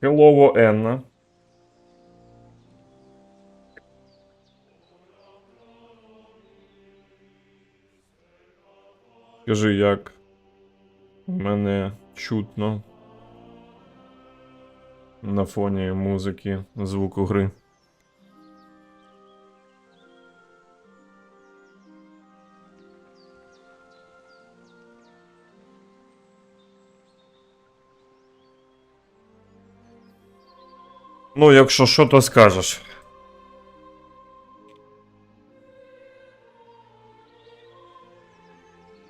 Хеллово, Енна. Скажи, як мене чутно на фоні музики, звуку гри. Ну, якщо що, то скажеш.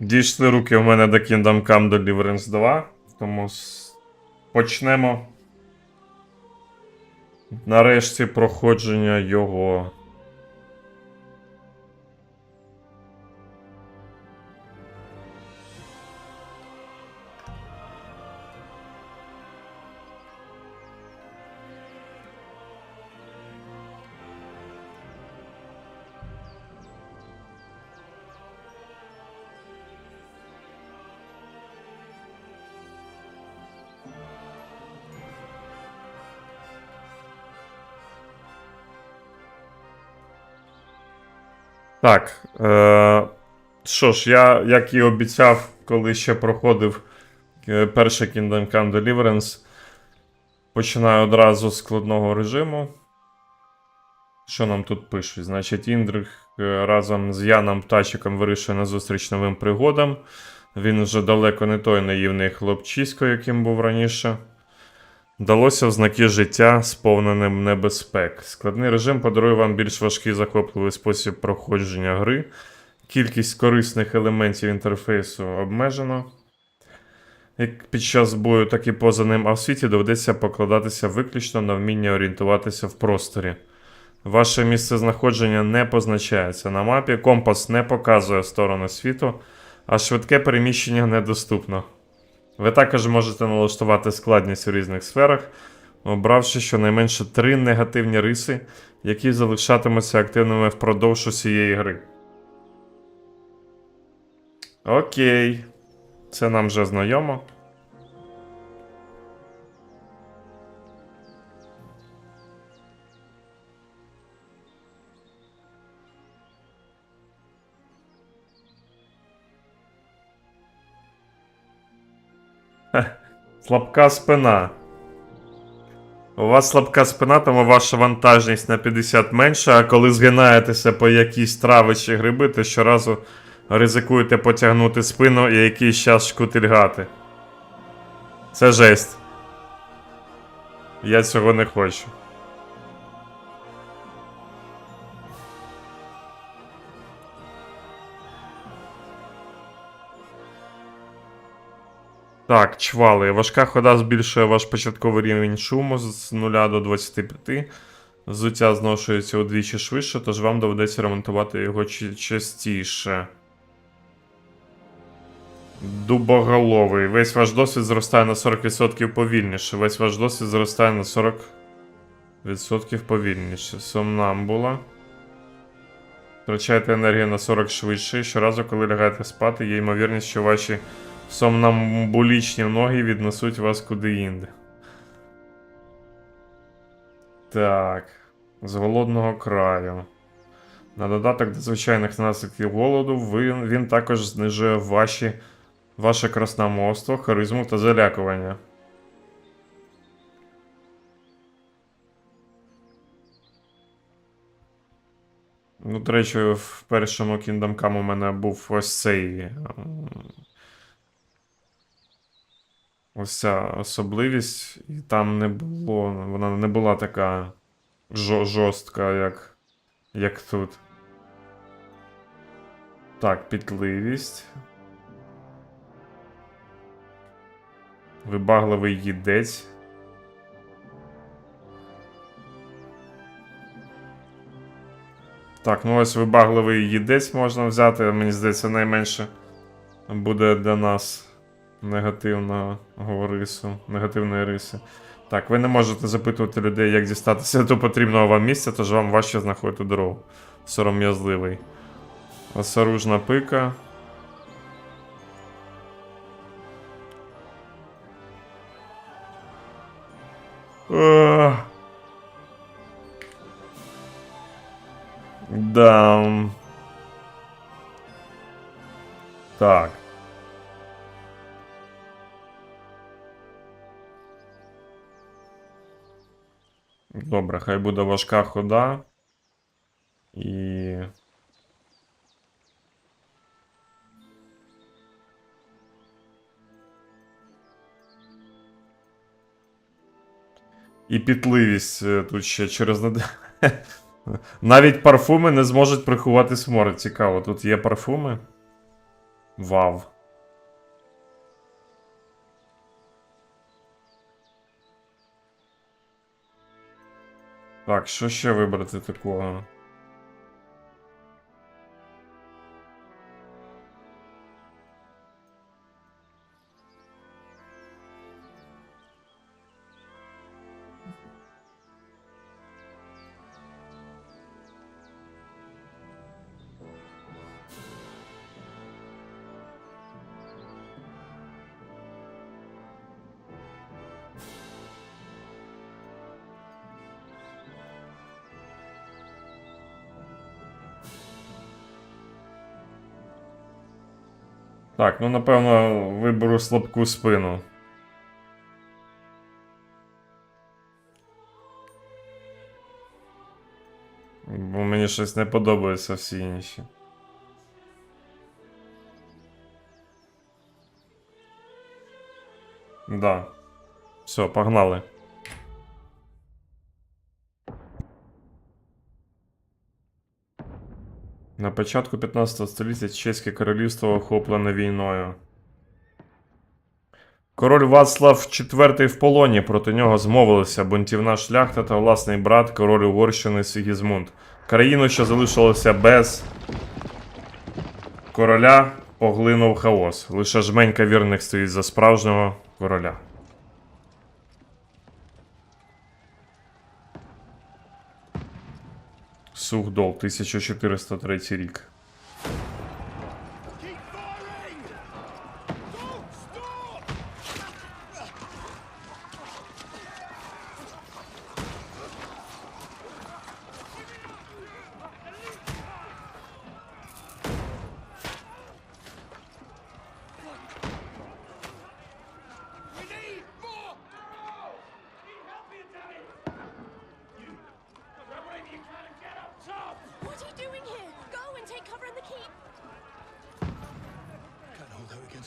Дійшли руки у мене до Kingdom Come Deliverance 2, тому почнемо нарешті проходження його. Так, що ж, я, як і обіцяв, коли ще проходив перший Kingdom Come Deliverance, починаю одразу з складного режиму. Що нам тут пишуть? Значить, Індрих разом з Яном Птачиком вирішує на зустріч новим пригодам. Він вже далеко не той наївний хлопчисько, яким був раніше. Далося в знаки життя, сповненим небезпек. Складний режим подарує вам більш важкий захопливий спосіб проходження гри. Кількість корисних елементів інтерфейсу обмежено. Як під час бою, так і поза ним, а в світі доведеться покладатися виключно на вміння орієнтуватися в просторі. Ваше місце знаходження не позначається на мапі, компас не показує сторони світу, а швидке переміщення недоступно. Ви також можете налаштувати складність у різних сферах, обравши щонайменше 3 негативні риси, які залишатимуться активними впродовж усієї гри. Окей. Це нам вже знайомо. Слабка спина. У вас слабка спина, тому ваша вантажність на 50 менша, а коли згинаєтеся по якійсь трави чи гриби, то щоразу ризикуєте потягнути спину і якийсь час шкутильгати. Це жесть. Я цього не хочу. Так, чвали. Важка хода збільшує ваш початковий рівень шуму з 0 до 25. Взуття зношується удвічі швидше, тож вам доведеться ремонтувати його частіше. Дубоголовий. Весь ваш досвід зростає на 40% повільніше. Весь ваш досвід зростає на 40% повільніше. Сомнамбула. Втрачаєте енергію на 40 швидше. Щоразу, коли лягаєте спати, є ймовірність, що ваші сомнамбулічні ноги віднесуть вас куди-інде. Так. З голодного краю. На додаток до звичайних наслідків голоду, він також знижує ваше красномовство, харизму та залякування. Ну, до речі, в першому Kingdom Come у мене був ось цей. Ось ця особливість, і там не було, вона не була така жорстка, як тут. Так, пітливість. Вибагливий їдець. Так, ну ось вибагливий їдець можна взяти, мені здається, найменше буде для нас негативної риси. Так, ви не можете запитувати людей, як дістатися до потрібного вам місця, тож вам важче знаходити дорогу. Сором'язливий. Осоружна пика. Да. Так. Добре, хай буде важка хода. І... І пітливість тут ще через... Навіть парфуми не зможуть приховати сморід. Цікаво, тут є парфуми? Вау. Так, що ще вибрати такого? Так, ну напевно виберу слабку спину. Бо мені щось не подобається всі інші. Да. Все, погнали. На початку 15 століття Чеське королівство охоплене війною. Король Вацлав IV в полоні, проти нього змовилися бунтівна шляхта та власний брат, король Угорщини Сігізмунд. Країну, що залишилося без короля, поглинув хаос. Лише жменька вірних стоїть за справжнього короля. Сухдол, 1403 рік.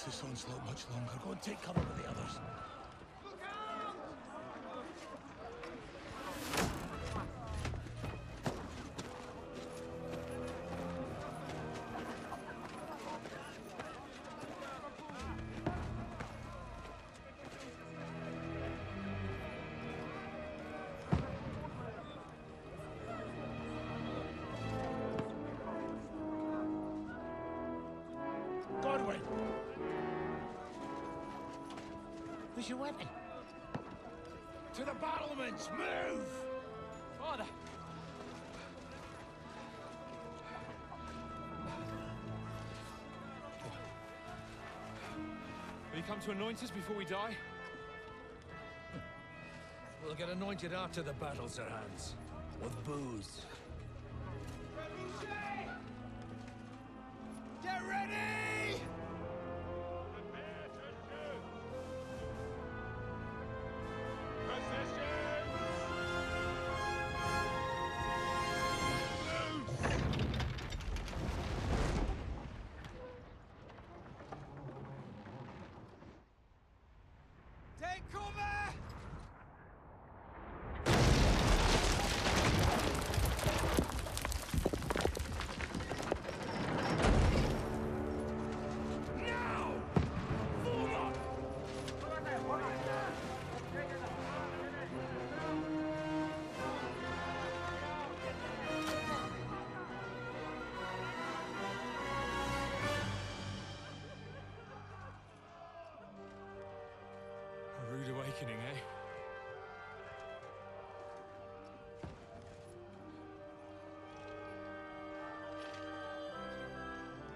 This onslaught much longer. Go and take cover with the others. Godwin! Where's your weapon? To the battlements! Move! Father! Will you come to anoint us before we die? We'll get anointed after the battles are hands. With booze. Get ready! Take cover! A rude awakening, eh?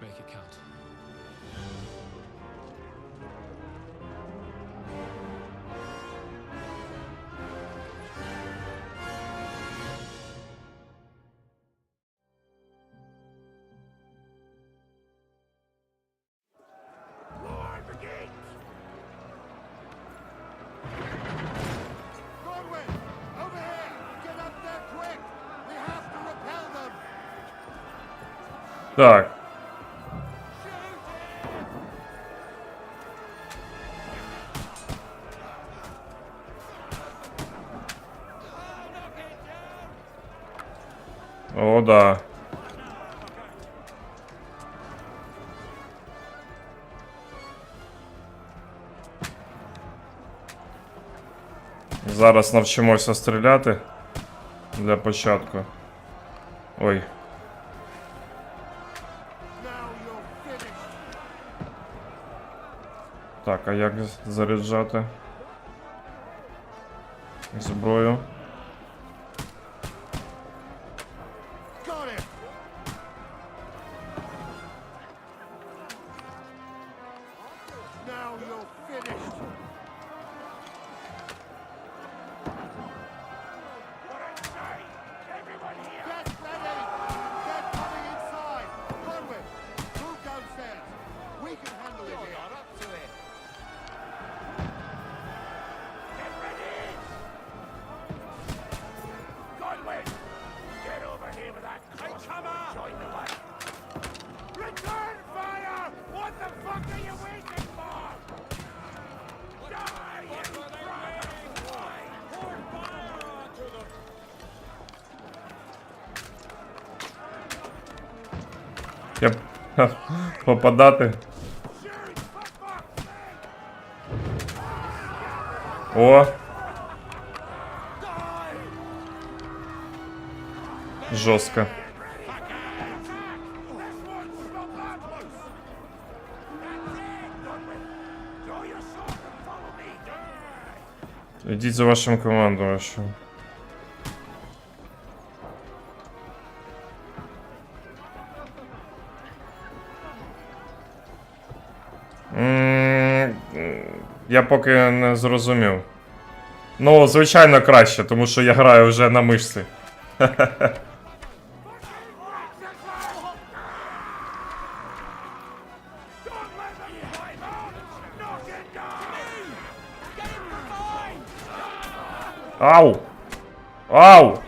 Make it count. Так. О, да. Зараз навчимося стріляти для початку. Ой. Так, а як заряджати зброю? Я попадати. О! Жорстко. Ідіть за вашим командувачем. Я поки не зрозумів. Ну, звичайно, краще, тому що я граю вже на мишці. Ау! Ау!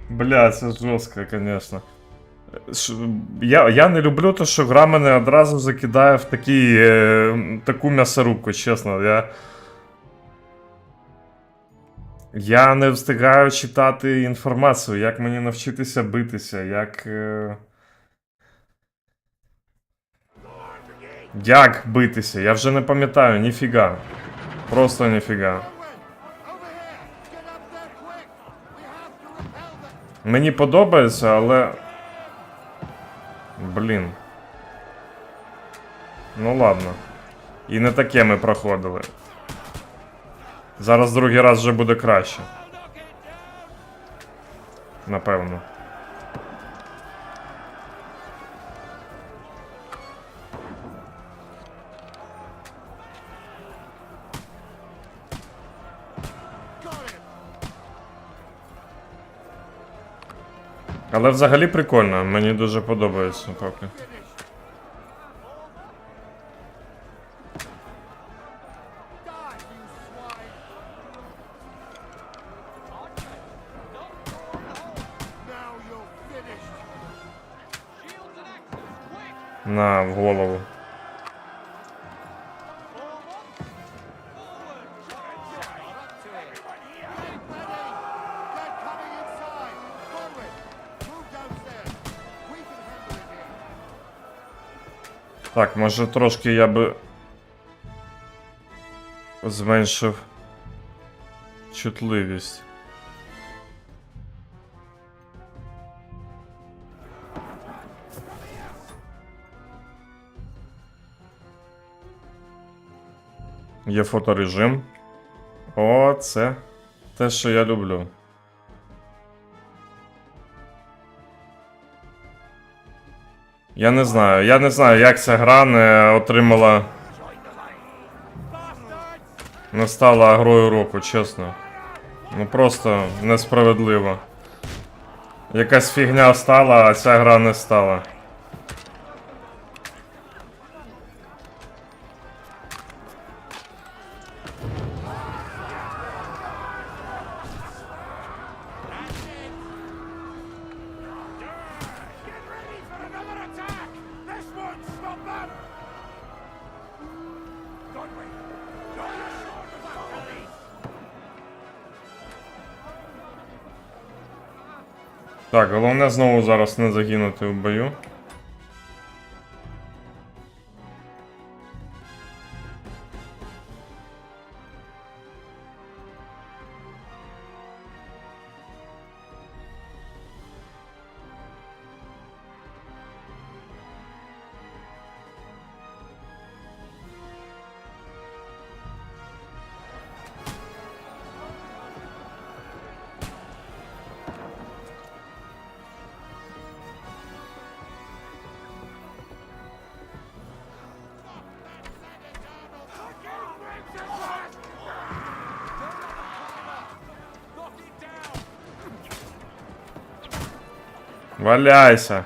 Бля, це жорстко, конечно. Я не люблю те, що гра мене одразу закидає в таку м'ясорубку, чесно. Я не встигаю читати інформацію, як мені навчитися битися, як битися, я вже не пам'ятаю, ніфіга. Просто ніфіга. Мені подобається, але... Блін. Ну ладно. І не таке ми проходили. Зараз другий раз вже буде краще. Напевно. Але взагалі прикольно, мені дуже подобається поки. На, в голову. Так, може трошки я би зменшив чутливість. Є фоторежим. О, це те, що я люблю. Я не знаю, як ця гра не отримала. Не стала грою року, чесно. Ну просто несправедливо. Якась фігня стала, а ця гра не стала. Так, головне знову зараз не загинути в бою. Валяйся.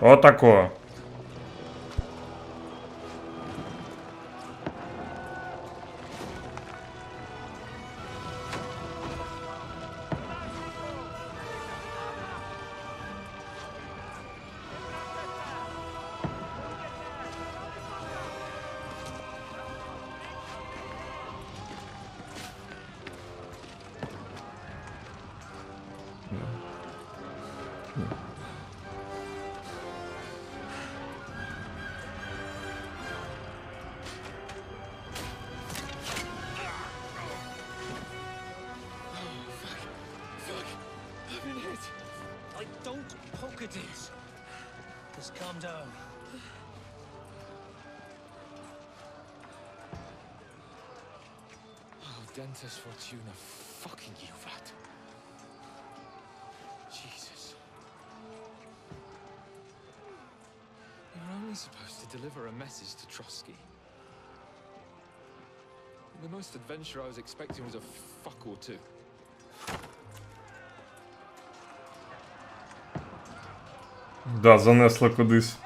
Отако. I don't poke at it. Just calm down. Oh, Dentist Fortuna, fucking you, vat. Jesus. You're only supposed to deliver a message to Trotsky. The most adventure I was expecting was a fuck or two. Да, занесло кудись.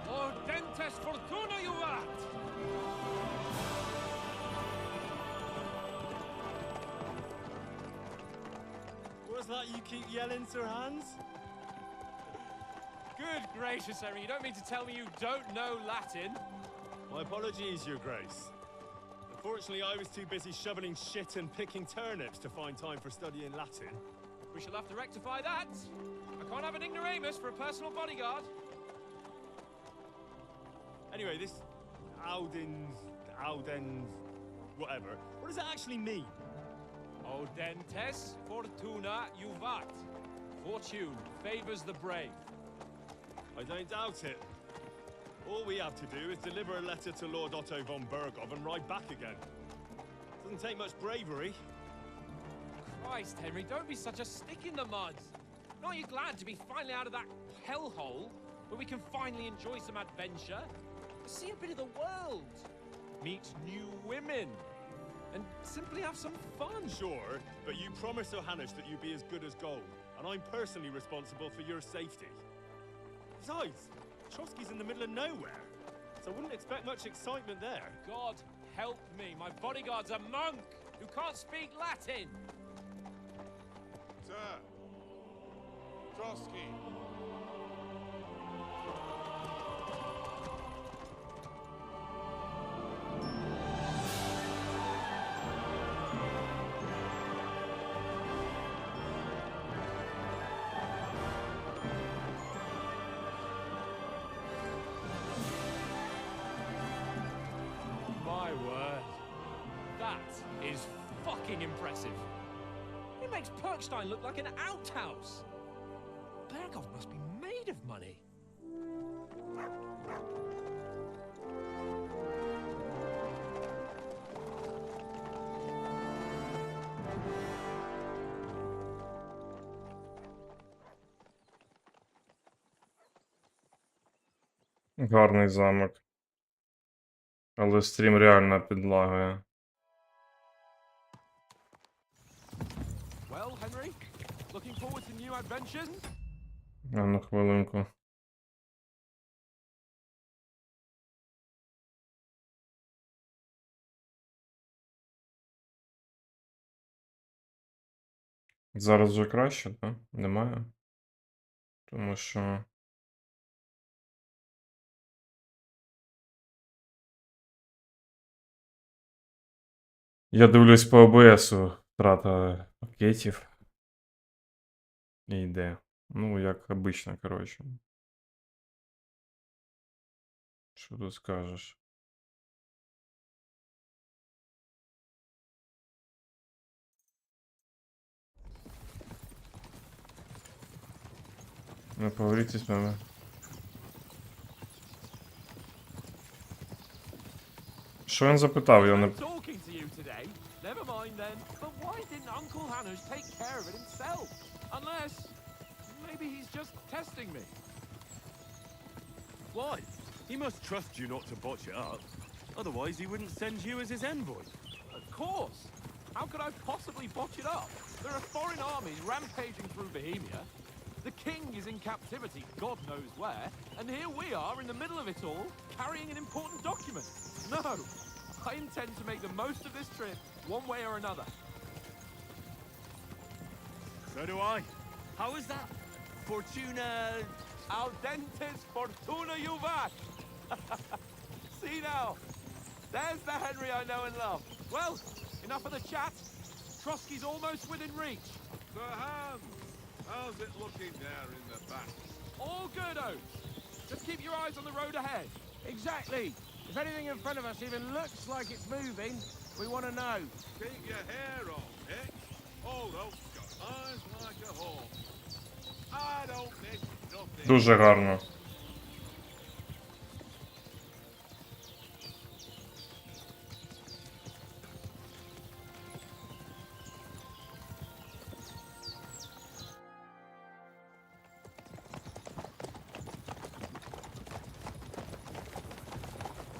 Oh, Dentist Fortuna, you rat! What's that you keep yelling, Sir Hans? Good gracious, Harry, you don't mean to tell me you don't know Latin? My apologies, Your Grace. Unfortunately, I was too busy shoveling shit and picking turnips to find time for studying Latin. We shall have to rectify that. I can't have an ignoramus for a personal bodyguard. Anyway, this Audens, whatever, what does that actually mean? Audentes fortuna juvat. Fortune favors the brave. I don't doubt it. All we have to do is deliver a letter to Lord Otto von Bergov and ride back again. Doesn't take much bravery. Christ, Henry, don't be such a stick in the mud. Aren't you glad to be finally out of that hellhole where we can finally enjoy some adventure? See a bit of the world, meet new women, and simply have some fun. Sure, but you promised Johannes that you'd be as good as gold, and I'm personally responsible for your safety. Besides, Trotsky's in the middle of nowhere, so I wouldn't expect much excitement there. God help me, my bodyguard's a monk who can't speak Latin. Sir! Trotsky! My word. That is fucking impressive. It makes Perkstein look like an outhouse. Bergov must be made of money. Гарний замок. Але стрім реально підлагує. Well, Henry, looking forward to new adventures? А ну хвилинку. Зараз вже краще, так? Немає? Тому що. Я дивлюсь по ОБСу, втрата пакетів. І йде. Ну, як обично, коротше. Що тут скажеш? Ну, поговорите з нами. Що він запитав? Я не... Talking to you today. Never mind then. But why didn't Uncle Hannes take care of it himself? Unless maybe he's just testing me. Why? He must trust you not to botch it up. Otherwise, he wouldn't send you as his envoy. Of course. How could I possibly botch it up? There are foreign armies rampaging through Bohemia. The king is in captivity, God knows where, and here we are in the middle of it all, carrying an important document. No, I intend to make the most of this trip, one way or another. So do I. How is that? Fortuna... Audentes fortuna juvat! See now, there's the Henry I know and love. Well, enough of the chat. Trotsky's almost within reach. Sir Hans! How's it looking there in the back? All good, Oates. Just keep your eyes on the road ahead. Exactly. If anything in front of us even looks like it's moving, we want to know. Keep your hair on, eh? Old Oak's got eyes like a hawk. I don't miss nothing. Дуже гарно.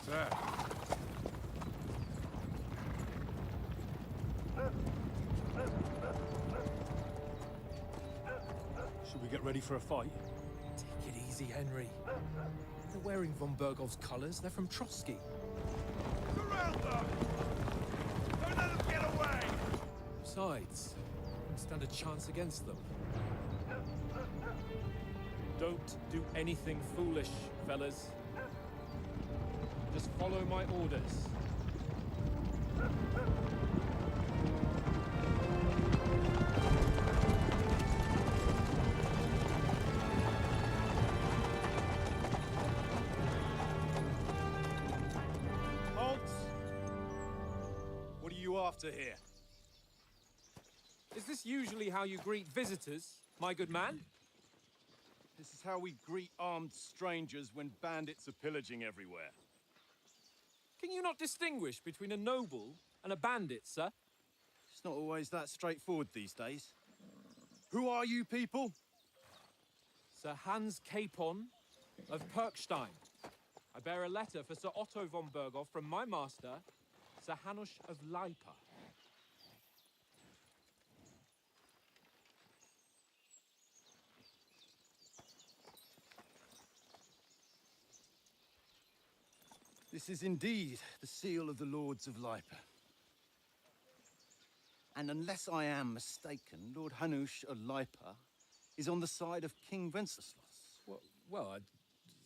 Sir. Should we get ready for a fight? Take it easy, Henry. They're wearing von Bergov's colors. They're from Trotsky. Surround them! Don't let them get away! Besides, we stand a chance against them. Don't do anything foolish, fellas. Just follow my orders. Halt! What are you after here? Is this usually how you greet visitors, my good man? This is how we greet armed strangers when bandits are pillaging everywhere. Can you not distinguish between a noble and a bandit, sir? It's not always that straightforward these days. Who are you people? Sir Hans Capon of Perkstein. I bear a letter for Sir Otto von Berghoff from my master, Sir Hanush of Leipa. This is indeed the seal of the Lords of Lipa. And unless I am mistaken, Lord Hanush of Lipa is on the side of King Wenceslas. Well,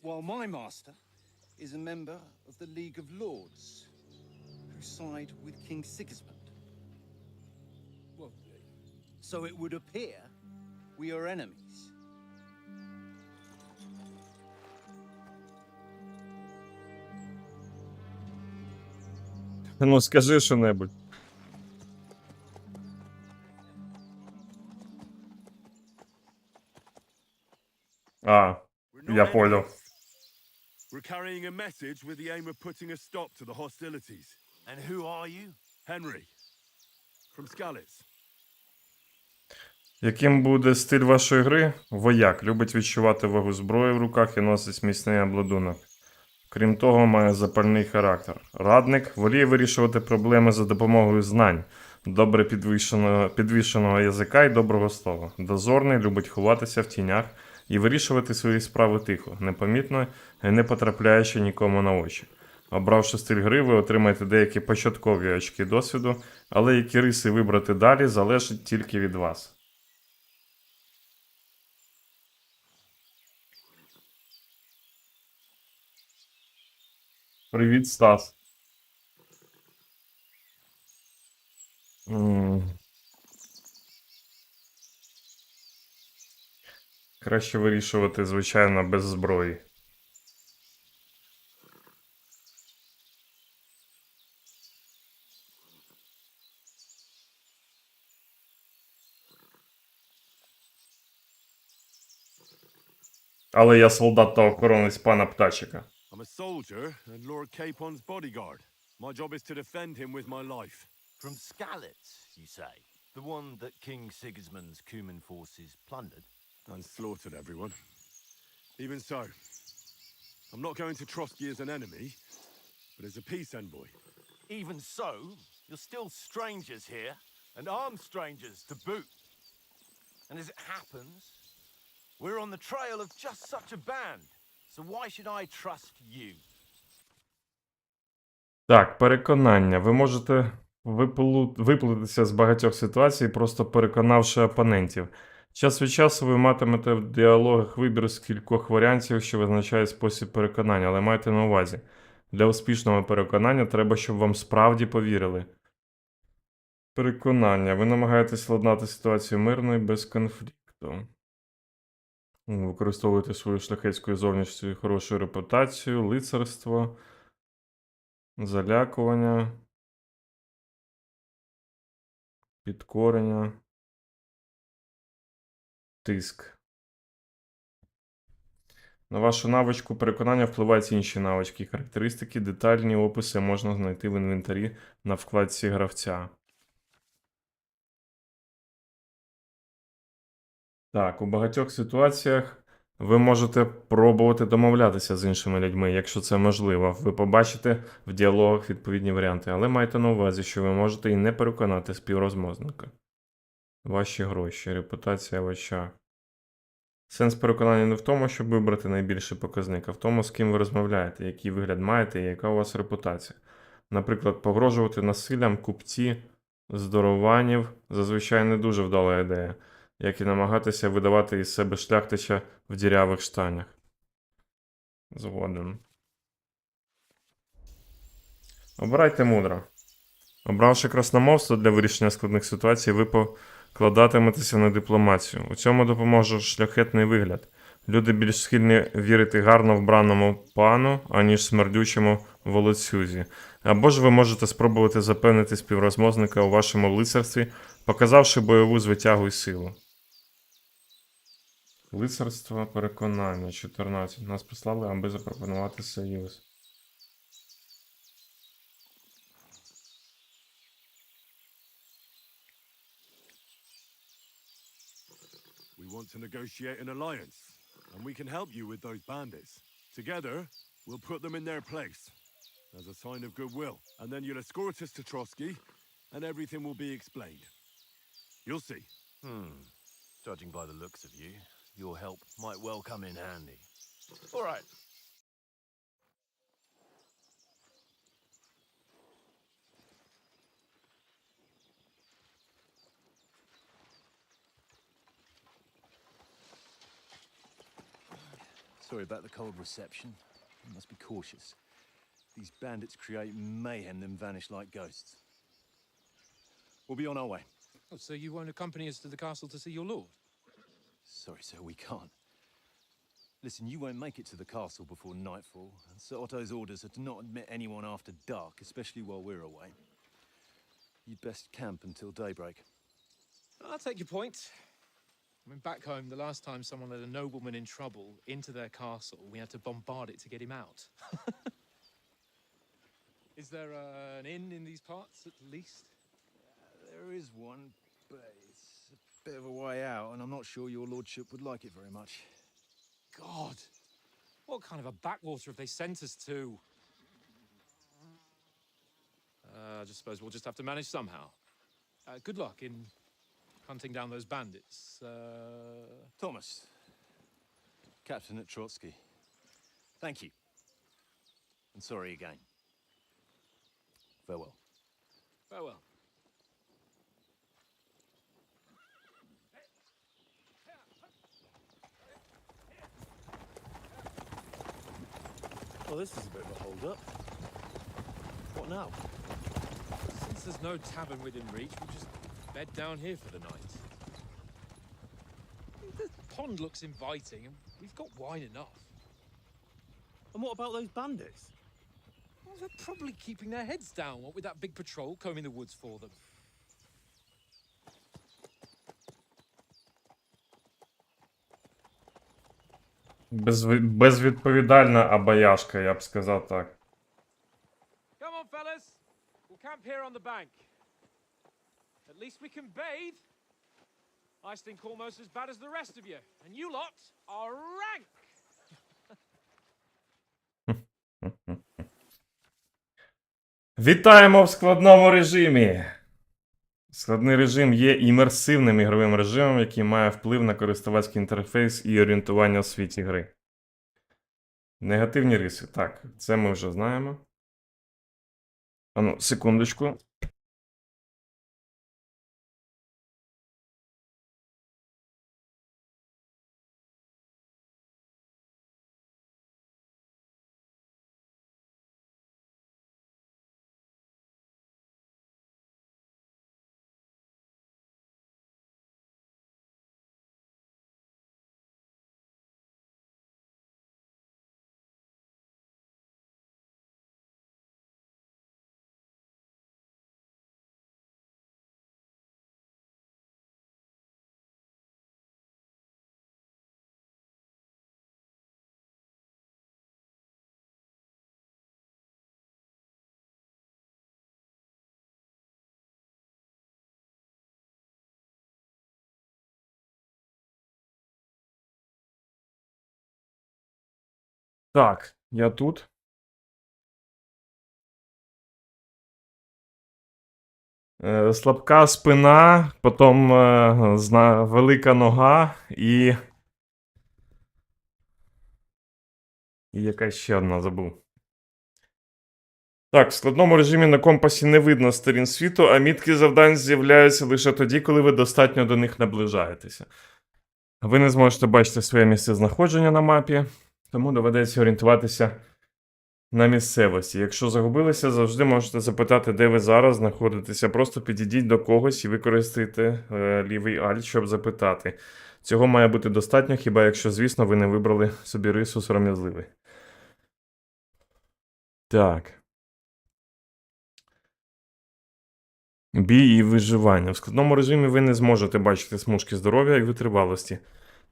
While my master is a member of the League of Lords, who side with King Sigismund. well, So it would appear we are enemies. Ну, скажи що-небудь. А, We're not я понял. enemies. We're carrying a message with the aim of putting a stop to the hostilities. And who are you? Henry, from Skalitz. Яким буде стиль вашої гри? Вояк. Любить відчувати вагу зброї в руках і носить міцний обладунок. Крім того, має запальний характер. Радник воліє вирішувати проблеми за допомогою знань, добре підвішеного язика і доброго слова. Дозорний любить ховатися в тінях і вирішувати свої справи тихо, непомітно і не потрапляючи нікому на очі. Обравши стиль гри, ви отримаєте деякі початкові очки досвіду, але які риси вибрати далі залежить тільки від вас. Привіт, Стас. Краще вирішувати, звичайно, без зброї. Але я солдат та охоронець пана Птачика. I'm a soldier and Lord Capon's bodyguard. My job is to defend him with my life. From Skalitz, you say? The one that King Sigismund's Cuman forces plundered? And slaughtered everyone. Even so, I'm not going to Trotsky as an enemy, but as a peace envoy. Even so, you're still strangers here, and armed strangers to boot. And as it happens, we're on the trail of just such a band. So why should I trust you? Так, переконання. Ви можете виплутатися з багатьох ситуацій, просто переконавши опонентів. Час від часу ви матимете в діалогах вибір з кількох варіантів, що визначає спосіб переконання, але майте на увазі. Для успішного переконання треба, щоб вам справді повірили. Переконання. Ви намагаєтесь владнати ситуацію мирно і без конфлікту. Використовуєте свою шляхетську зовнішню і хорошу репутацію, лицарство, залякування, підкорення, тиск. На вашу навичку переконання впливають інші навички і характеристики. Детальні описи можна знайти в інвентарі на вкладці гравця. Так, у багатьох ситуаціях ви можете пробувати домовлятися з іншими людьми, якщо це можливо. Ви побачите в діалогах відповідні варіанти, але майте на увазі, що ви можете і не переконати співрозмовника. Ваші гроші, репутація в очах. Сенс переконання не в тому, щоб вибрати найбільший показник, а в тому, з ким ви розмовляєте, який вигляд маєте і яка у вас репутація. Наприклад, погрожувати насиллям купці, здорованів зазвичай не дуже вдала ідея, як і намагатися видавати із себе шляхтича в дірявих штанях. Згоден. Обирайте мудро. Обравши красномовство для вирішення складних ситуацій, ви покладатиметеся на дипломацію. У цьому допоможе шляхетний вигляд. Люди більш схильні вірити гарно вбраному пану, аніж смердючому волоцюзі. Або ж ви можете спробувати запевнити співрозмовника у вашому лицарстві, показавши бойову звитягу і силу. Лицарство переконання 14. Нас послали, аби запропонувати союз. We want to negotiate an alliance, and we can help you with those bandits. Together, we'll put them in their place, as a sign of goodwill. And then you'll escort us to Trotsky, and everything will be explained. You'll see. Judging by the looks of you, your help might well come in handy. All right. Sorry about the cold reception. You must be cautious. These bandits create mayhem, then vanish like ghosts. We'll be on our way. Oh, so you won't accompany us to the castle to see your lord? Sorry, sir, we can't. Listen, you won't make it to the castle before nightfall, and Sir Otto's orders are to not admit anyone after dark, especially while we're away. You'd best camp until daybreak. I'll take your point. I mean, back home, the last time someone led a nobleman in trouble into their castle, we had to bombard it to get him out. Is there an inn in these parts, at least? There is one, but it's a bit of a way out, and I'm not sure your lordship would like it very much. God! What kind of a backwater have they sent us to? I just suppose we'll just have to manage somehow. Good luck in hunting down those bandits. Thomas, captain at Trotsky. Thank you. And sorry again. Farewell. Farewell. Well, this is a bit of a hold-up. What now? Since there's no tavern within reach, we'll just bed down here for the night. The pond looks inviting, and we've got wine enough. And what about those bandits? Well, they're probably keeping their heads down, what with that big patrol combing the woods for them. Безвідповідальна абаяшка, я б сказав так. Come on, fellas. We'll camp here on the bank. At least we can bathe. I stink almost as bad as the rest of you. And you lot are rank. Вітаємо в складному режимі! Складний режим є імерсивним ігровим режимом, який має вплив на користувацький інтерфейс і орієнтування у світі гри. Негативні риси. Так, це ми вже знаємо. Ану, секундочку. Так, я тут. Слабка спина, потім велика нога і якась ще одна забув. Так, в складному режимі на компасі не видно сторін світу, а мітки завдань з'являються лише тоді, коли ви достатньо до них наближаєтеся. Ви не зможете бачити своє місце знаходження на мапі, тому доведеться орієнтуватися на місцевості. Якщо загубилися, завжди можете запитати, де ви зараз знаходитеся. Просто підійдіть до когось і використайте лівий альт, щоб запитати. Цього має бути достатньо, хіба якщо, звісно, ви не вибрали собі рису сором'язливий. Так. Бій і виживання. В складному режимі ви не зможете бачити смужки здоров'я і витривалості.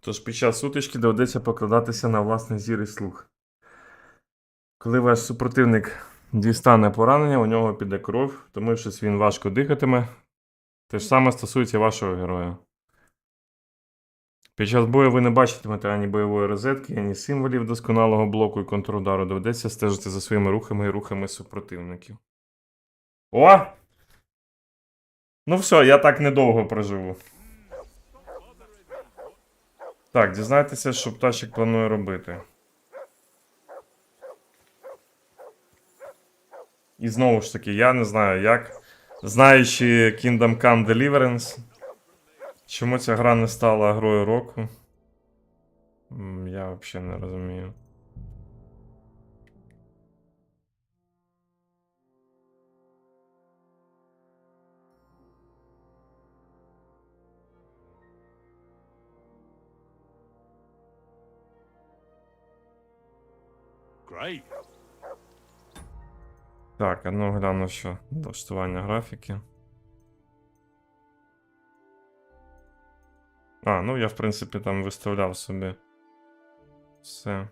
Тож під час сутички доведеться покладатися на власний зір і слух. Коли ваш супротивник дістане поранення, у нього піде кров, втомившись, він важко дихатиме. Те ж саме стосується вашого героя. Під час бою ви не бачитимете ані бойової розетки, ані символів досконалого блоку і контрудару. Доведеться стежити за своїми рухами і рухами супротивників. О! Ну все, я так недовго проживу. Так, дізнайтеся, що пташик планує робити. І знову ж таки, я не знаю як. Знаючи Kingdom Come Deliverance, чому ця гра не стала грою року? Я взагалі не розумію. Great. Так, а ну гляну, що налаштування графіки. А, ну я в принципі там виставляв собі все.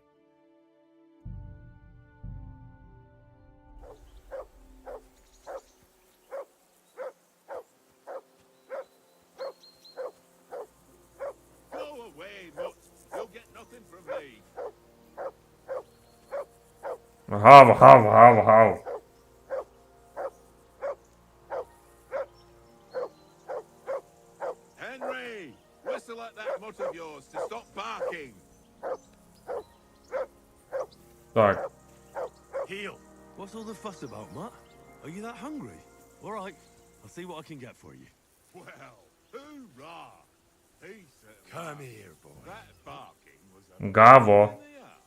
Go away, Mutt. You'll get nothing from me. Гав, гав, гав, гав. Henry, whistle at that mutt of yours to stop barking. Так, Heel. What's all the fuss about, Mutt? Are you that hungry? All right, I'll see what I can get for you. Well, hoorah! He certainly. Come here, boy. That barking was a Гаво. pain in the ass.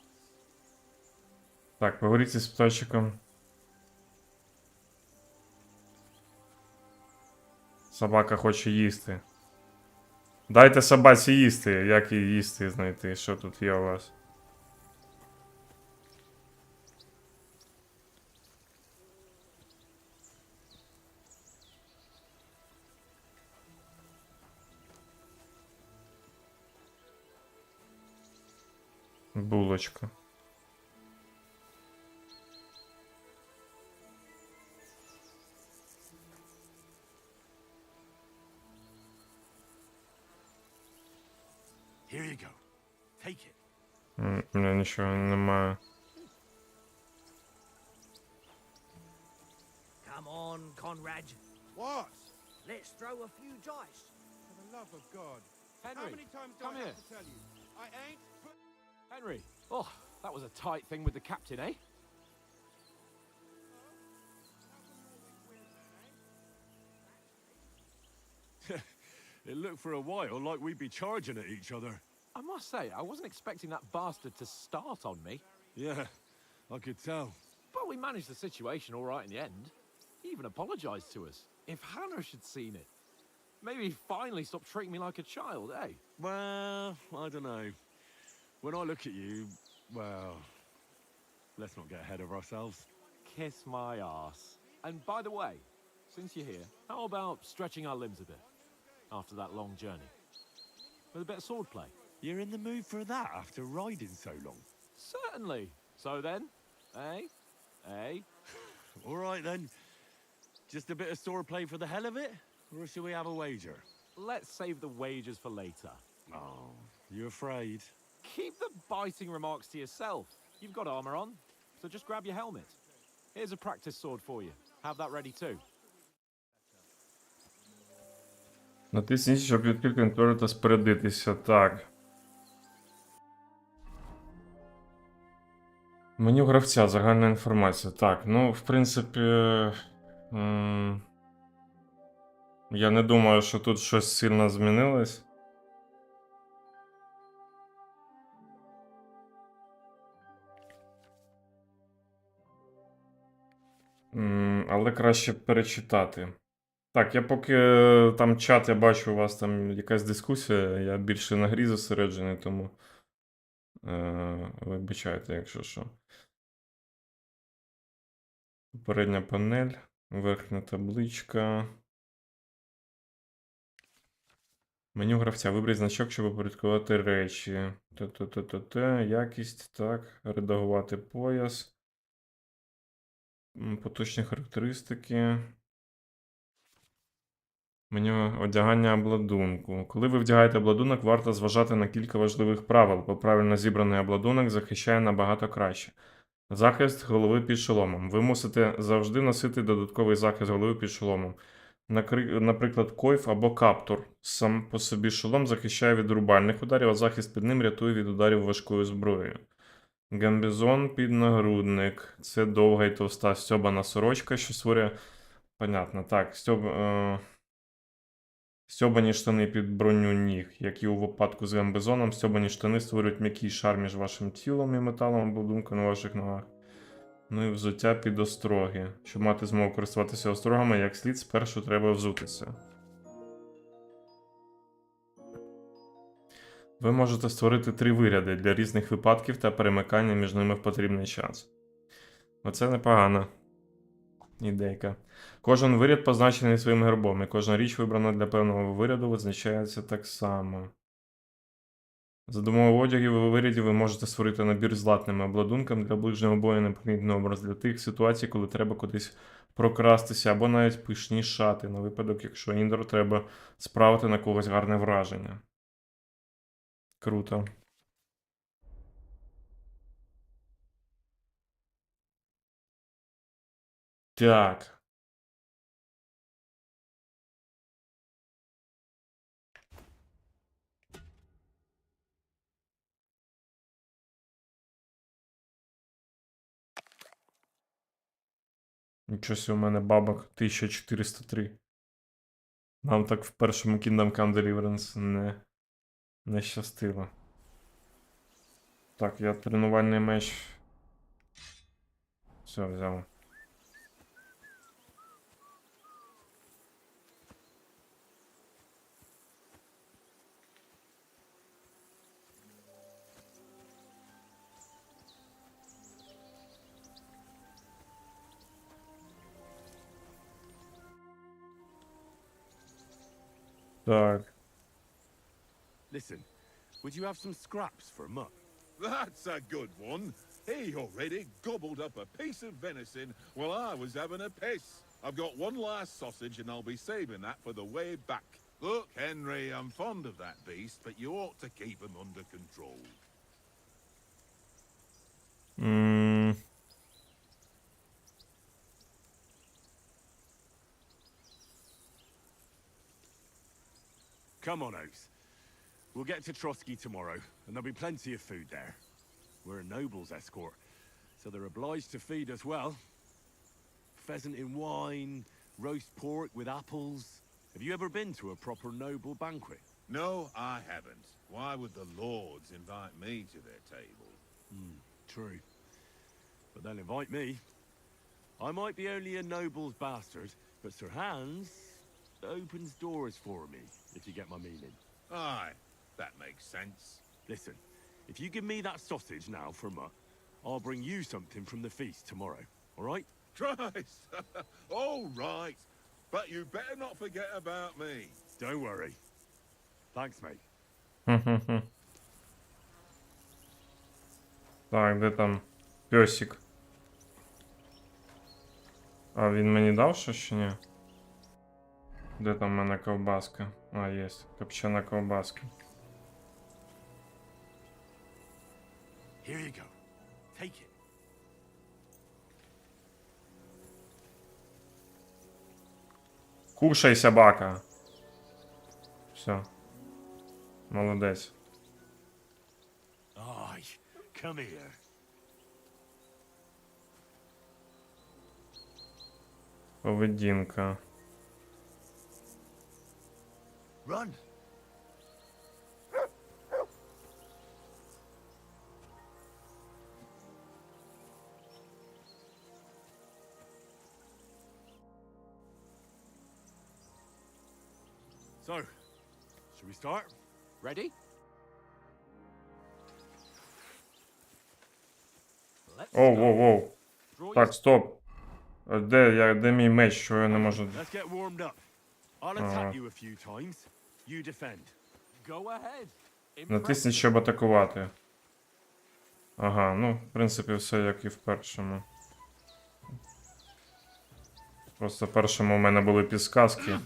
Так, поговоріть з пташиком. Собака хоче їсти. Дайте собаці їсти. Як їй їсти знайти? Що тут є у вас? Булочка. Here you go. Take it. У мене нічого немає. Come on, Conrad. What? Let's throw a few dice. For the love of God. How Henry, many times do come I here. have to tell you? I ain't... Henry. Oh, that was a tight thing with the captain, eh? It looked for a while like we'd be charging at each other. I must say, I wasn't expecting that bastard to start on me. Yeah, I could tell. But we managed the situation all right in the end. He even apologized to us. If Hanosh had seen it, maybe he'd finally stop treating me like a child, eh? Well, I don't know. When I look at you, well, let's not get ahead of ourselves. Kiss my ass. And by the way, since you're here, how about stretching our limbs a bit after that long journey? With a bit of swordplay? You're in the mood for that after riding so long. Certainly. So then, eh? Eh? All right then. Just a bit of swordplay for the hell of it? Or shall we have a wager? Let's save the wagers for later. Oh, you afraid? Keep the biting remarks to yourself. You've got armor on, so just grab your helmet. Here's a practice sword for you. Have that ready too. Натисніть, щоб відкрити контроль та спорядитися. Так. Меню гравця, загальна інформація. Так, ну, в принципі. Я не думаю, що тут щось сильно змінилось. Але краще перечитати. Так, я поки там чат, я бачу, у вас там якась дискусія, я більше на грі зосереджений, тому вибачайте, якщо що. Попередня панель, верхня табличка. Меню гравця. Виберіть значок, щоб упорядкувати речі. Якість, так. Редагувати пояс. Поточні характеристики. Меню одягання обладунку. Коли ви вдягаєте обладунок, варто зважати на кілька важливих правил, бо правильно зібраний обладунок захищає набагато краще. Захист голови під шоломом. Ви мусите завжди носити додатковий захист голови під шоломом. Наприклад, койф або каптур. Сам по собі шолом захищає від рубальних ударів, а захист під ним рятує від ударів важкою зброєю. Гамбізон під нагрудник. Це довга і товста стьобана сорочка, що створює. Понятно, так. Стьобані штани під броню ніг. Як і у випадку з гамбізоном, стьобані штани створюють м'який шар між вашим тілом і металом або думкою на ваших ногах. Ну і взуття під остроги. Щоб мати змогу користуватися острогами як слід, спершу треба взутися. Ви можете створити 3 виряди для різних випадків та перемикання між ними в потрібний час. Оце непогана ідейка. Кожен виряд позначений своїм гербом, і кожна річ, вибрана для певного виряду, визначається так само. За допомогою одягів і вирядів ви можете створити набір з латними обладунками для ближнього бою, непомітний образ для тих ситуацій, коли треба кудись прокрастися, або навіть пишні шати, на випадок, якщо індору треба справити на когось гарне враження. Круто. Так. Нічого собі, у мене бабок 1403. Нам так в першому Kingdom Come Deliverance не щастило. Так, я тренувальний меч. Все, взяв. Так. Listen, would you have some scraps for Mutt? That's a good one. He already gobbled up a piece of venison while I was having a piss. I've got one last sausage and I'll be saving that for the way back. Look, Henry, I'm fond of that beast, but you ought to keep him under control. Come on, Oates. We'll get to Trotsky tomorrow, and there'll be plenty of food there. We're a noble's escort, so they're obliged to feed us well. Pheasant in wine, roast pork with apples. Have you ever been to a proper noble banquet? No, I haven't. Why would the lords invite me to their table? True. But they'll invite me. I might be only a noble's bastard, but Sir Hans opens doors for me, if you get my meaning. Aye, that makes sense. Listen, if you give me that sausage now for Mutt, I'll bring you something from the feast tomorrow, all right? Christ! All right. But you better not forget about me. Don't worry. Thanks, mate. Так, де там песик? А він мені дав щось чи ні? Де там в мене ковбаска? А, є. Копчена ковбаска. Here you go. Take it. Кушай, собака. Все. Молодець. Aye, come here. Поведінка. Run. So, should we start? Ready? Let's Оу, go. оу, оу. Draw Так, your стоп. Де мій меч, що я не можу. Let's get warmed up. I'll attack you a few times. You defend. Go ahead. Натисніть, щоб атакувати. Ага, ну, в принципі, все як і в першому. Просто в першому у мене були підсказки. Is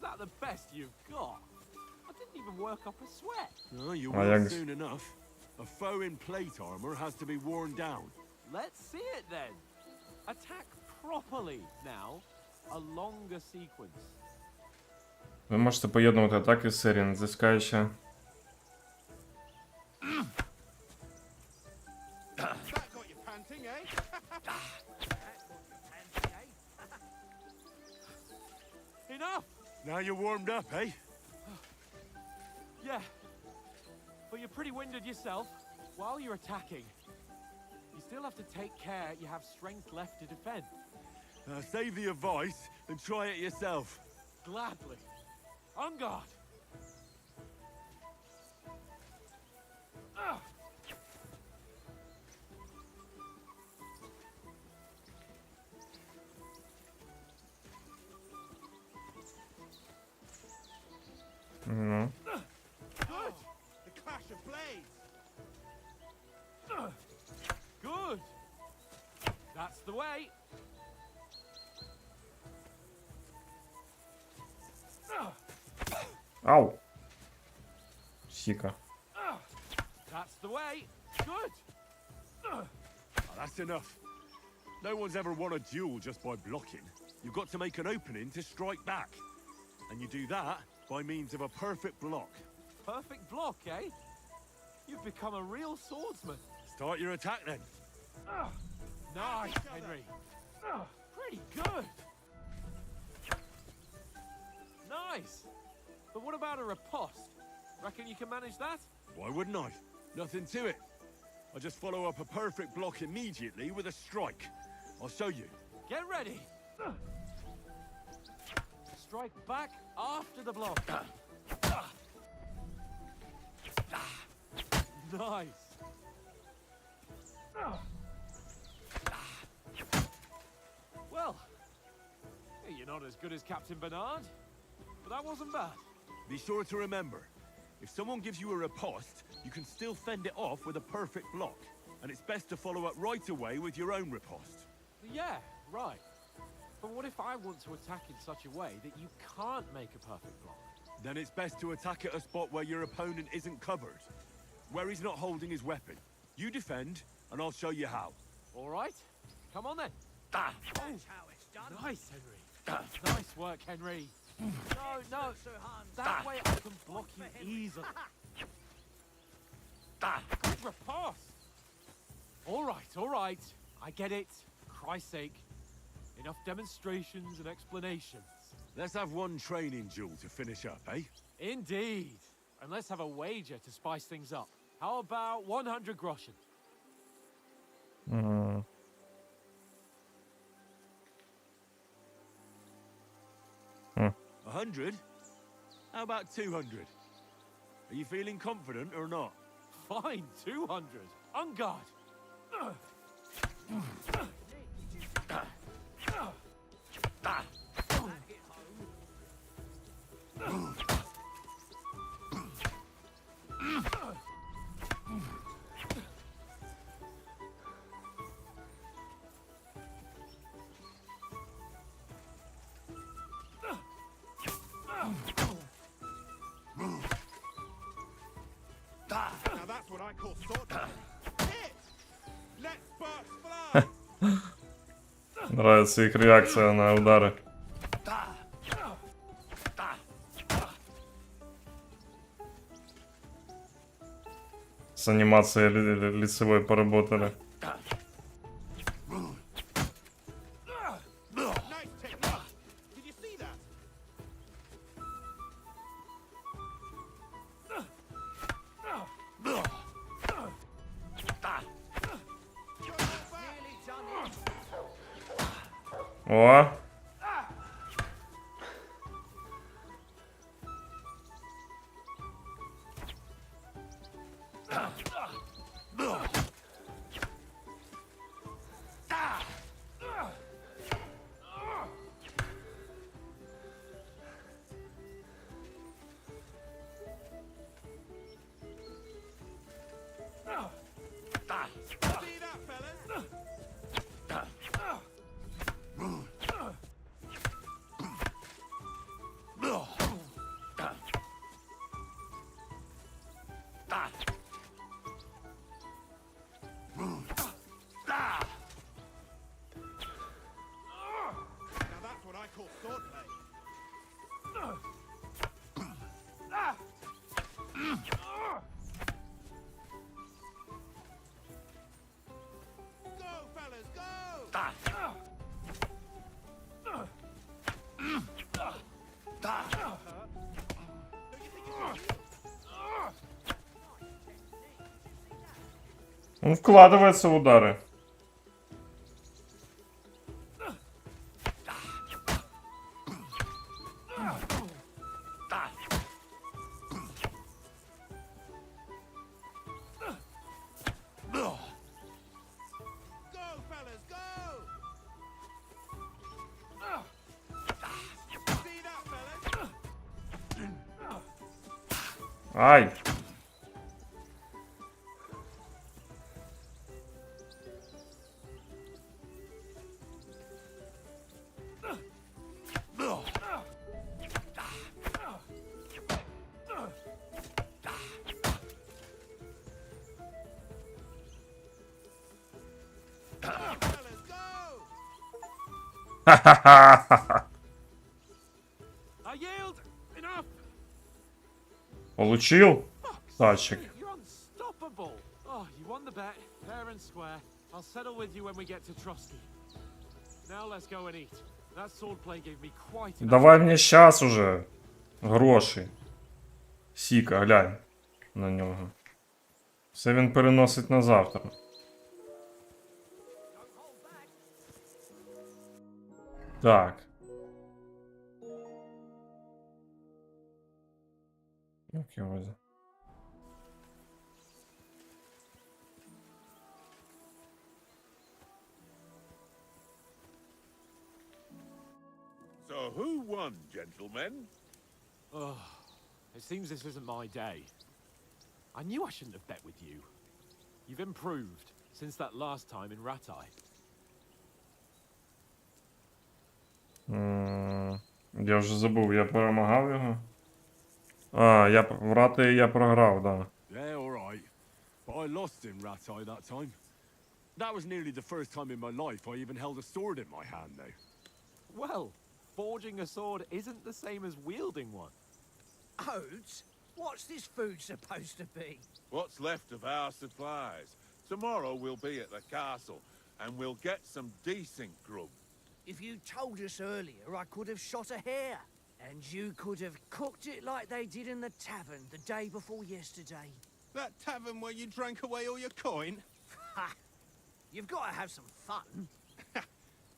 that the best you've got? I didn't even work up a sweat. No, you Ah, will yeah. soon enough. A foe in plate armor has to be worn down. Let's see it then. Attack properly now. A longer sequence. Ви можете поєднувати атаки з серії, натискаючи. That got you panting, eh? Enough! Now you're warmed up, eh? Yeah. But you're pretty winded yourself. While you're attacking, you still have to take care you have strength left to defend. Save the advice and try it yourself. Gladly. On guard. Ну. Good. The clash of blades. Good. That's the way. Ау! Сіка. That's the way. Good. Oh, that's enough. No one's ever won a duel just by blocking. You've got to make an opening to strike back. And you do that by means of a perfect block. Perfect block, eh? You've become a real swordsman. Start your attack then. Nice, Henry. Pretty good. Nice. But what about a riposte? Reckon you can manage that? Why wouldn't I? Nothing to it. I just follow up a perfect block immediately with a strike. I'll show you. Get ready. Strike back after the block. Nice. Well, you're not as good as Captain Bernard, but that wasn't bad. Be sure to remember, if someone gives you a riposte, you can still fend it off with a perfect block. And it's best to follow up right away with your own riposte. Yeah, right. But what if I want to attack in such a way that you can't make a perfect block? Then it's best to attack at a spot where your opponent isn't covered. Where he's not holding his weapon. You defend, and I'll show you how. All right, come on then. That's how it's done. Nice, Henry. Nice work, Henry. No, that way I can block you easily. Good riposte. All right. I get it. Christ's sake. Enough demonstrations and explanations. Let's have one training duel to finish up, eh? Indeed. And let's have a wager to spice things up. How about 100 groschen? Ага. 100? How about 200? Are you feeling confident or not? Fine, 200. On guard. Now that's what I call sword. Hit! Let sparks fly! Нравится их реакция на удары. С анимацией лицевой поработали. Nice technique. Did you see that? Nearly done it. О! Он вкладывается в удары. Go, fellas, go! See that, fellas? Ай! Fellas, go! Ха-ха-ха! I yield! Enough! Получил? Fuck's Тачик. sake, you're unstoppable! Oh, you won the bet, fair and square. I'll settle with you when we get to Trotsky. Now let's go and eat. That swordplay gave me quite enough. Давай мне щас уже. Гроші. Сіка, глянь на нього. Все він переносить на завтра. Так. Як його за- So who won, gentlemen? Oh, it seems this isn't my day. I knew I shouldn't have bet with you. You've improved since that last time in Ratai. Я вже забув, я перемагав його. А, в рати я програв, да. Yeah, all right. But I lost in Ratai that time. That was nearly the first time in my life I even held a sword in my hand, though. Well, forging a sword isn't the same as wielding one. Oats? What's this food supposed to be? What's left of our supplies? Tomorrow we'll be at the castle, and we'll get some decent grub. If you told us earlier, I could have shot a hare. And you could have cooked it like they did in the tavern the day before yesterday. That tavern where you drank away all your coin? Ha! You've got to have some fun.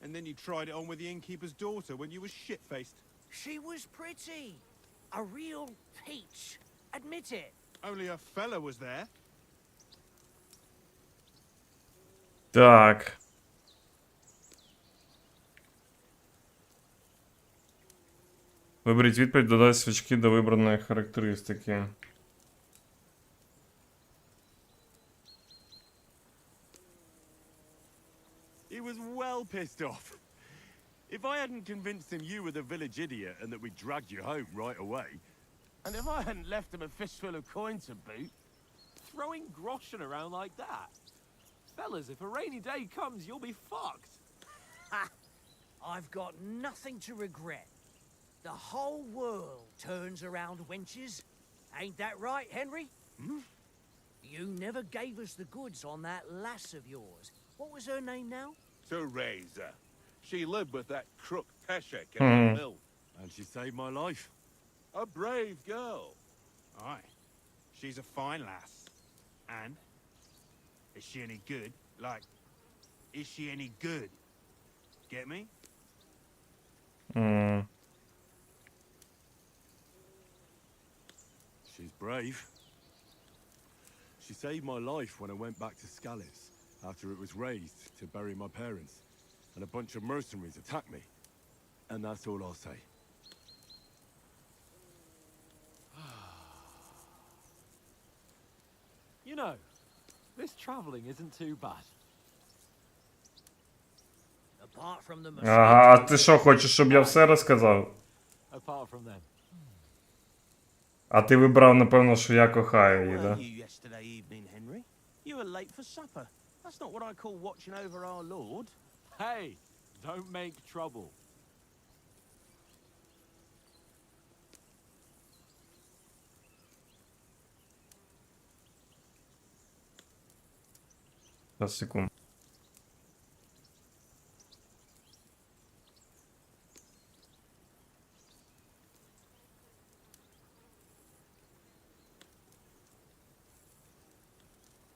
And then you tried it on with the innkeeper's daughter when you were shit-faced. She was pretty. A real peach. Admit it. Only a fella was there. Так. Виберіть відповідь, додай свічки до вибраної характеристики. He was well pissed off. If I hadn't convinced him you were the village idiot and that we dragged you home right away, And if I hadn't left him a fistful of coin to boot, throwing groschen around like that. Fellas, if a rainy day comes, you'll be fucked. Ha! I've got nothing to regret. The whole world turns around wenches. Ain't that right, Henry? Hmm? You never gave us the goods on that lass of yours. What was her name now? Teresa. She lived with that crook Peshek in the mill. and she saved my life. A brave girl. Aye. She's a fine lass. And? Is she any good? Like, is she any good? Get me? She's brave. She saved my life when I went back to Scallis after it was razed to bury my parents, and a bunch of mercenaries attacked me. And that's all I'll say. You know, this traveling isn't too bad. Apart from the Ага, а ти що, хочеш, щоб я все розказав? Apart from them. А ти вибрав, напевно, що я кохаю її, Were да? you yesterday evening, Henry? You were late for supper. That's not what I call watching over our lord. Hey, don't make trouble. Зараз, секунду.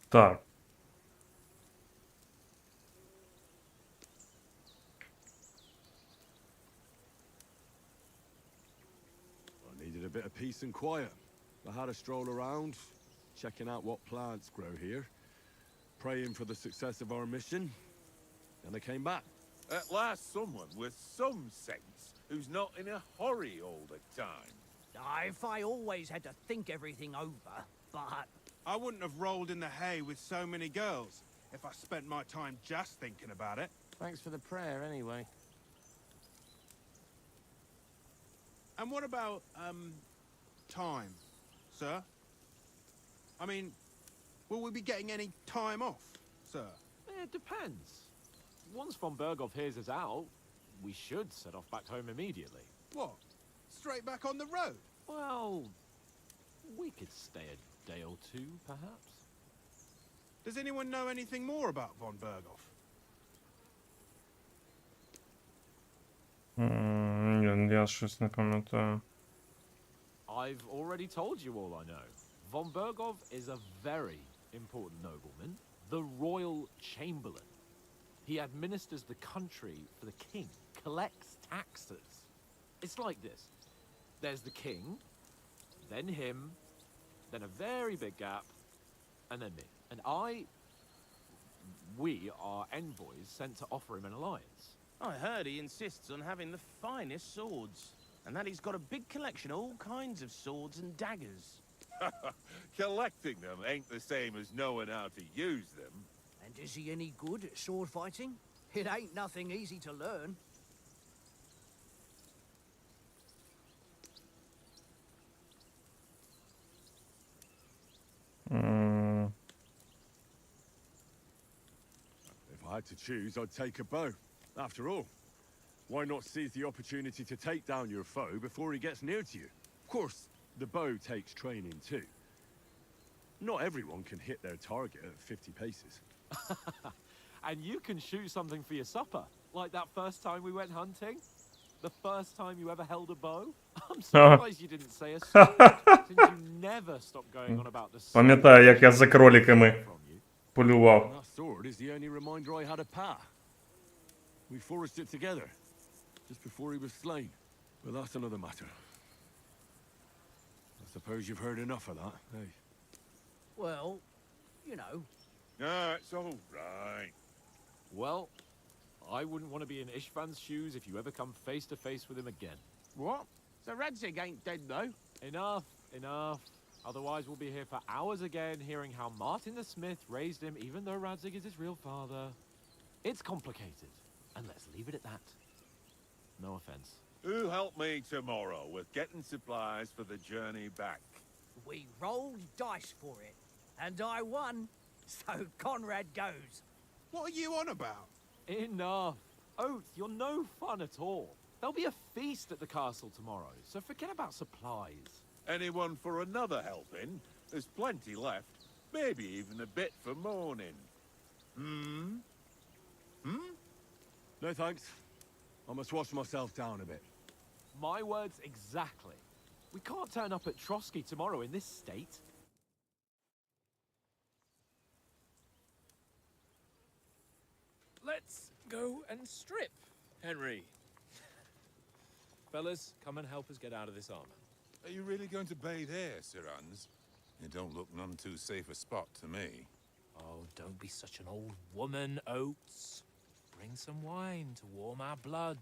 Так. bit of peace and quiet. I had a stroll around, checking out what plants grow here, praying for the success of our mission, and I came back. At last, someone with some sense who's not in a hurry all the time. If I always had to think everything over, but... I wouldn't have rolled in the hay with so many girls if I spent my time just thinking about it. Thanks for the prayer, anyway. And what about, time, sir? I mean, will we be getting any time off, sir? It depends. Once von Berghoff hears us out, we should set off back home immediately. What? Straight back on the road? Well, we could stay a day or two, perhaps. Does anyone know anything more about von Berghoff? Я щось не пам'ятаю. I've already told you all I know. Von Berghoff is a very important nobleman, the royal chamberlain. He administers the country for the king, collects taxes. It's like this. There's the king, then him, then a very big gap, and then me. And we are envoys sent to offer him an alliance. I heard he insists on having the finest swords, and that he's got a big collection of all kinds of swords and daggers. Collecting them ain't the same as knowing how to use them. And is he any good at sword fighting? It ain't nothing easy to learn. If I had to choose, I'd take a bow. After all, why not seize the opportunity to take down your foe before he gets near to you? Of course, the bow takes training too. Not everyone can hit their target at 50 paces. And you can shoot something for your supper, like that first time we went hunting. The first time you ever held a bow. I'm surprised you didn't say a sword, since you never stopped going on about the sword. Пам'ятаю, як я за кроликами полював. And that sword is the only reminder I had of Pa. We forged it together, just before he was slain. But that's another matter. I suppose you've heard enough of that, eh? Well, you know. Ah, it's all right. Well, I wouldn't want to be in Ishvan's shoes if you ever come face to face with him again. What? So Radzig ain't dead, though? Enough, enough. Otherwise we'll be here for hours again, hearing how Martin the Smith raised him, even though Radzig is his real father. It's complicated, and let's leave it at that. No offense. Who'll help me tomorrow with getting supplies for the journey back? We rolled dice for it, and I won, so Conrad goes. What are you on about? Enough. Oath, you're no fun at all. There'll be a feast at the castle tomorrow, so forget about supplies. Anyone for another helping? There's plenty left. Maybe even a bit for morning. No thanks. I must wash myself down a bit. My words exactly. We can't turn up at Trotsky tomorrow in this state. Let's go and strip, Henry. Fellas, come and help us get out of this armor. Are you really going to bathe here, Sir Hans? It don't look none too safe a spot to me. Oh, don't be such an old woman, Oates. Bring some wine to warm our blood.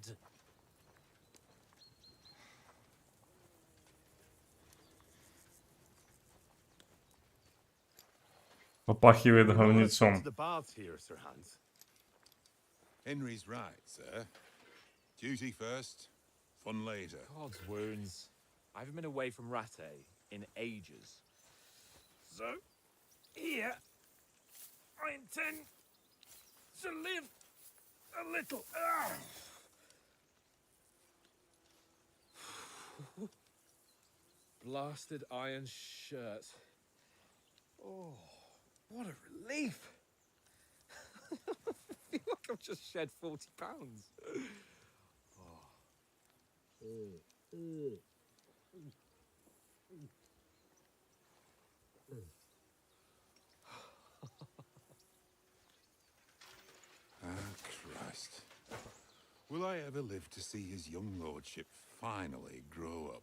Попахивает We're not allowed to говнецом. the baths here, Sir Hans. Henry's right, sir. Duty first, fun later. God's wounds. I haven't been away from Rattay in ages. So, here, I intend to live a little. Blasted iron shirt. Oh, what a relief. I feel like I've just shed 40 pounds. Christ. Will I ever live to see his young lordship finally grow up?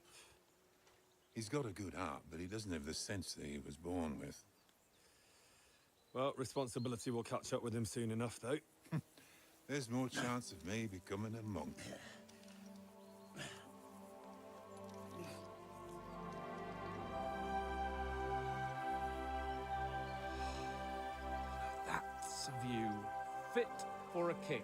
He's got a good heart, but he doesn't have the sense that he was born with. Well, responsibility will catch up with him soon enough, though. There's more chance of me becoming a monk. That's a view fit for a king.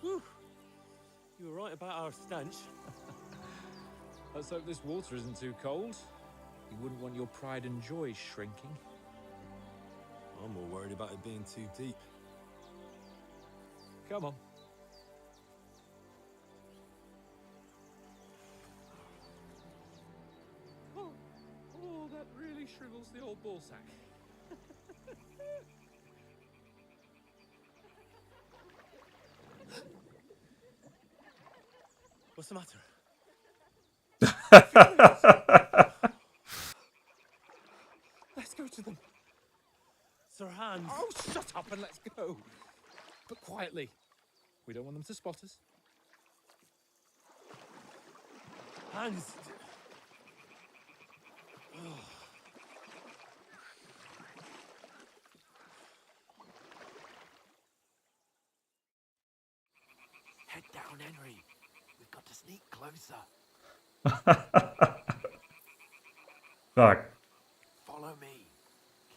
Whew. You were right about our stench. Let's hope this water isn't too cold. You wouldn't want your pride and joy shrinking. I'm more worried about it being too deep. Come on. Oh, that really shrivels the old ball sack. What's the matter? Let's go to them. Sir Hans. Oh, shut up and let's go. But quietly. We don't want them to spot us. Hans. Head down, Henry. We've got to sneak closer. Так, Follow me.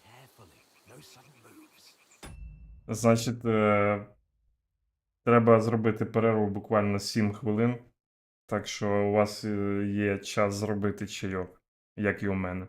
Carefully. No sudden moves. значить, треба зробити перерву буквально 7 хвилин. Так що у вас є час зробити чайок, як і у мене.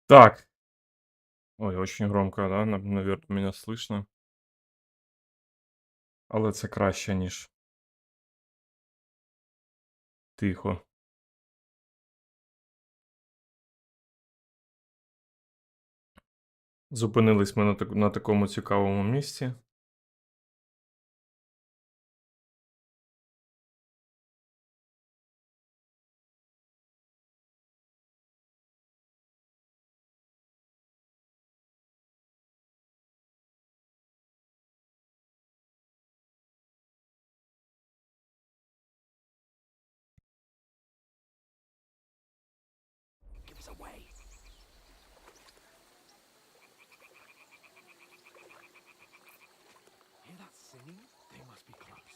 Так. Ой, очень громко, да? Наверное, меня слышно. Але це краще, ніж тихо. Зупинились ми на такому цікавому місці. Give us away. Hear that singing? They must be close.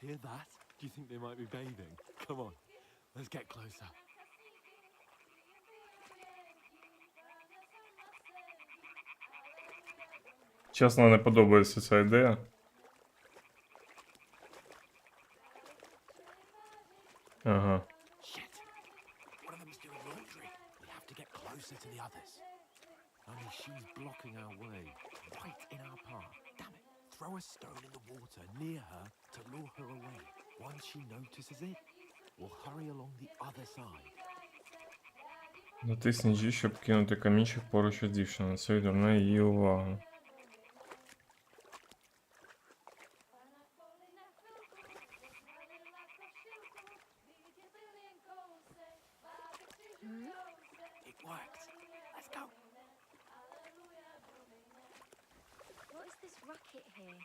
Hear that? Do you think they might be bathing? Come on, let's get closer. Чесно, не подобається ця ідея. Ага. Shit! One of them's doing laundry. We have to get closer to the others. Only she's blocking our way, right in our path. Damn it! Throw a stone in the water near her to lure her away. Once she notices it, we'll hurry along the other side. Натисни G, щоб кинути камінчик поруч із дівчиною. Це відверне її увагу. It worked. Let's go. What is this racket here?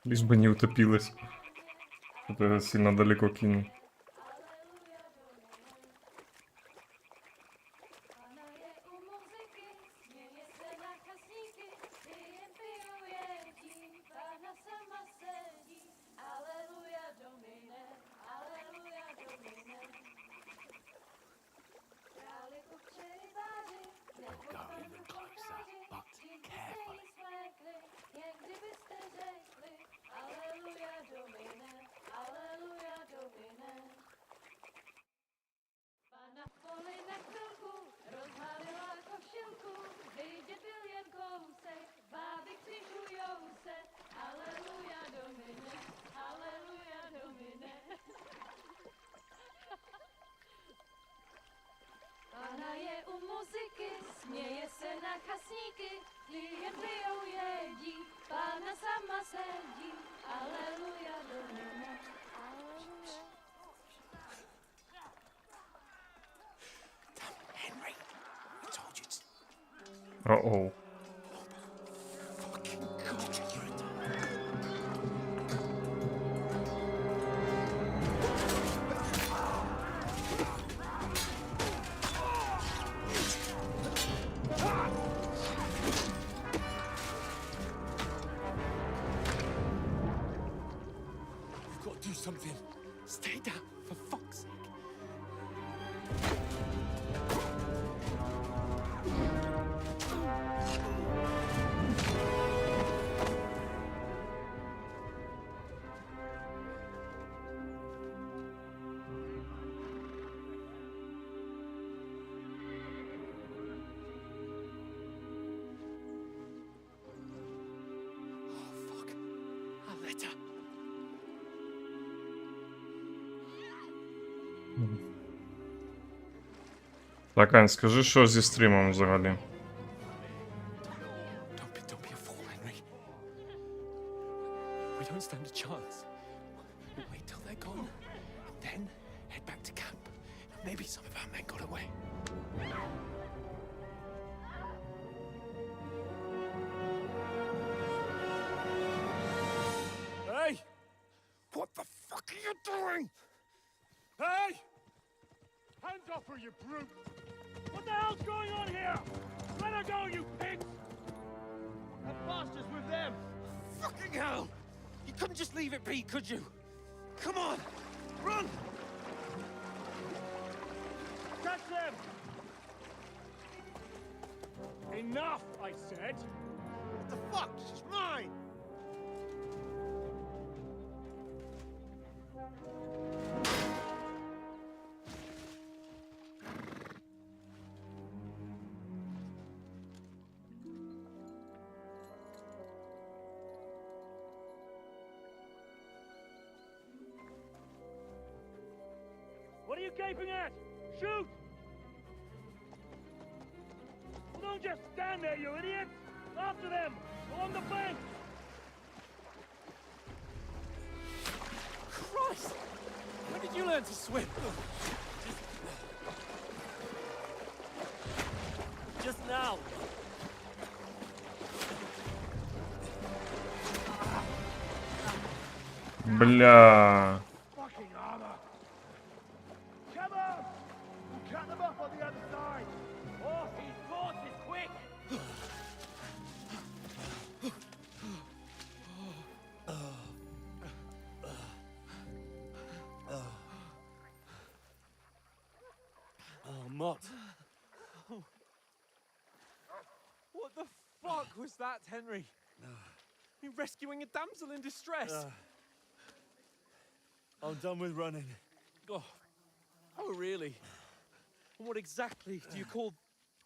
Лишь бы не утопилась. Это сильно далеко кину. We'll go even closer, but carefully. Pana je u muzyky, směje se na chasníky, klient pijou jedí, Pana sama sedí, aleluja domine, aleluja. Henry, I told you to. Uh-oh. Fucking God, you're a You've got to do something. Stay down, for fuck's sake. Oh, fuck. A letter. Так, Ань, скажи, що зі стрімом взагалі? Don't be a fool, Henry. We don't stand a chance. We'll wait till they're gone, and then head back to camp. Maybe some of our men got away. Hey! What the fuck are you doing? Hey! Hands off her, you brute! What the hell's going on here? Let her go, you pigs! That bastard's with them! Fucking hell! You couldn't just leave it be, could you? Come on! Run! Catch them! Enough, I said! What the fuck? She's mine! What are you gaping at? Shoot! Well, don't just stand there, you idiot! After them! Along the bank! Christ! When did you learn to swim? Just now! Бля. Fucking armor! Come on! We'll cut them off on the other side! Oh, his horses, quick! Oh, Mott. What the fuck was that, Henry? You rescuing a damsel in distress? I'm done with running. Oh, really? And what exactly do you call...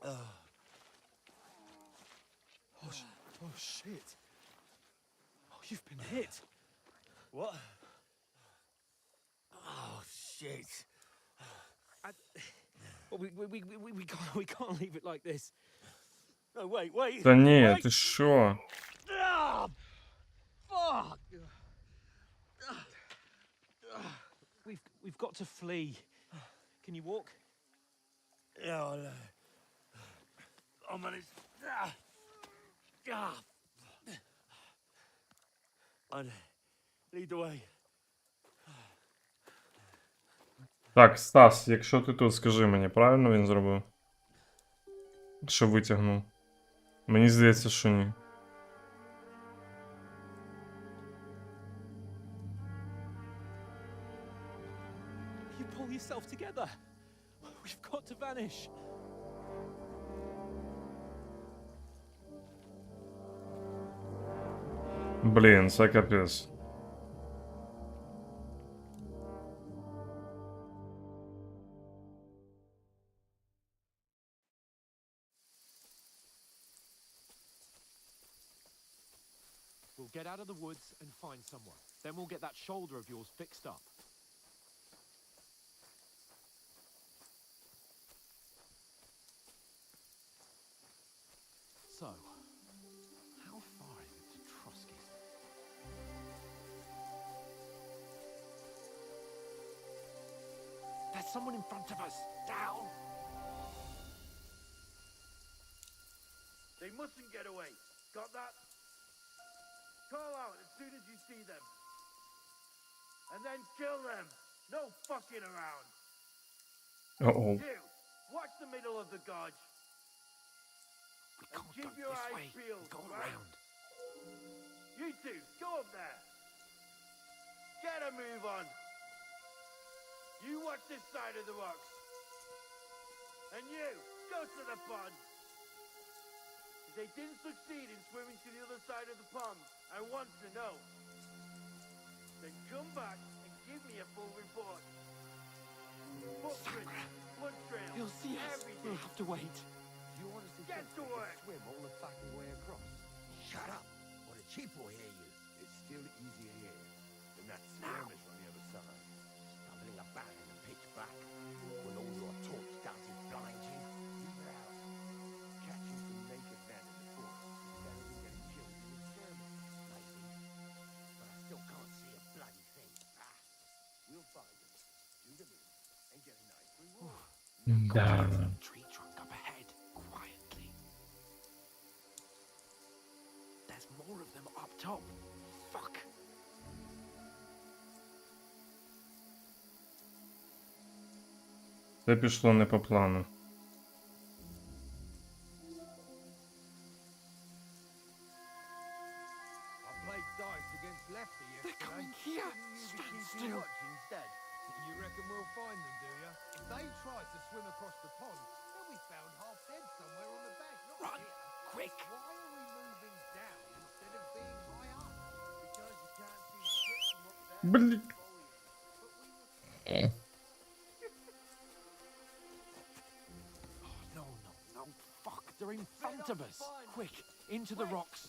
Oh, shit. Oh, you've been hit. What? Oh, shit. Well, we can't leave it like this. No, wait. Та ні, ти що? Ah, fuck! We've got to flee. Can you walk? Yeah, I'll manage. And lead the way. Так, Стас, якщо ти тут, скажи мені, правильно він зробив? Що витягнув? Мені здається, що ні. You pull yourself together. We've got to vanish. Блін, це капець. We'll get out of the woods and find someone. Then we'll get that shoulder of yours fixed up. So, how far is it to Trotsky's? There's someone in front of us. Down! They mustn't get away. Got that? Call out as soon as you see them. And then kill them. No fucking around. Uh-oh. You, watch the middle of the gorge. We And can't keep go your this eyes way. peeled, Go right? around. You two, go up there. Get a move on. You watch this side of the rocks. And you, go to the pond. If they didn't succeed in swimming to the other side of the pond, I want to know. Then come back and give me a full report. Footprints, blood trails, He'll see us. everything. We'll have to wait. You honestly Get think to they could work. swim all the fucking way across? Shut up, or the chief will hear you. It's still easier here than that skirmish on the other side. Stumbling about in the pitch black when all your torch does is blind you. Leave it out. Catching some naked men in the forest is better than getting killed in a skirmish. Maybe. But I still can't see a bloody thing. We'll find them, do them in, and get a nice reward. Да. Tree trunk up ahead, quietly. There's more of them up top. Fuck. Це пішло не по плану. I played dice against Lefty instead. You reckon we'll find them, do you? If they tried to swim across the pond, they'll be found half dead somewhere on the bank. Not Run, here. quick! Why are we moving down instead of being high up? Because you can't see shit from up there. Блин. But we were... Oh, no. Fuck, they're in front of us. Quick, into the rocks.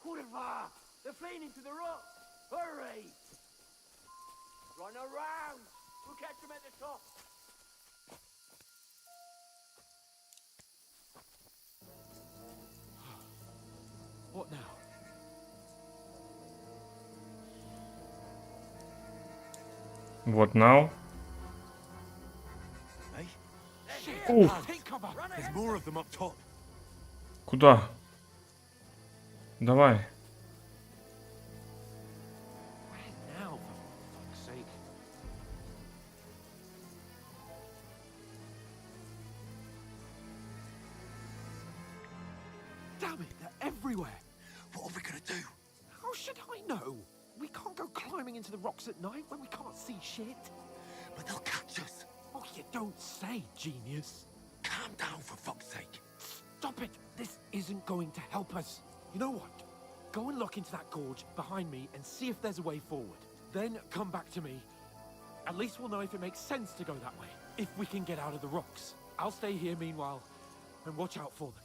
Kurva! They're fleeing into the rocks! Hurry! Run around! We'll catch them at the top! What now? What now? Hey, Shit! Ух, Take cover! there's more of them up top. куда? Давай. Where now, for fuck's sake? Damn it, they're everywhere! What are we gonna do? How should I know? We can't go climbing into the rocks at night when we can't see shit. But they'll catch us. Oh, you don't say, genius. Calm down, for fuck's sake. Stop it! This isn't going to help us. You know what? Go and look into that gorge behind me and see if there's a way forward. Then come back to me. At least we'll know if it makes sense to go that way. If we can get out of the rocks. I'll stay here meanwhile and watch out for them.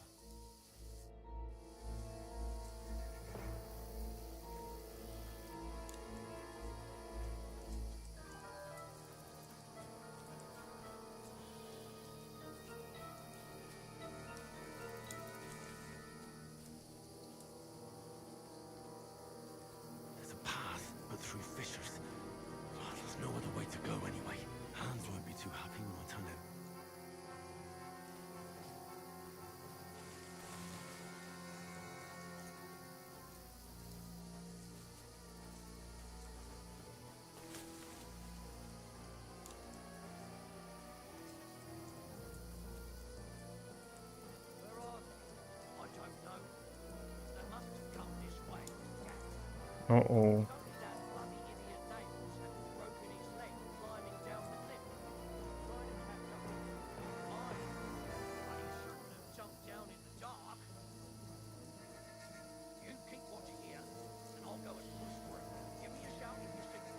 There's a path, but through fissures. Oh, there's no other way to go anyway. Hans won't be too happy when I turn out. Where are they? I don't know. They must have come this way. Uh-oh. Only that bloody idiot Nails hadn't broken his leg climbing down the cliff. Trying to catch up with mine. But he shouldn't have jumped down in the dark. You keep watching here, and I'll go and push through. Give me a shout if you see me.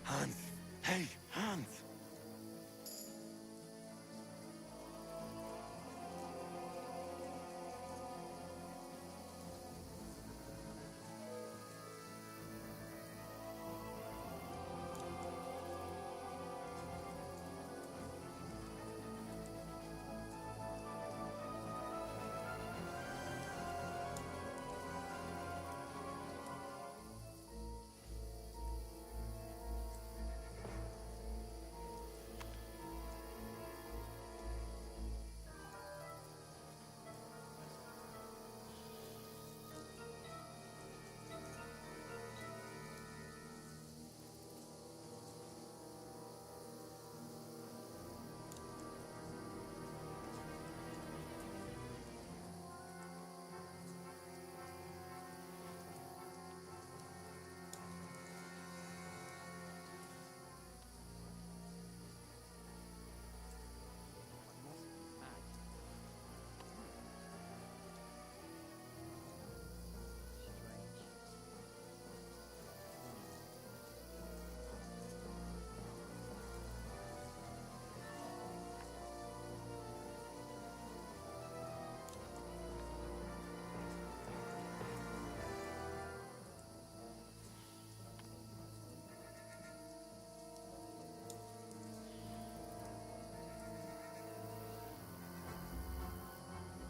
Hans! Hey, Hans!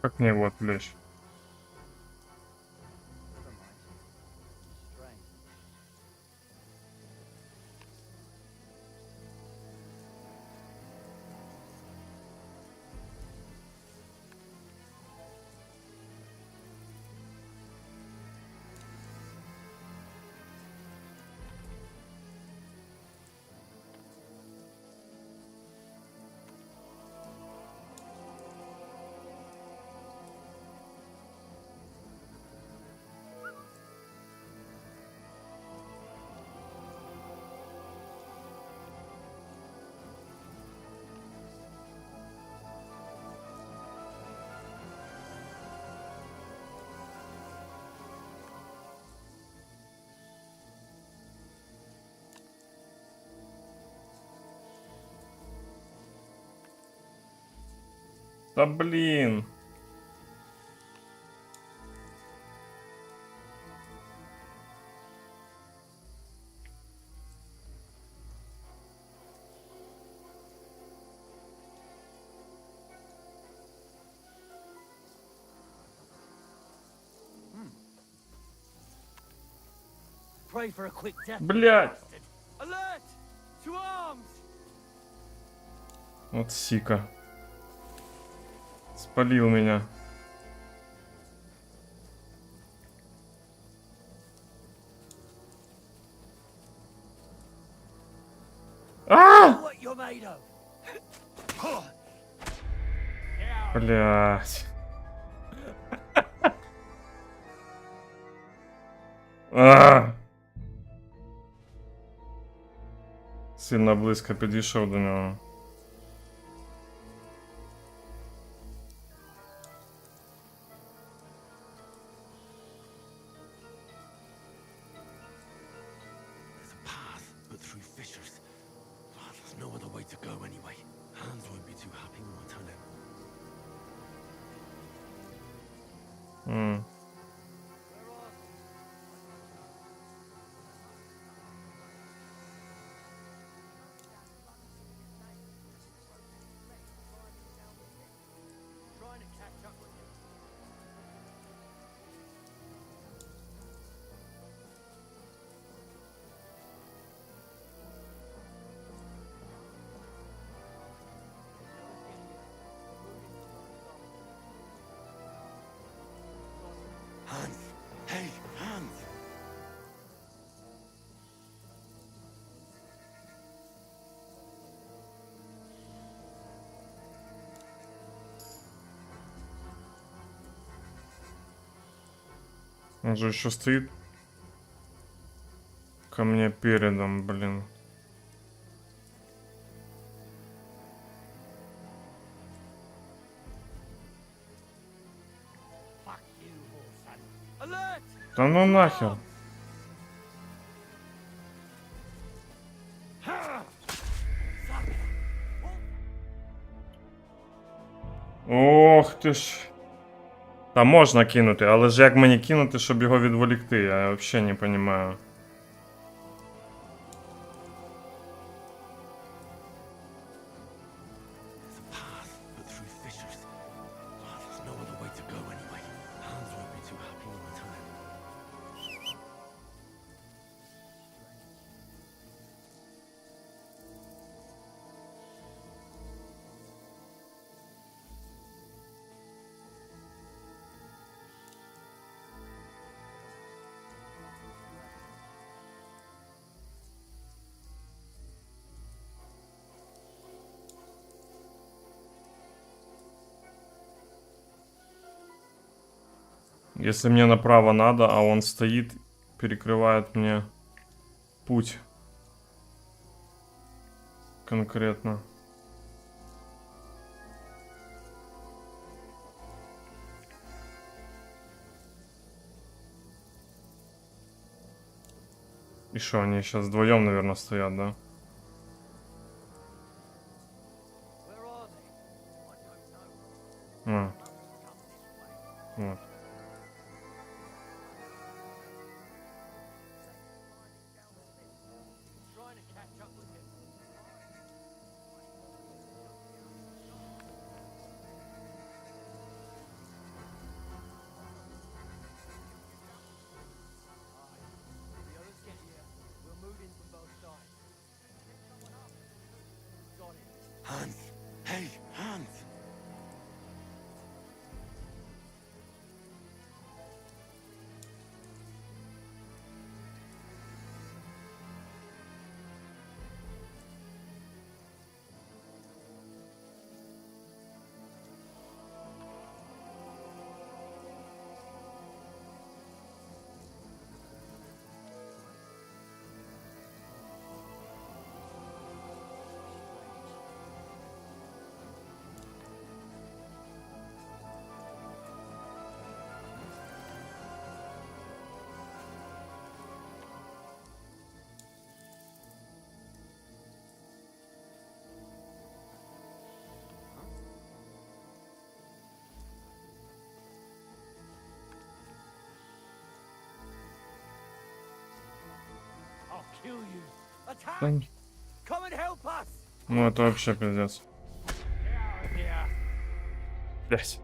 Как мне его отвлечь? Never mind. Strange. Та блін. Pray for a quick death. Блядь. Alert! To arms! Вот сика. Спалил меня. А! What you're made of. Блядь. А! Сильно близько підійшов до нього. There's a path, but through fissures. Well, there's no other way to go anyway. Hans won't be too happy when I tell him. М. Trying to catch up with him. Hans! Hey, Hans! Он же еще стоит ко мне передом, блин. Fuck you, Orphan. Alert! Да ну нахер. Ох ти ж. Та можна кинути, але ж як мені кинути, щоб його відволікти, я взагалі не розумію. There's a path, but through fissures. Well, there's no other way to go anyway. Hans won't be too happy when I tell him. Если мне направо надо, а он стоит, перекрывает мне путь. Конкретно. И что, они сейчас вдвоем, наверное, стоят, да? Where are they? I don't know. А. Вот. Trying to catch up with him. The others get here. We'll move in from both sides. Got it. Hans! Hey, Hans! kill you. Attack! Там- Come and help us! Ну это вообще пиздец. Get out of here. Блять.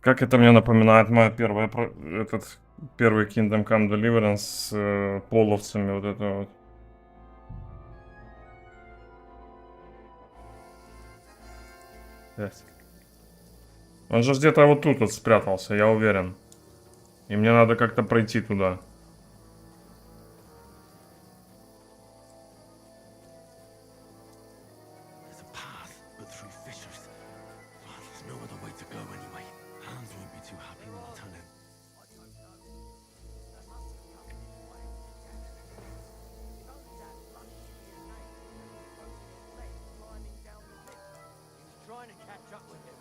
Как это мне напоминает мое первое, этот первый Kingdom Come Deliverance с половцами, вот это вот. Блять. Он же где-то вот тут вот спрятался, я уверен. И мне надо как-то пройти туда. There's a path, but through fissures. Oh, there's no other way to go anyway. Hans won't be too happy when I turn in. Trying to catch up with him.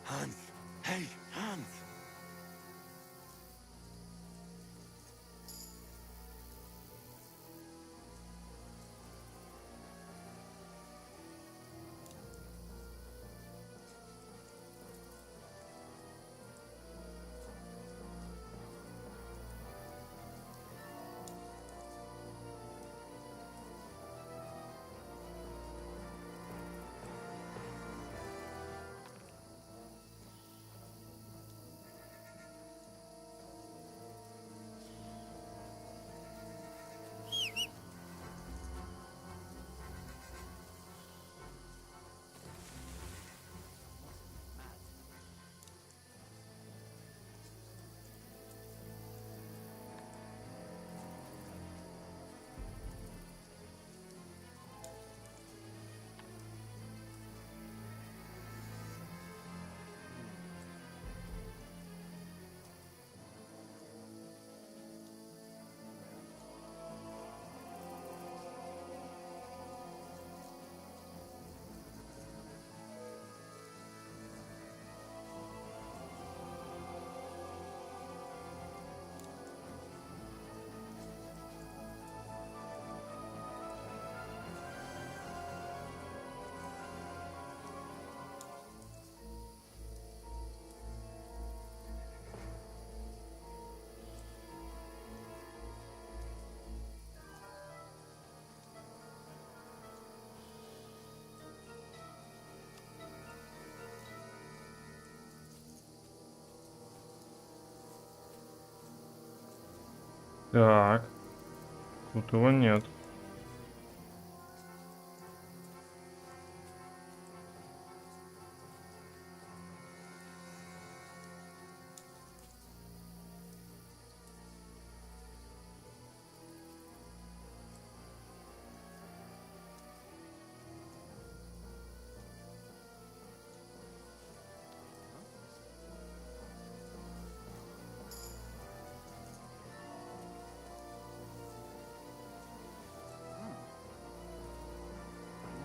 Hans! Hey, Hans! Так. Тут его нет.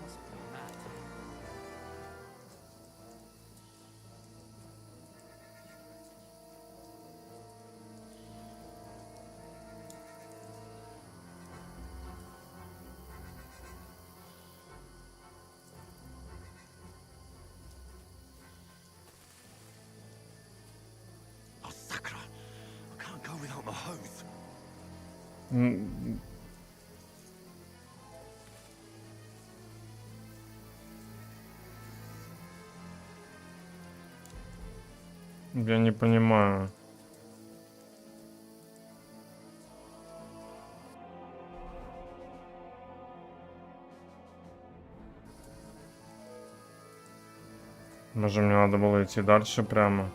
Must be mad. Oh, Sakra! I can't go without my hose. Я не понимаю. Может, мне надо было идти дальше прямо?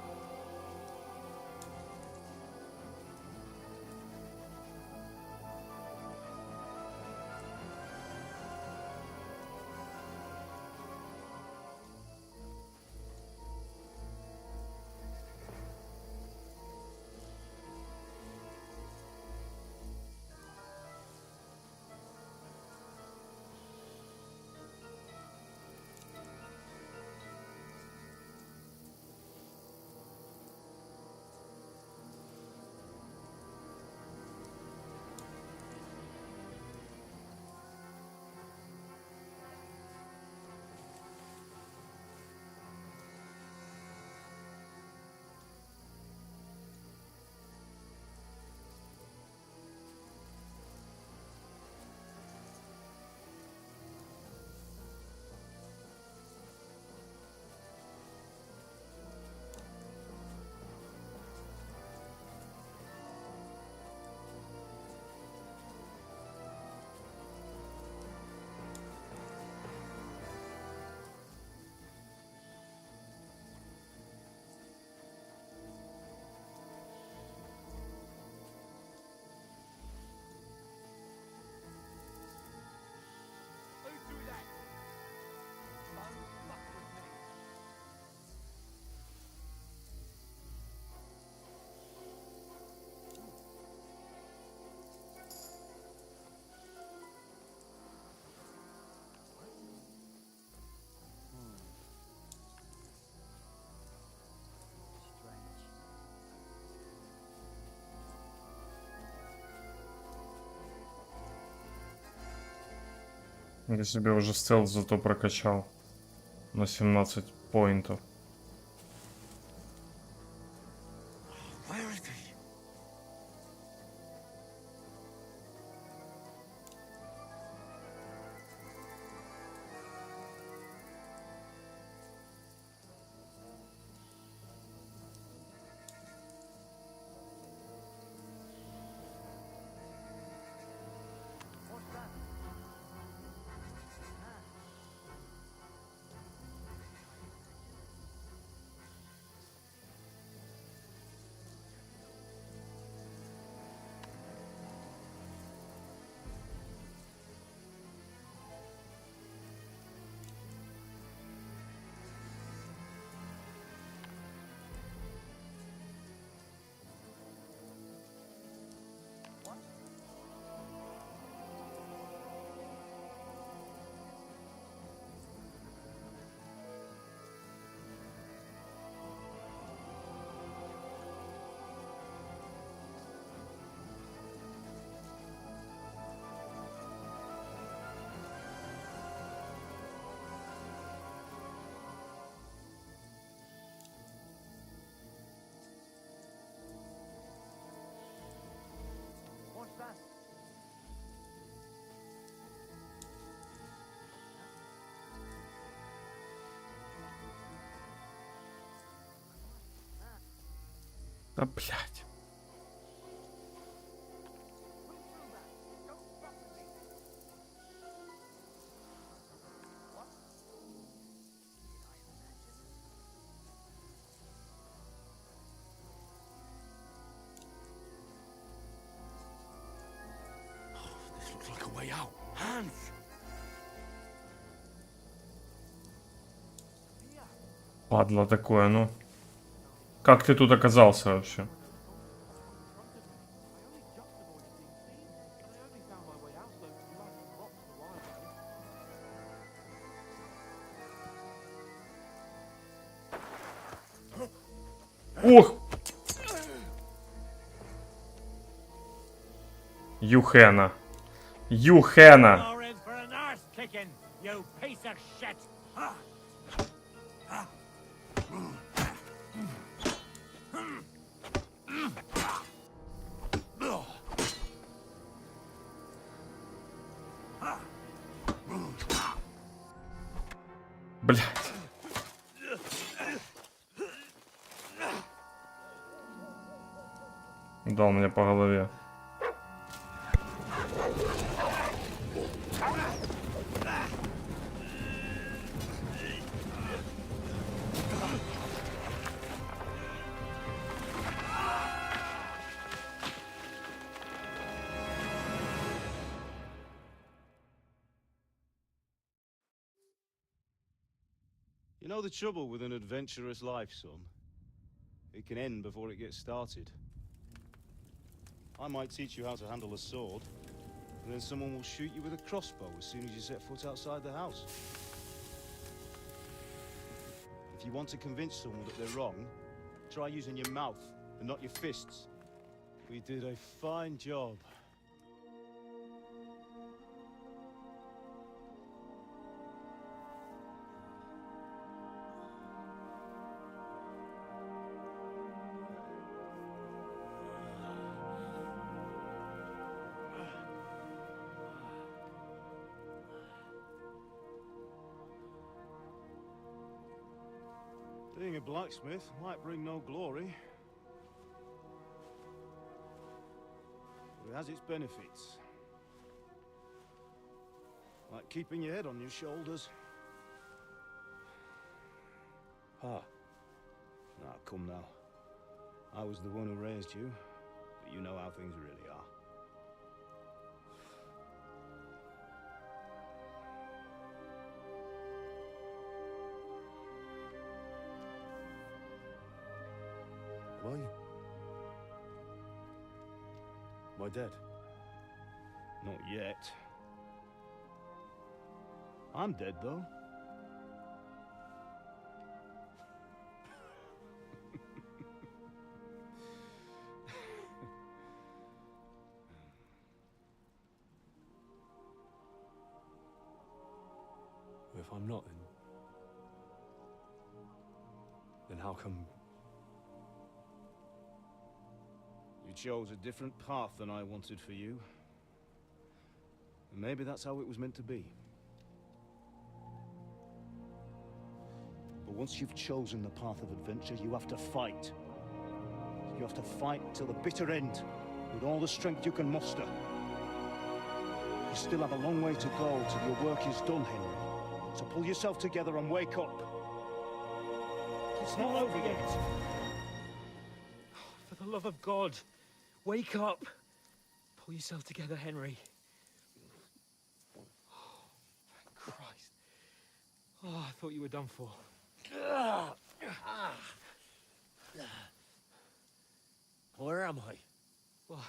Я себе уже стелс зато прокачал на 17 поинтов. Where is he? What's that? Да блять. This looks like a way out. Hans! Падла такое, ну. Как ты тут оказался вообще? Ох! Юхена. Юхена. You're in for an arse kicking, you piece of shit! Блять. Дал мне по голове. You know the trouble with an adventurous life, son? It can end before it gets started. I might teach you how to handle a sword, and then someone will shoot you with a crossbow as soon as you set foot outside the house. If you want to convince someone that they're wrong, try using your mouth and not your fists. We did a fine job. Being a blacksmith might bring no glory, but it has its benefits. Like keeping your head on your shoulders. Ah. Now, come now. I was the one who raised you, but you know how things really are. Why? Am I dead? Not yet. I'm dead, though. if I'm not, then how come... You chose a different path than I wanted for you. And maybe that's how it was meant to be. But once you've chosen the path of adventure, you have to fight. You have to fight till the bitter end, with all the strength you can muster. You still have a long way to go till your work is done, Henry. So pull yourself together and wake up. It's not over yet. For the love of God, wake up. Pull yourself together, Henry. Oh, thank Christ. Oh, I thought you were done for. Where am I? Well,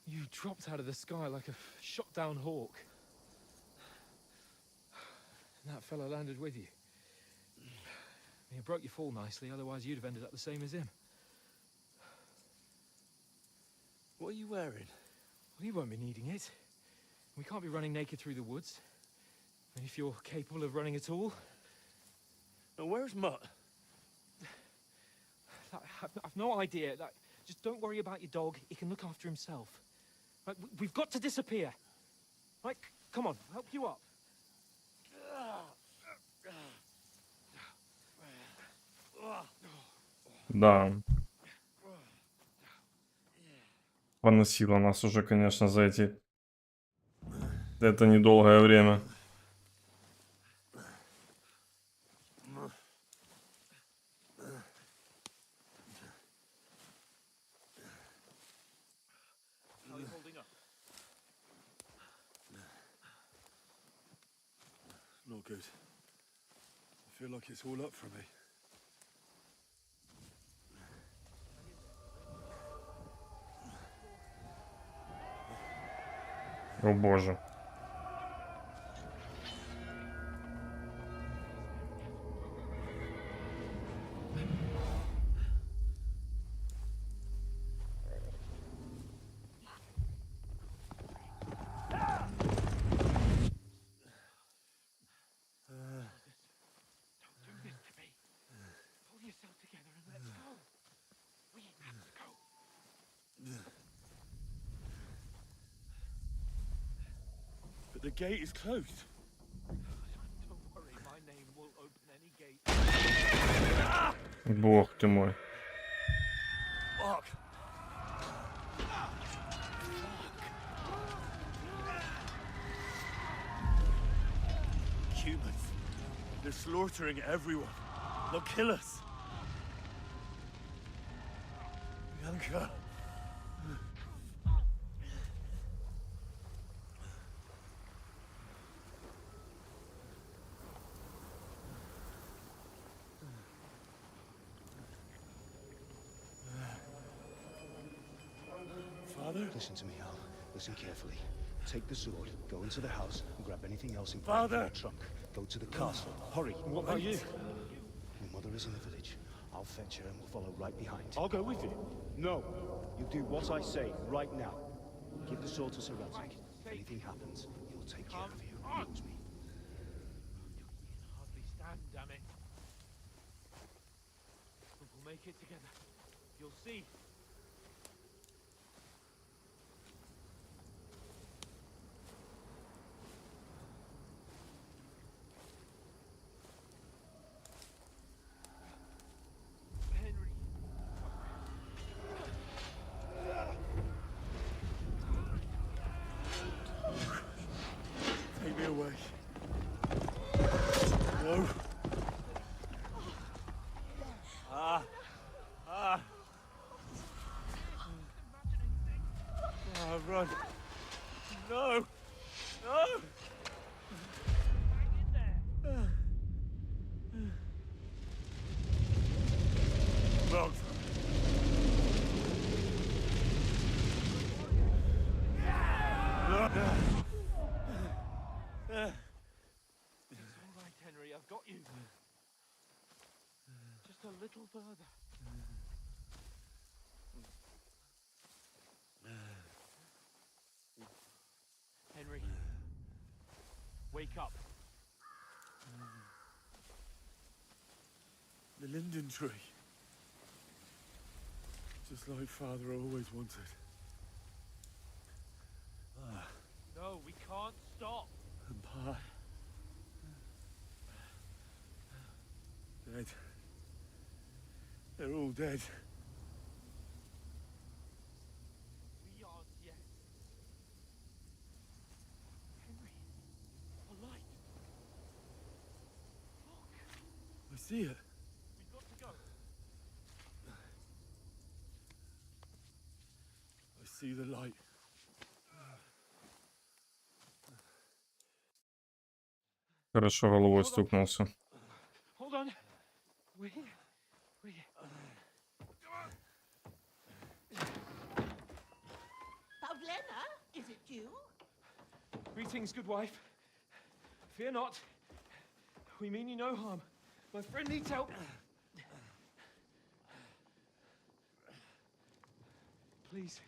you dropped out of the sky like a shot-down hawk. And that fellow landed with you. You broke your fall nicely, otherwise you'd have ended up the same as him. What are you wearing? Well, you won't be needing it. We can't be running naked through the woods. And if you're capable of running at all... Now, where's Mutt? I've no idea. Just don't worry about your dog. He can look after himself. Right, we've got to disappear. Right, come on, I'll help you up. Да. Поносило нас уже, конечно, за это недолгое время. How are you holding up? Not good. I feel like it's all up for me. О боже. But the gate is closed. Don't worry, my name will open any gate. Бог ты мой. Fuck. Humans. They're slaughtering everyone. They'll kill us. Bianca. Father? Listen to me, Al. Listen carefully. Take the sword, go into the house, and grab anything else in Father! the trunk. Go to the castle. Hurry. What about you? Your mother is in the village. I'll fetch her and we'll follow right behind. I'll go with you. No. You do what I say right now. Give the sword to Sir Radzig. If anything happens, he'll take care of you. He knows me. Hardly stand, damn it. But we'll make it together. You'll see. Take me away. No. Run. No. No. Run. It's all right, Henry. I've got you. Just a little further. Henry, wake up. linden tree. Just like Father always wanted. No, we can't stop. And Pa... dead. They're all dead. We aren't yet. Henry, a light. Look, I see it. we've got to go. I see the light. Хорошо головой стукнулся. Hold on. We... Pavlena, is it you? Greetings, good wife. Fear not. We mean you no harm. My friend needs help. Please.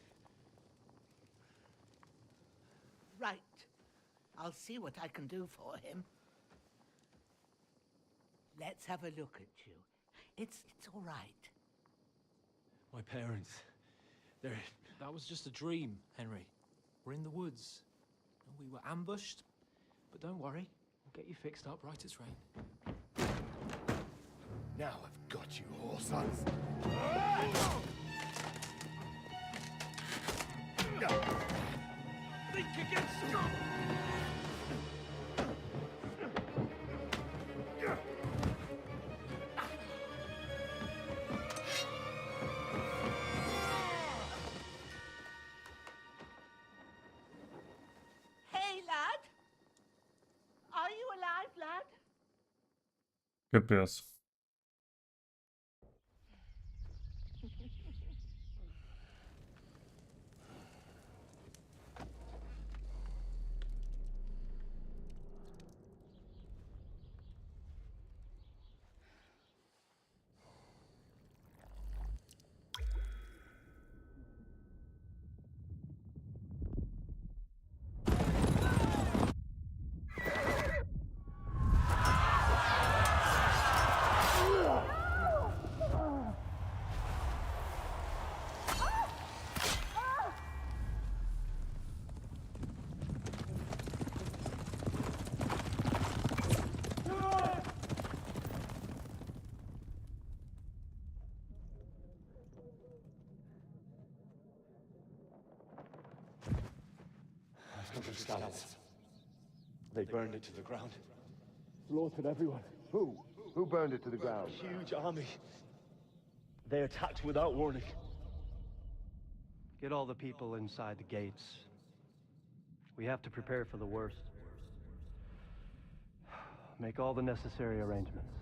Right. I'll see what I can do for him. Let's have a look at you. It's all right. My parents. That was just a dream, Henry. We're in the woods. We were ambushed. But don't worry. We'll get you fixed up right as rain. Now I've got you, whore sons. Think again, Scott! Hey, lad. Are you alive, lad? Капец. They burned it to the ground. Slaughtered everyone. Who? Who burned it to the ground? Huge army. They attacked without warning. Get all the people inside the gates. We have to prepare for the worst. Make all the necessary arrangements.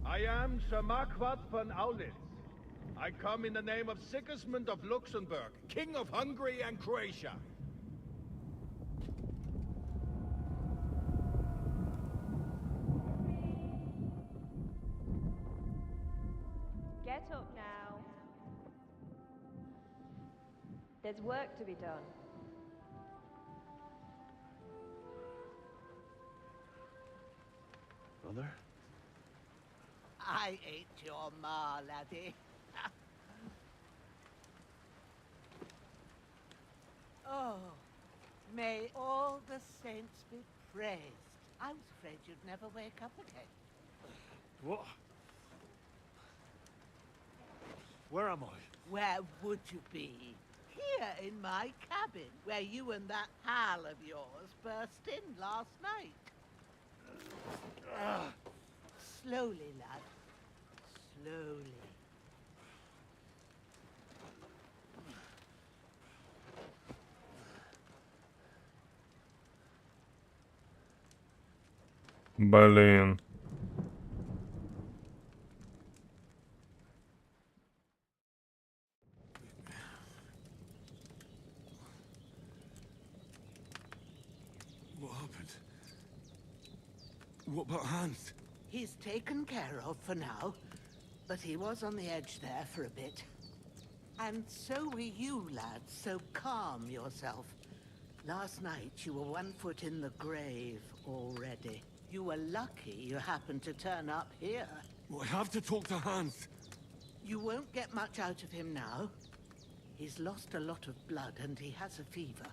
I am Sir Marquardt von Aulitz. I come in the name of Sigismund of Luxembourg, King of Hungary and Croatia. Get up now. There's work to be done. Brother? I ain't your ma, laddie. Oh, may all the saints be praised. I was afraid you'd never wake up again. What? Where am I? Where would you be? Here in my cabin, where you and that pal of yours burst in last night. Slowly, lad. Slowly. Блин. What happened? What about Hans? He's taken care of for now, but he was on the edge there for a bit. And so were you, lad, so calm yourself. Last night you were 1 foot in the grave already. You were lucky you happened to turn up here. Well, I have to talk to Hans. You won't get much out of him now. He's lost a lot of blood and he has a fever.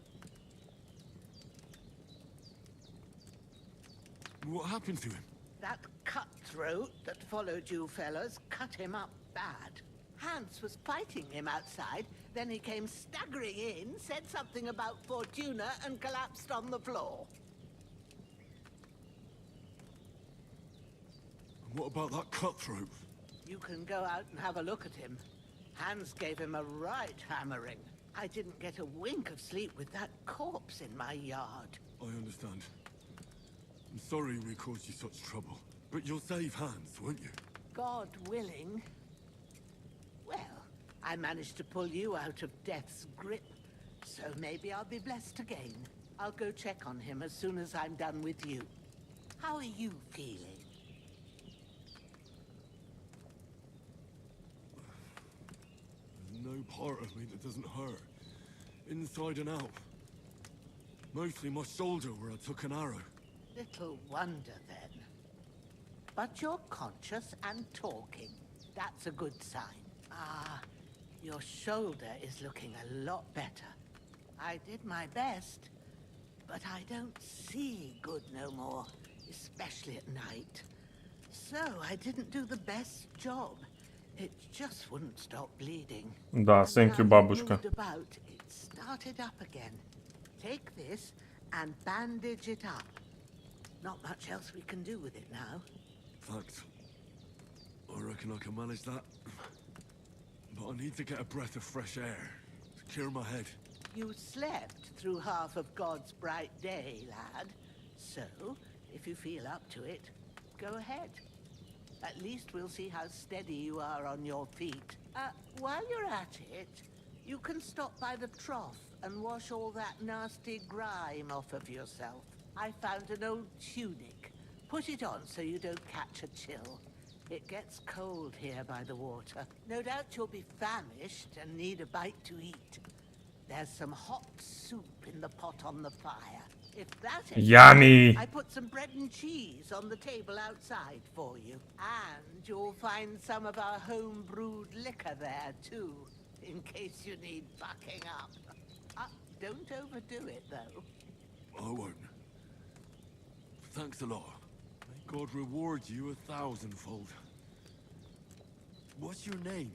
What happened to him? That cutthroat that followed you fellas cut him up bad. Hans was fighting him outside, then he came staggering in, said something about Fortuna, and collapsed on the floor. And what about that cutthroat? You can go out and have a look at him. Hans gave him a right hammering. I didn't get a wink of sleep with that corpse in my yard. I understand. I'm sorry we caused you such trouble. But you'll save Hans, won't you? God willing. Well, I managed to pull you out of death's grip, so maybe I'll be blessed again. I'll go check on him as soon as I'm done with you. How are you feeling? There's no part of me that doesn't hurt. Inside and out. Mostly my shoulder where I took an arrow. Little wonder then. But you're conscious and talking. That's a good sign. Ah, your shoulder is looking a lot better. I did my best, but I don't see good no more, especially at night. So I didn't do the best job. It just wouldn't stop bleeding. Да, thank you, бабушка. Moved about, it started up again. Take this and bandage it up. Not much else we can do with it now. Thanks. I reckon I can manage that. But I need to get a breath of fresh air to clear my head. You slept through half of God's bright day, lad. So, if you feel up to it, go ahead. At least we'll see how steady you are on your feet. While you're at it, you can stop by the trough and wash all that nasty grime off of yourself. I found an old tunic. Put it on so you don't catch a chill. It gets cold here by the water. No doubt you'll be famished and need a bite to eat. There's some hot soup in the pot on the fire. If that ain't Yummy! I put some bread and cheese on the table outside for you. And you'll find some of our home-brewed liquor there, too, in case you need bucking up. Don't overdo it, though. I won't. Thanks a lot. May God reward you 1,000-fold. What's your name,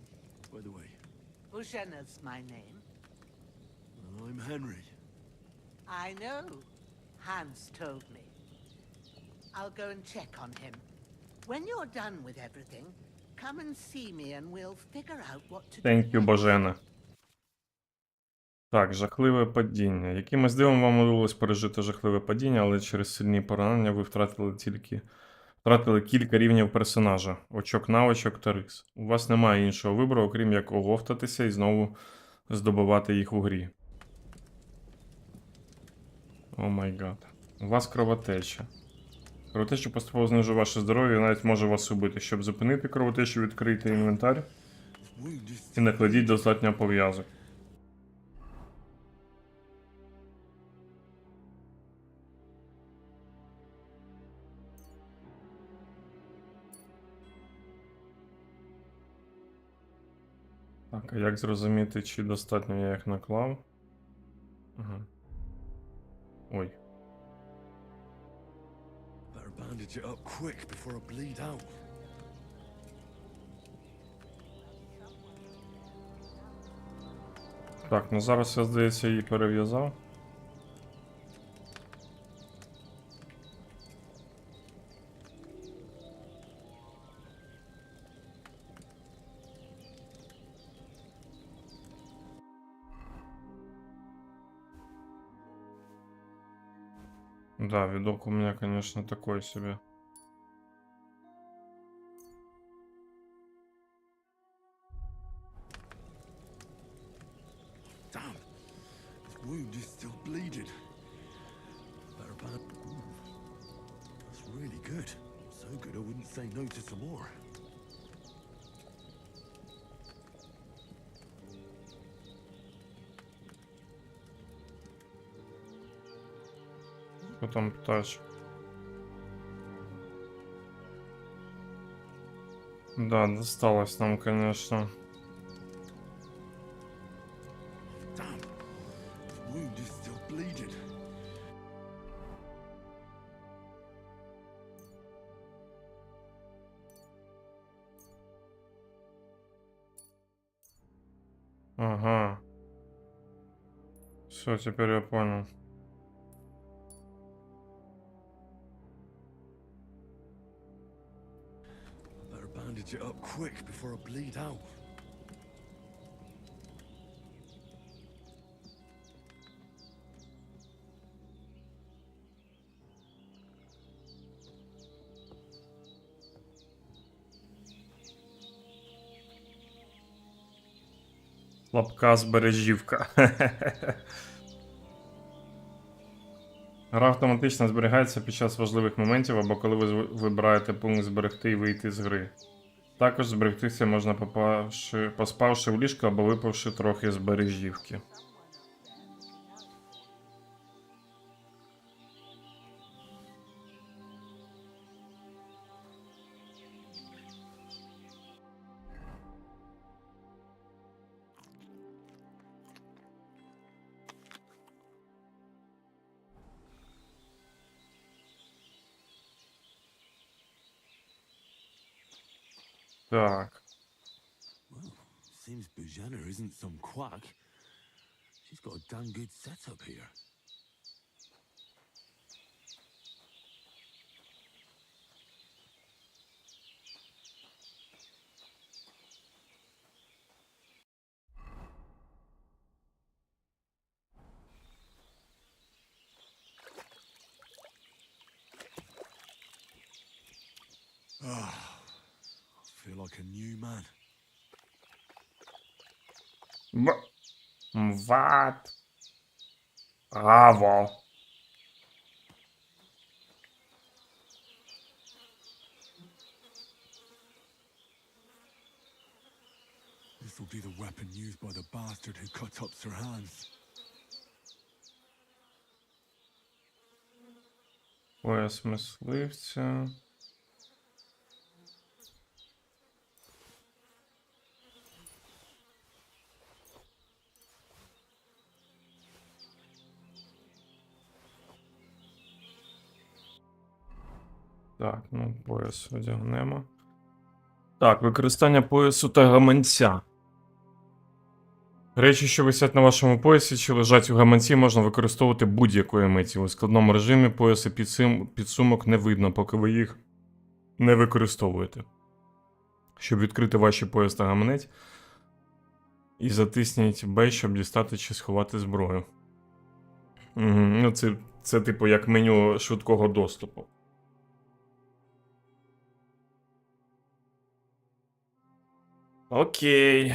by the way? Ushena's my name. I'm Henry. I know. Hans told me. I'll go and check on him. When you're done with everything, come and see me and we'll figure out what to do. Thank you, Божена. Так, жахливе падіння. Якимось дивом вам удалось пережити жахливе падіння, але через сильні поранення ви втратили кілька рівнів персонажа. Очок навичок та рис. У вас немає іншого вибору, окрім як оговтатися і знову здобувати їх у грі. О май гад. У вас кровотеча. Кровотеча поступово знижує ваше здоров'я і навіть може вас убити. Щоб зупинити кровотечу, відкрийте інвентар і накладіть достатньо пов'язок. Так, а як зрозуміти, чи достатньо я їх наклав? Ага. Ой. Better bandage it up quick before I bleed out. Так, ну зараз я, здається, її перев'язав. Да, видок у меня, конечно, такой себе. Damn, this wound is still bleeding. Better band. That's really good. So good I wouldn't say no to some more. Потім птач. Да, досталось нам, конечно. Damn. The wound is still bleeding. Ага. Все, теперь я понял. Better bandage it up quick before I bleed out. Слабка збережівка. Гра автоматично зберігається під час важливих моментів або коли ви вибираєте пункт зберегти і вийти з гри. Також зберегтися можна поспавши в ліжко або випивши трохи збережівки. Так. Well, seems Bujana isn't some quack. She's got a damn good setup here. Ah, I feel like a new man. What? Браво. This will be the weapon used by the bastard who cut up Sir Hans. Пояс мисливця. Так, ну, пояс одягнемо. Так, використання поясу та гаманця. Речі, що висять на вашому поясі чи лежать у гаманці, можна використовувати будь-якої миті. У складному режимі пояс і підсумок не видно, поки ви їх не використовуєте. Щоб відкрити ваші пояс та гаманець, і затисніть Б, щоб дістати чи сховати зброю. Угу. Ну, це типу як меню швидкого доступу. Окей.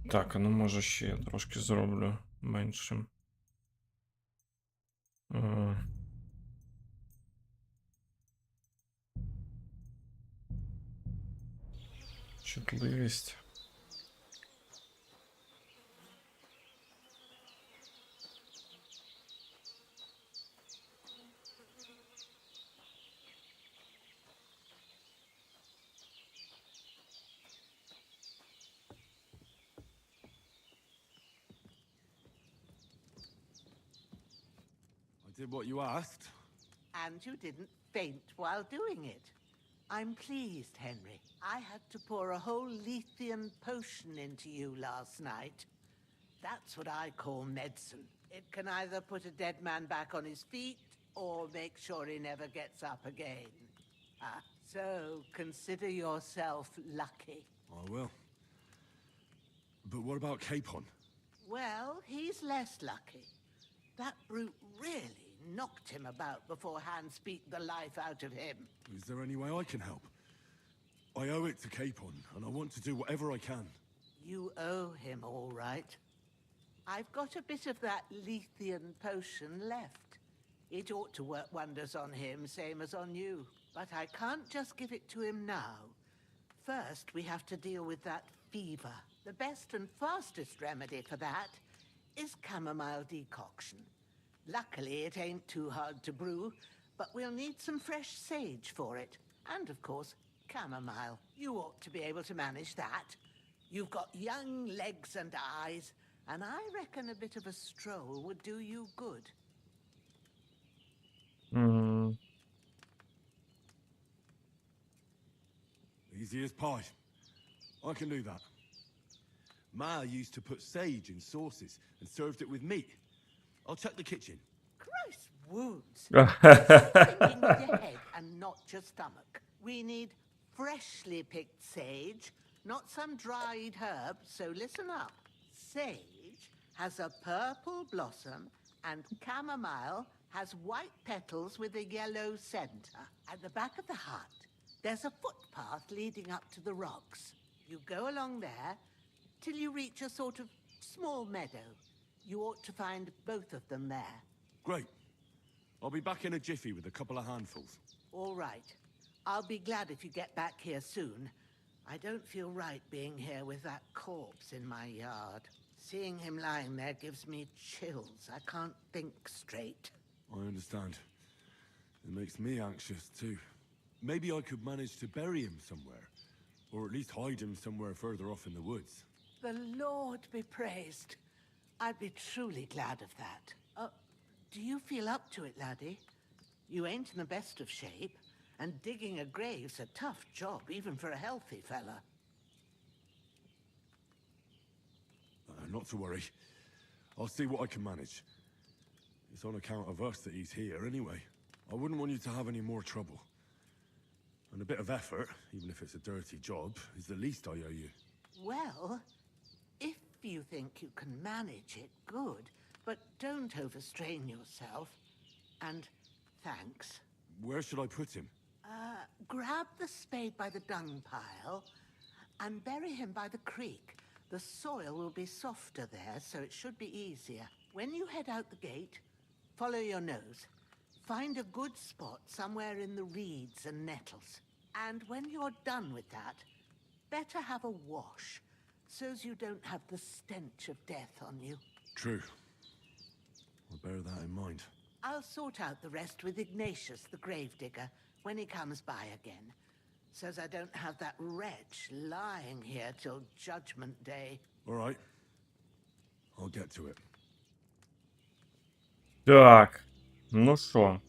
Так, а ну може ще я трошки зроблю меншим. Чутливість. I did what you asked. And you didn't faint while doing it. I'm pleased, Henry. I had to pour a whole Lethean potion into you last night. That's what I call medicine. It can either put a dead man back on his feet, or make sure he never gets up again. So consider yourself lucky. I will. But what about Capon? Well, he's less lucky. That brute really knocked him about before Hans beat the life out of him. Is there any way I can help? I owe it to Capon, and I want to do whatever I can. You owe him, all right. I've got a bit of that Lethean potion left. It ought to work wonders on him, same as on you. But I can't just give it to him now. First, we have to deal with that fever. The best and fastest remedy for that is chamomile decoction. Luckily, it ain't too hard to brew, but we'll need some fresh sage for it. And, of course, chamomile. You ought to be able to manage that. You've got young legs and eyes, and I reckon a bit of a stroll would do you good. Easy as pie. I can do that. Ma used to put sage in sauces and served it with meat. I'll check the kitchen. Gross wounds. Thinking with your head and not your stomach. We need freshly picked sage, not some dried herb, so listen up. Sage has a purple blossom and chamomile has white petals with a yellow center. At the back of the hut, there's a footpath leading up to the rocks. You go along there till you reach a sort of small meadow. You ought to find both of them there. Great. I'll be back in a jiffy with a couple of handfuls. All right. I'll be glad if you get back here soon. I don't feel right being here with that corpse in my yard. Seeing him lying there gives me chills. I can't think straight. I understand. It makes me anxious, too. Maybe I could manage to bury him somewhere. Or at least hide him somewhere further off in the woods. The Lord be praised. I'd be truly glad of that. Do you feel up to it, laddie? You ain't in the best of shape, and digging a grave's a tough job, even for a healthy fella. Not to worry. I'll see what I can manage. It's on account of us that he's here anyway. I wouldn't want you to have any more trouble. And a bit of effort, even if it's a dirty job, is the least I owe you. Well, if you think you can manage it, good. But don't overstrain yourself. And thanks. Where should I put him? Grab the spade by the dung pile and bury him by the creek. The soil will be softer there, so it should be easier. When you head out the gate, follow your nose. Find a good spot somewhere in the reeds and nettles. And when you're done with that, better have a wash, so's you don't have the stench of death on you. True. I'll bear that in mind. I'll sort out the rest with Ignatius, the gravedigger, when he comes by again, so's I don't have that wretch lying here till Judgment Day. All right. I'll get to it. Так, ну что.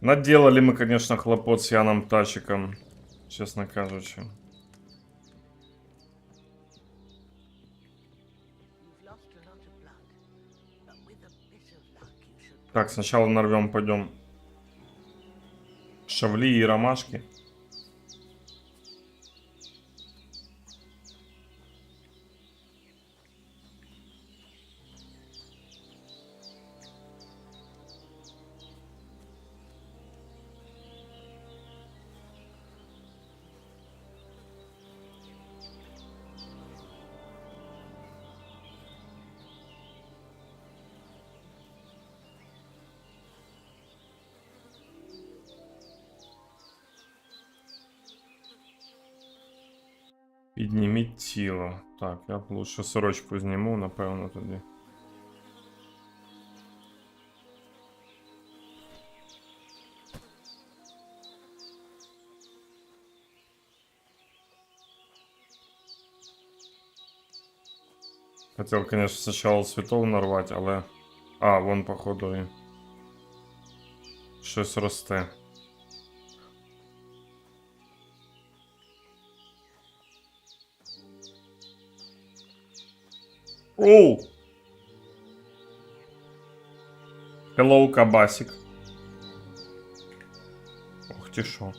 Наделали мы, конечно, хлопот с Яном Тачиком, честно кажучи. Так, сначала нарвем, пойдем шавли и ромашки. Підніміть тіло. Так, я б лучше сорочку зніму, напевно, тоді. Хотів, конечно, спочатку цвітов нарвати, але... А, вон, походу, і... щось росте. Оу! Hello, кабасик. Ох ти шо.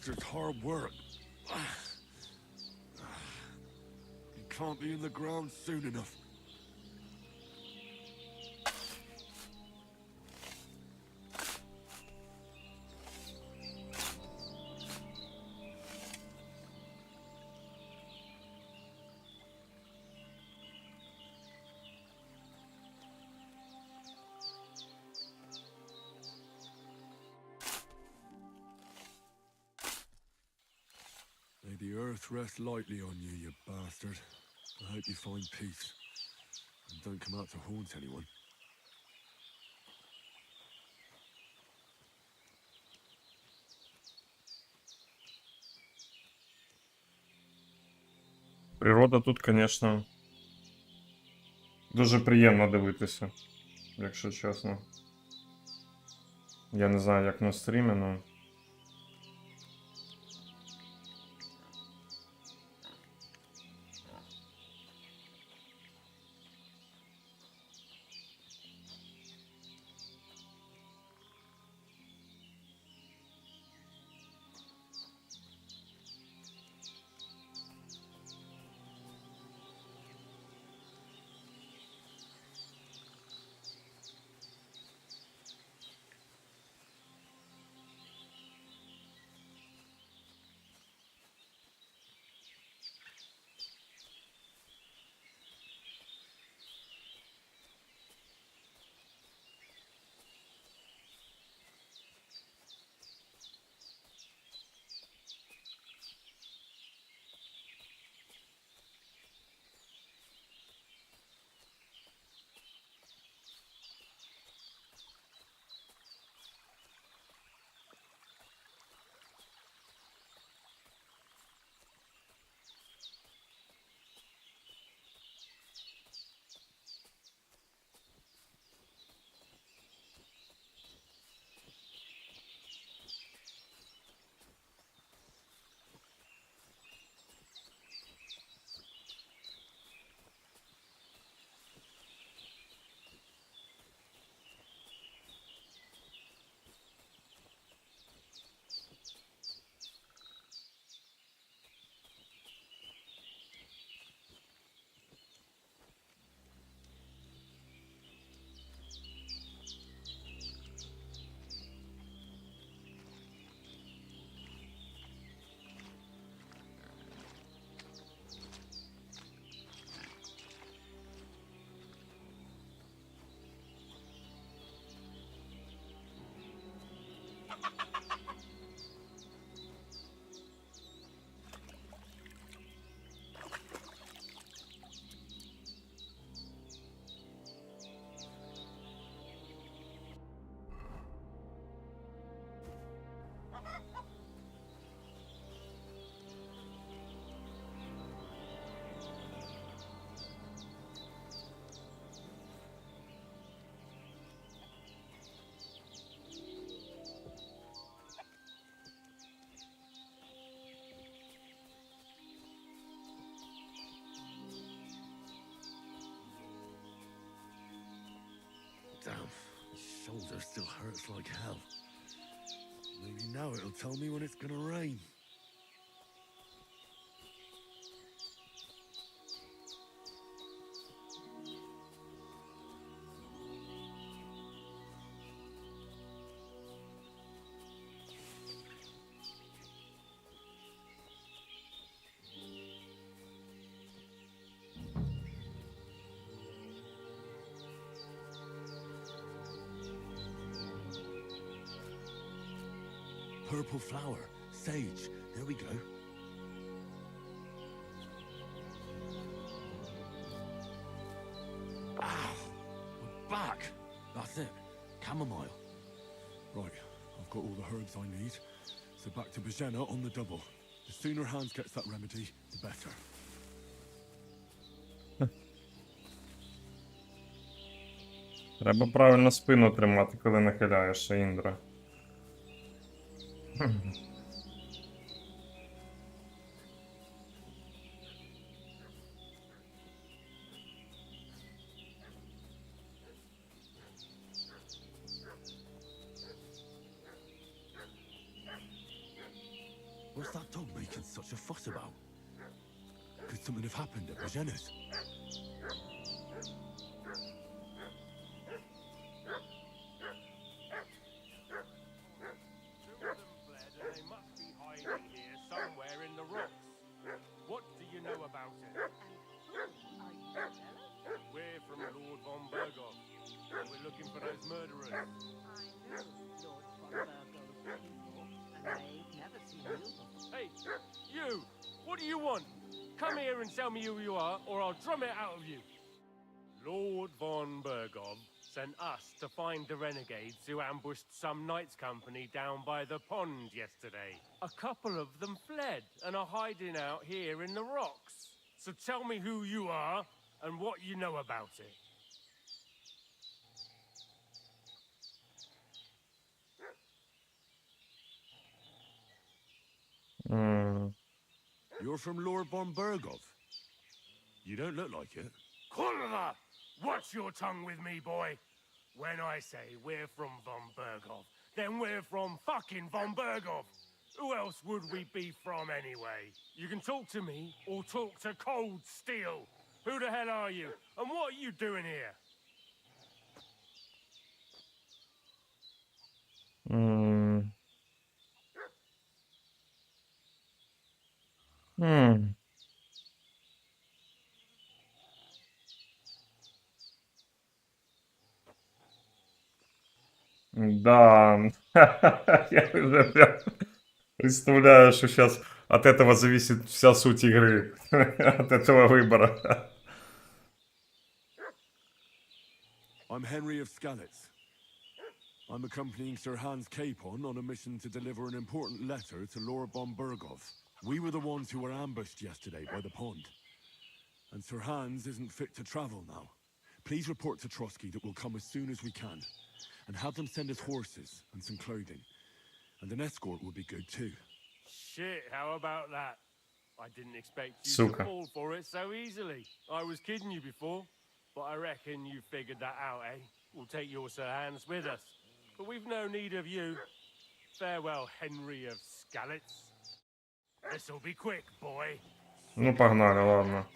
bastard's hard work. He can't be in the ground soon enough. May the earth rest lightly on you, you bastard. I hope you find peace. And don't come out to haunt anyone. Природа тут, звісно, дуже приємно дивитися, якщо чесно. Я не знаю, як на стрімі, але... Damn, my shoulder still hurts like hell. Maybe now it'll tell me when it's gonna rain. Purple flower, sage. There we go. Ah, we're back. That's it. Chamomile. Right, I've got all the herbs I need. So back to Bajena on the double. The sooner Hans gets that remedy, the better. Треба правильно спину тримати, коли нахиляєшся, Індра. such a fuss about? Could something have happened at Bajena's? They must be hiding here somewhere in the rocks. What do you know about it? We're from Lord von Bergov. We're looking for those murderers. I know Lord von Bergov's people, and they've never seen you before. Hey, you! What do you want? Come here and tell me who you are, or I'll drum it out of you. Lord von Bergov sent us to find the renegades who ambushed some knights' company down by the pond yesterday. A couple of them fled and are hiding out here in the rocks. So tell me who you are and what you know about it. You're from Lord von Bergov? You don't look like it. Kurva! Watch your tongue with me, boy. When I say we're from von Bergov, then we're from fucking von Bergov. Who else would we be from anyway? You can talk to me or talk to Cold Steel. Who the hell are you? And what are you doing here? Да. Я уже прям представляю, что сейчас от этого зависит вся суть игры. От этого выбора. I'm Henry of Skalitz. I'm accompanying Sir Hans Capon on a mission to deliver an important letter to Lord von Bergov. We were the ones who were ambushed yesterday by the pond. And Sir Hans isn't fit to travel now. Please report to Trotsky that we'll come as soon as we can. And have them send us horses and some clothing. And an escort would be good too. Shit, how about that? I didn't expect you Сука. to fall for it so easily. I was kidding you before, but I reckon you figured that out, eh? We'll take your Sir Hans with us. But we've no need of you. Farewell, Henry of Skalitz. This'll be quick, boy. Ну, погнали, ладно.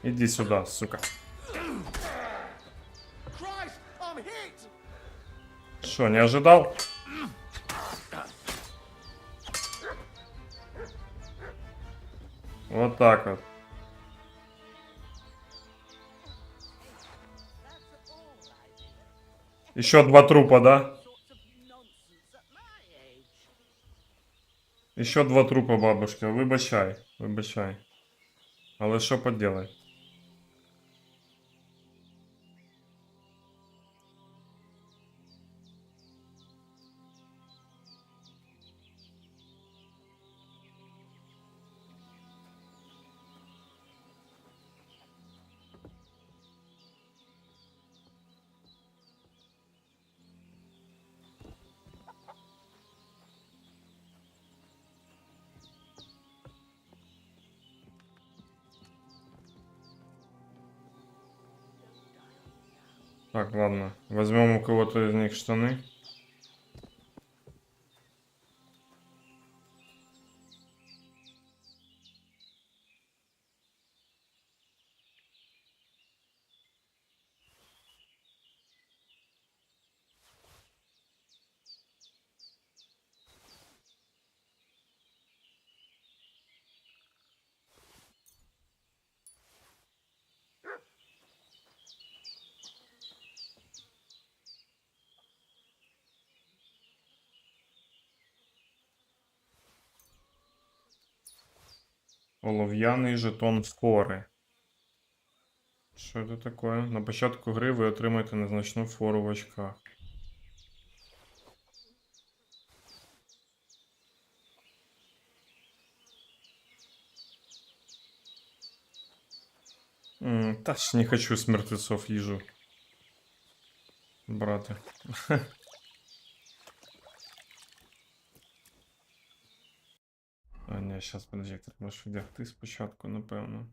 Иди сюда, сука. Что, не ожидал? Вот так вот. Еще 2 трупа, да? Еще 2 трупа, бабушка. Вибачай, вибачай. Але що поділай? Так, ладно. Возьмем у кого-то из них штаны. Олов'яний жетон фори. Що це таке? На початку гри ви отримаєте незначну фору в очках. Та ж не хочу з мертвецов їжу брати. А, ні, щас, подожди, ти можеш вдягти спочатку, напевно.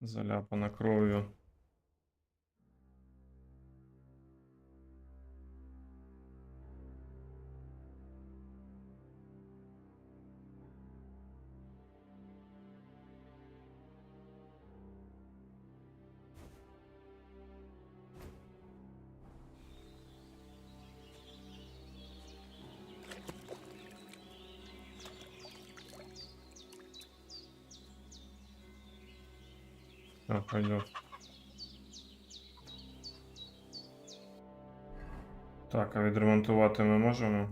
Заляпана кров'ю. А, пойдет. Так, а відремонтувати ми можемо?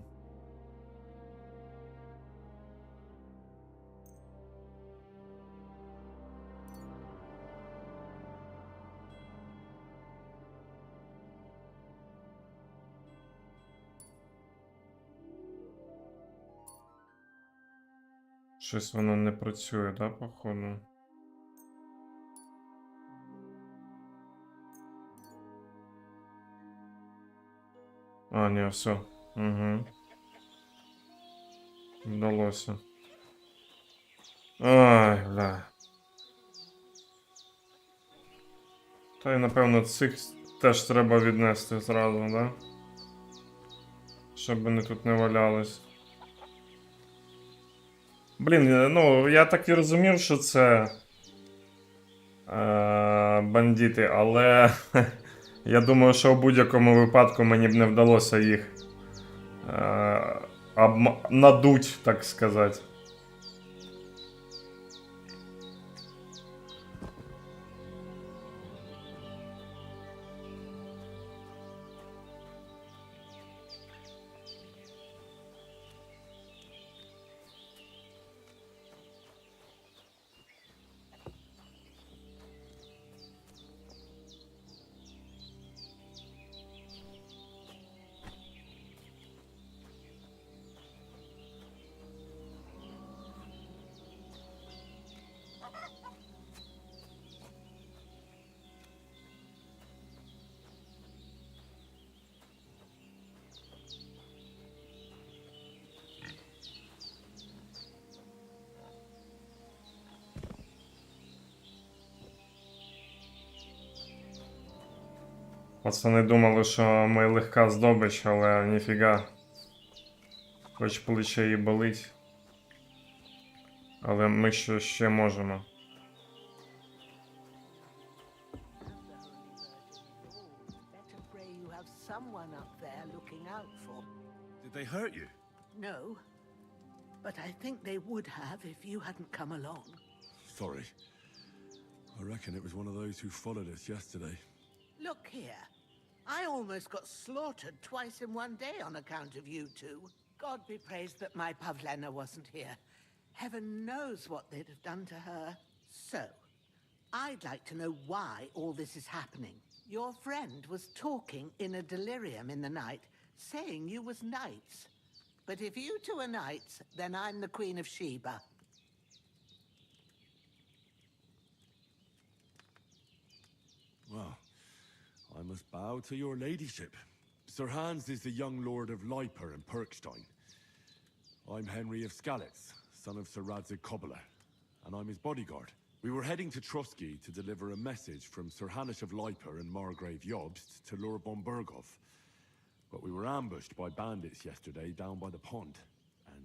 Щось воно не працює, да, походу? А, ні, все. Угу. Вдалося. Ай, бля. Та й напевно цих теж треба віднести зразу, да? Щоб вони тут не валялись. Блін, ну, я так і розумів, що це бандити, але я думаю, що в будь-якому випадку мені б не вдалося їх надуть, так сказати. Пацани думали, що ми легка здобич, але ніфіга. Хоч плече і болить. Але ми ще можемо. Better pray you have someone up there looking out for. Did they hurt you? No, but I think they would have if you hadn't come along. Sorry. I reckon it was one of those who followed us yesterday. Look here. I almost got slaughtered twice in one day on account of you two. God be praised that my Pavlena wasn't here. Heaven knows what they'd have done to her. So, I'd like to know why all this is happening. Your friend was talking in a delirium in the night, saying you was knights. But if you two are knights, then I'm the Queen of Sheba. Well, I must bow to your ladyship. Sir Hans is the young lord of Leiper and Perkstein. I'm Henry of Skalitz, son of Sir Radzig Kobyla, and I'm his bodyguard. We were heading to Trusky to deliver a message from Sir Hanish of Leiper and Margrave Jobst to Lord Bombergov. But we were ambushed by bandits yesterday down by the pond, and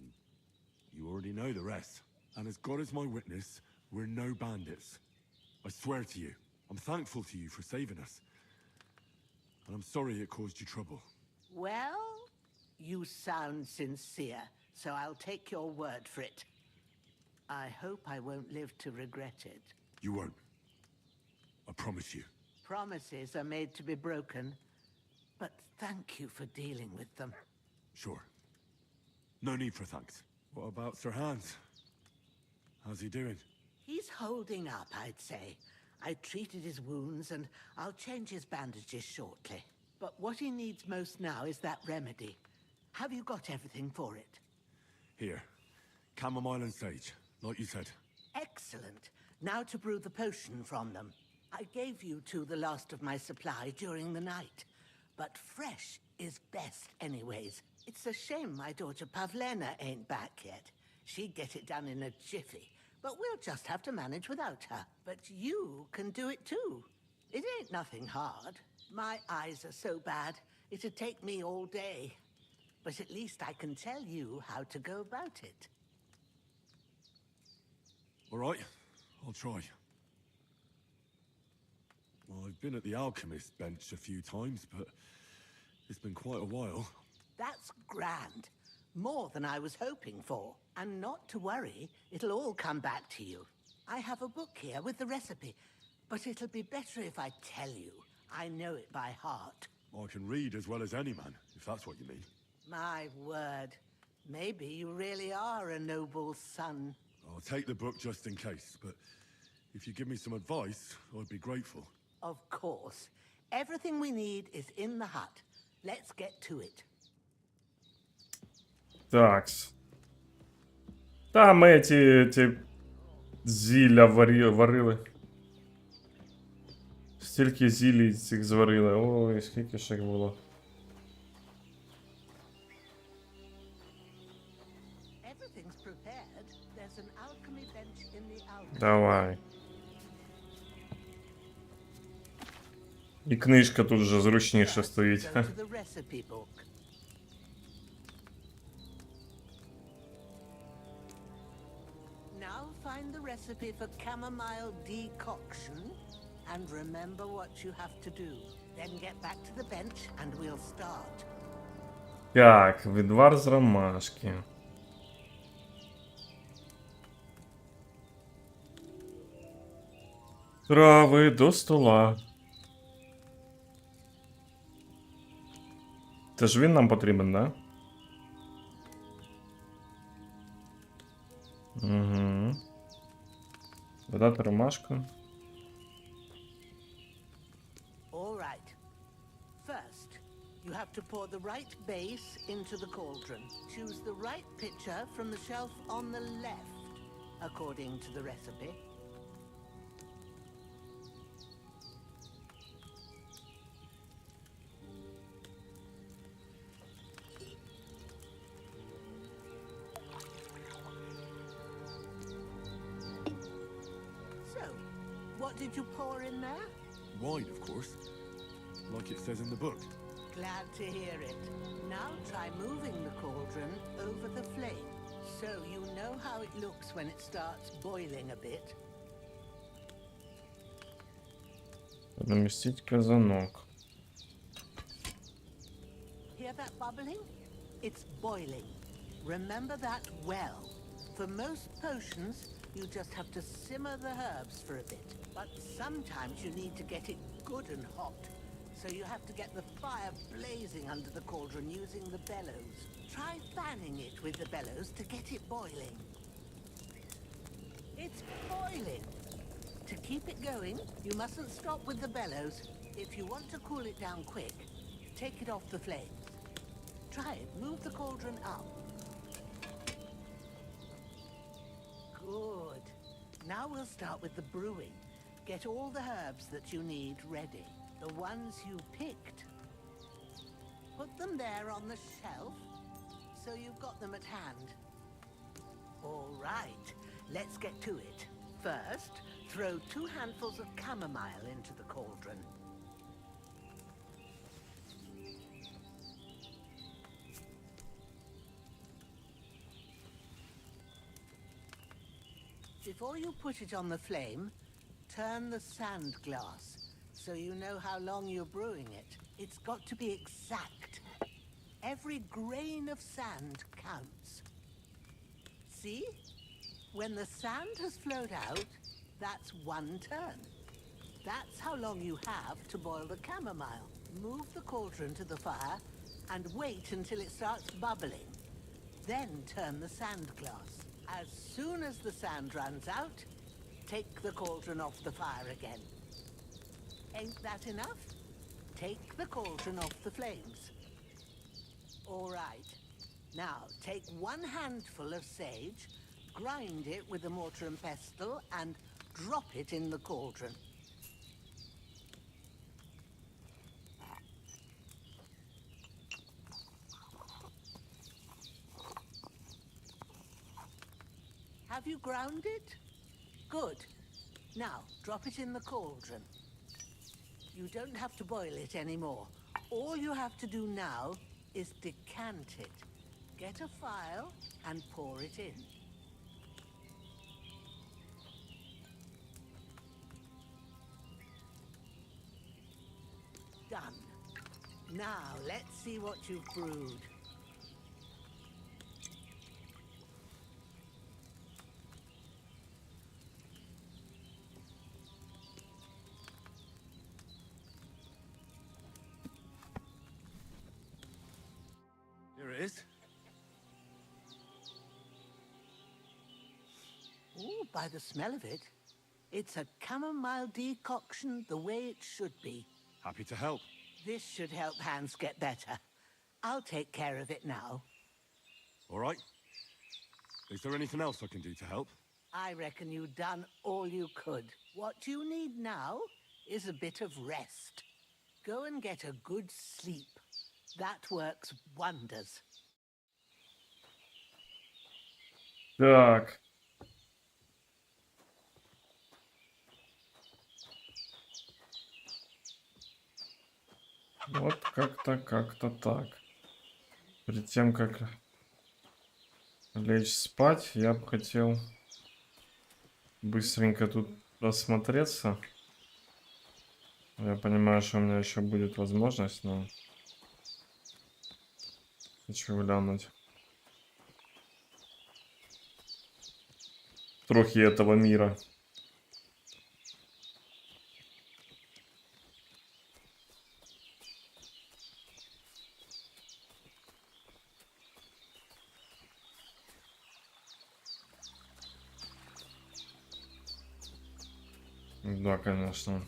you already know the rest. And as God is my witness, we're no bandits. I swear to you, I'm thankful to you for saving us. And I'm sorry it caused you trouble. Well, you sound sincere, so I'll take your word for it. I hope I won't live to regret it. You won't. I promise you. Promises are made to be broken, but thank you for dealing with them. Sure. No need for thanks. What about Sir Hans? How's he doing? He's holding up, I'd say. I treated his wounds, and I'll change his bandages shortly. But what he needs most now is that remedy. Have you got everything for it? Here. Chamomile and sage, like you said. Excellent. Now to brew the potion from them. I gave you two the last of my supply during the night. But fresh is best anyways. It's a shame my daughter Pavlena ain't back yet. She'd get it done in a jiffy. But we'll just have to manage without her. But you can do it too. It ain't nothing hard. My eyes are so bad, it'd take me all day. But at least I can tell you how to go about it. All right, I'll try. Well, I've been at the alchemist's bench a few times, but it's been quite a while. That's grand. More than I was hoping for. And not to worry, it'll all come back to you. I have a book here with the recipe. But it'll be better if I tell you. I know it by heart. I can read as well as any man, if that's what you mean. My word. Maybe you really are a noble son. I'll take the book just in case, but if you give me some advice, I'd be grateful. Of course. Everything we need is in the hut. Let's get to it. Такс. Та ми ці зілля варили. Стільки зілій цих зварили. Ой, скільки ж їх було. Everything's prepared. There's an alchemy bench in the alcove. Давай. І книжка тут вже зручніше стоїть. Go to the recipe book. Now find the recipe for chamomile decoction and remember what you have to do. Then get back to the bench and we'll start. Так, відвар з ромашки. Трави до стола. Це ж він нам потрібен, да? Угу. Додати ромашку. All right. First, you have to pour the right base into the cauldron. Choose the right pitcher from the shelf on the left, according to the recipe. So, what did you pour in there? Wine, of course. Like it says in the book. Glad to hear it. Now try moving the cauldron over the flame, so you know how it looks when it starts boiling a bit. Намістіть казанок. Hear that bubbling? It's boiling. Remember that well. For most potions, you just have to simmer the herbs for a bit. But sometimes you need to get it good and hot. So you have to get the fire blazing under the cauldron using the bellows. Try fanning it with the bellows to get it boiling. It's boiling. To keep it going, you mustn't stop with the bellows. If you want to cool it down quick, take it off the flames. Try it. Move the cauldron up. Good. Now we'll start with the brewing. Get all the herbs that you need ready. The ones you picked. Put them there on the shelf, so you've got them at hand. All right, let's get to it. First, throw 2 handfuls of chamomile into the cauldron. Before you put it on the flame, turn the sand glass, so you know how long you're brewing it. It's got to be exact. Every grain of sand counts. See? When the sand has flowed out, that's 1 turn. That's how long you have to boil the chamomile. Move the cauldron to the fire and wait until it starts bubbling. Then turn the sand glass. As soon as the sand runs out, take the cauldron off the fire again. Ain't that enough? Take the cauldron off the flames. All right. Now, take 1 handful of sage, grind it with a mortar and pestle, and drop it in the cauldron. Have you ground it? Good. Now, drop it in the cauldron. You don't have to boil it anymore. All you have to do now is decant it. Get a phial and pour it in. Done. Now, let's see what you've brewed. it is. Oh, by the smell of it, it's a chamomile decoction the way it should be. Happy to help. This should help Hans get better. I'll take care of it now. All right. Is there anything else I can do to help? I reckon you've done all you could. What you need now is a bit of rest. Go and get a good sleep. That works wonders. Так. Вот как-то так. Перед тем, как лечь спать, я бы хотел быстренько тут осмотреться. Я понимаю, что у меня еще будет возможность, но хочу глянуть трохи этого мира. Да, конечно.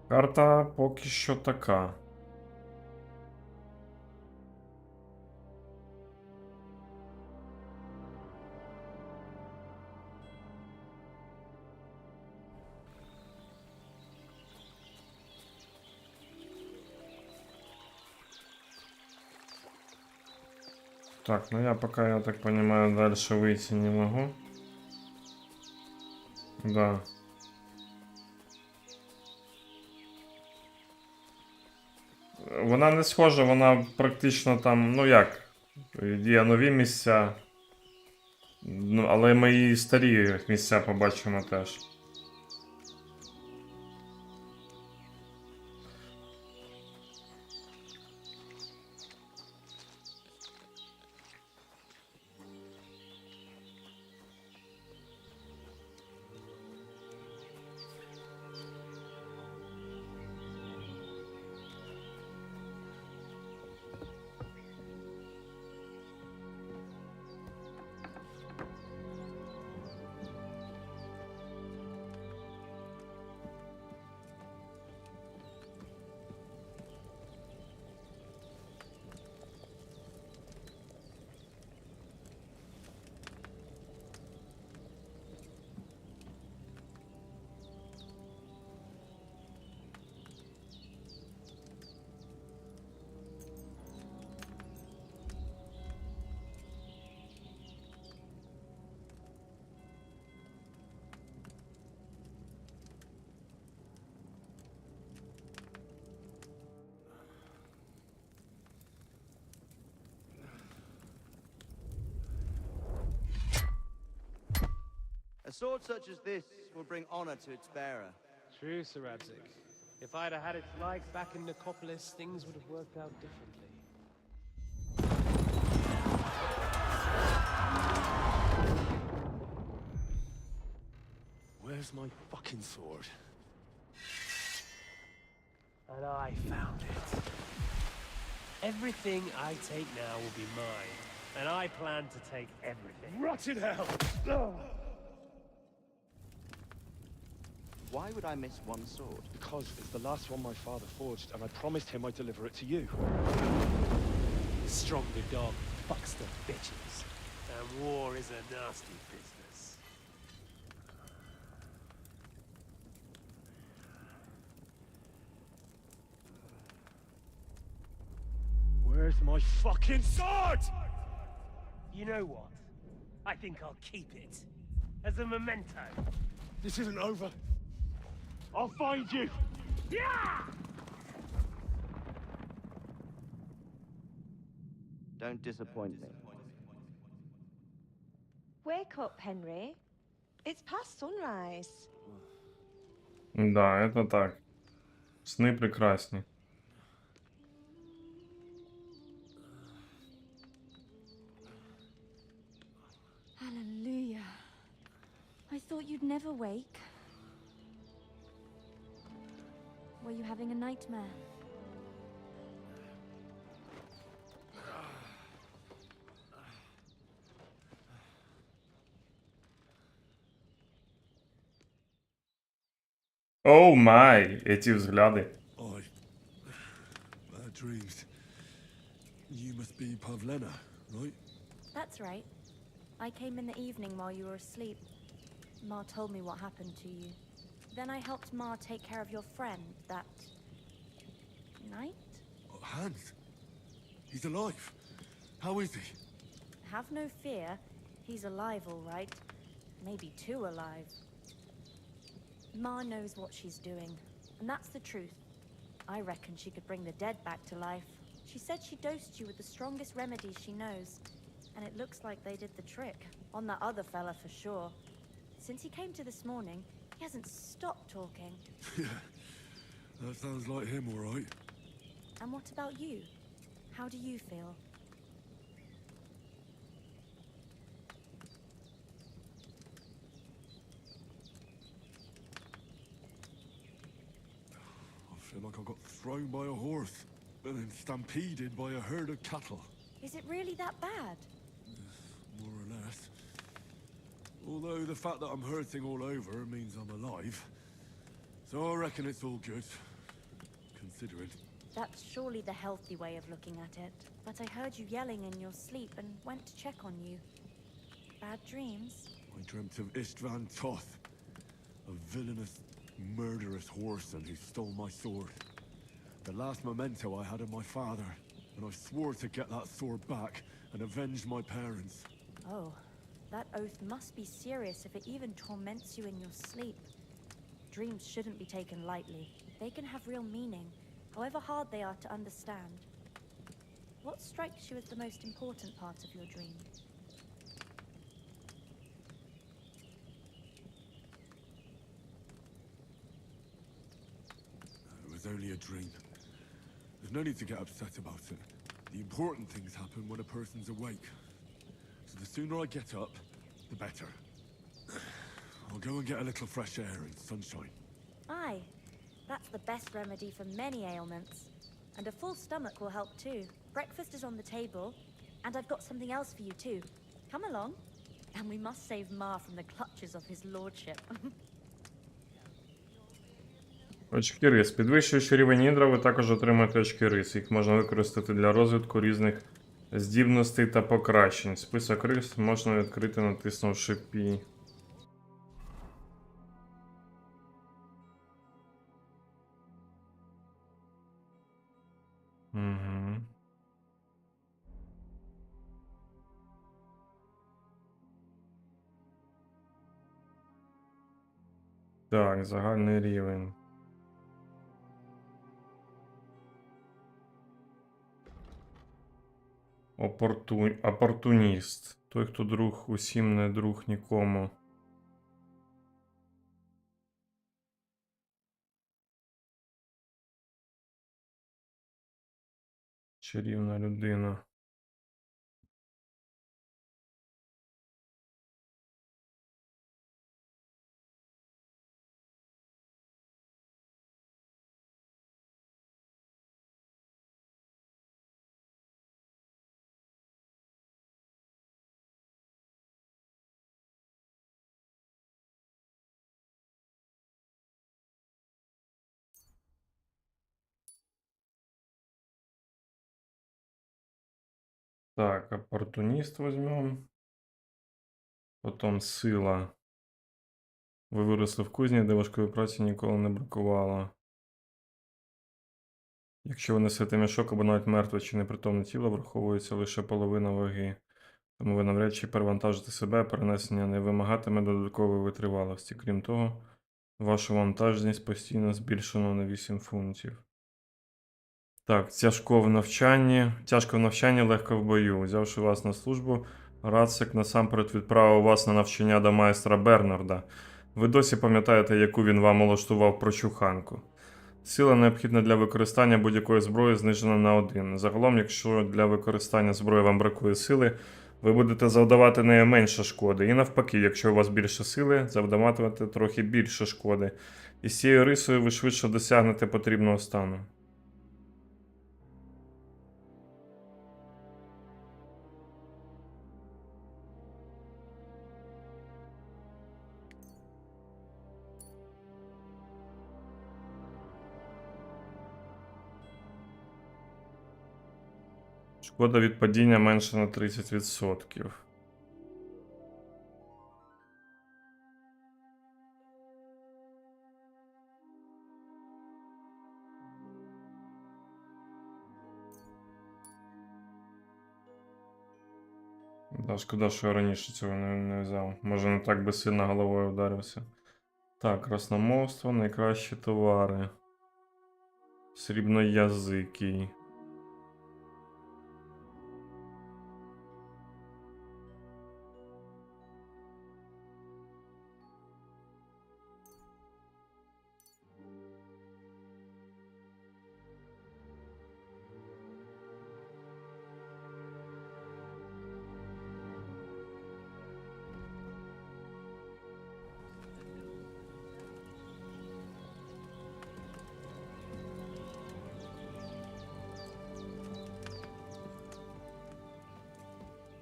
Карта поки що така. Так, ну я пока, я так понимаю, дальше выйти не могу. Да. Вона не схожа, вона практично там, ну як, є нові місця, ну, але ми і старі місця побачимо теж. A sword such as this will bring honor to its bearer. True, Sir Radzik. If I'd have had its like back in Nicopolis, things would have worked out differently. Where's my fucking sword? And I found it. Everything I take now will be mine, and I plan to take everything. Rotted hell! Why would I miss one sword? Because it's the last one my father forged, and I promised him I'd deliver it to you. Stronger dog fucks the bitches, and war is a nasty business. Where's my fucking sword? You know what? I think I'll keep it. As a memento. This isn't over. I'll find you! Yeah! Don't disappoint me. Wake up, Henry. It's past sunrise. Да, это так. Сны прекрасні. Hallelujah. I thought you'd never wake. Were you having a nightmare? Оу май! Эти взгляды. I... Bad dreams. You must be Pavlena, right? That's right. I came in the evening while you were asleep. Ma told me what happened to you. Then I helped Ma take care of your friend that night? Hans? He's alive. How is he? Have no fear. He's alive, all right. Maybe too alive. Ma knows what she's doing, and that's the truth. I reckon she could bring the dead back to life. She said she dosed you with the strongest remedies she knows, and it looks like they did the trick. On that other fella for sure. Since he came to this morning, he hasn't stopped talking. Yeah, that sounds like him, all right. And what about you? How do you feel? I feel like I got thrown by a horse, and then stampeded by a herd of cattle. Is it really that bad? More or less. Although the fact that I'm hurting all over means I'm alive. So I reckon it's all good. Considering. That's surely the healthy way of looking at it. But I heard you yelling in your sleep and went to check on you. Bad dreams? I dreamt of Istvan Toth, a villainous, murderous whoreson who stole my sword. The last memento I had of my father, and I swore to get that sword back and avenge my parents. Oh, that oath must be serious if it even torments you in your sleep. Dreams shouldn't be taken lightly. They can have real meaning, however hard they are to understand. What strikes you as the most important part of your dream? It was only a dream. There's no need to get upset about it. The important things happen when a person's awake. So the sooner I get up, the better. I'll go and get a little fresh air and sunshine. Aye, that's the best remedy for many ailments. And a full stomach will help too. Breakfast is on the table, and I've got something else for you too. Come along, and we must save Ma from the clutches of his lordship. Очки рис. Підвищуючи рівень індра, ви також отримаєте очки рис. Їх можна використати для розвитку різних здібностей та покращень. Список рис можна відкрити, натиснувши P. Угу. Так, загальний рівень. Опортуніст. Той, хто друг усім, не друг нікому. Чарівна людина. Так, оппортунист возьмем. Потім сила. Ви виросли в кузні, де важкої праці ніколи не бракувало. Якщо ви несете мішок або навіть мертве чи непритомне тіло, враховується лише половина ваги. Тому ви навряд чи перевантажите себе, перенесення не вимагатиме додаткової витривалості. Крім того, вашу вантажність постійно збільшено на 8 фунтів. Так, тяжко в навчанні, легко в бою. Взявши вас на службу, Рацик насамперед відправив вас на навчання до майстра Бернарда. Ви досі пам'ятаєте, яку він вам улаштував прочуханку. Сила, необхідна для використання будь-якої зброї, знижена на 1. Загалом, якщо для використання зброї вам бракує сили, ви будете завдавати нею менше шкоди. І навпаки, якщо у вас більше сили, завдаватимете трохи більше шкоди. І з цією рисою ви швидше досягнете потрібного стану. Шкода від падіння менше на 30%. Да, шкода, що я раніше цього не взяв. Може, не так би сильно головою вдарився. Так, красномовство, найкращі товари. Срібноязикий.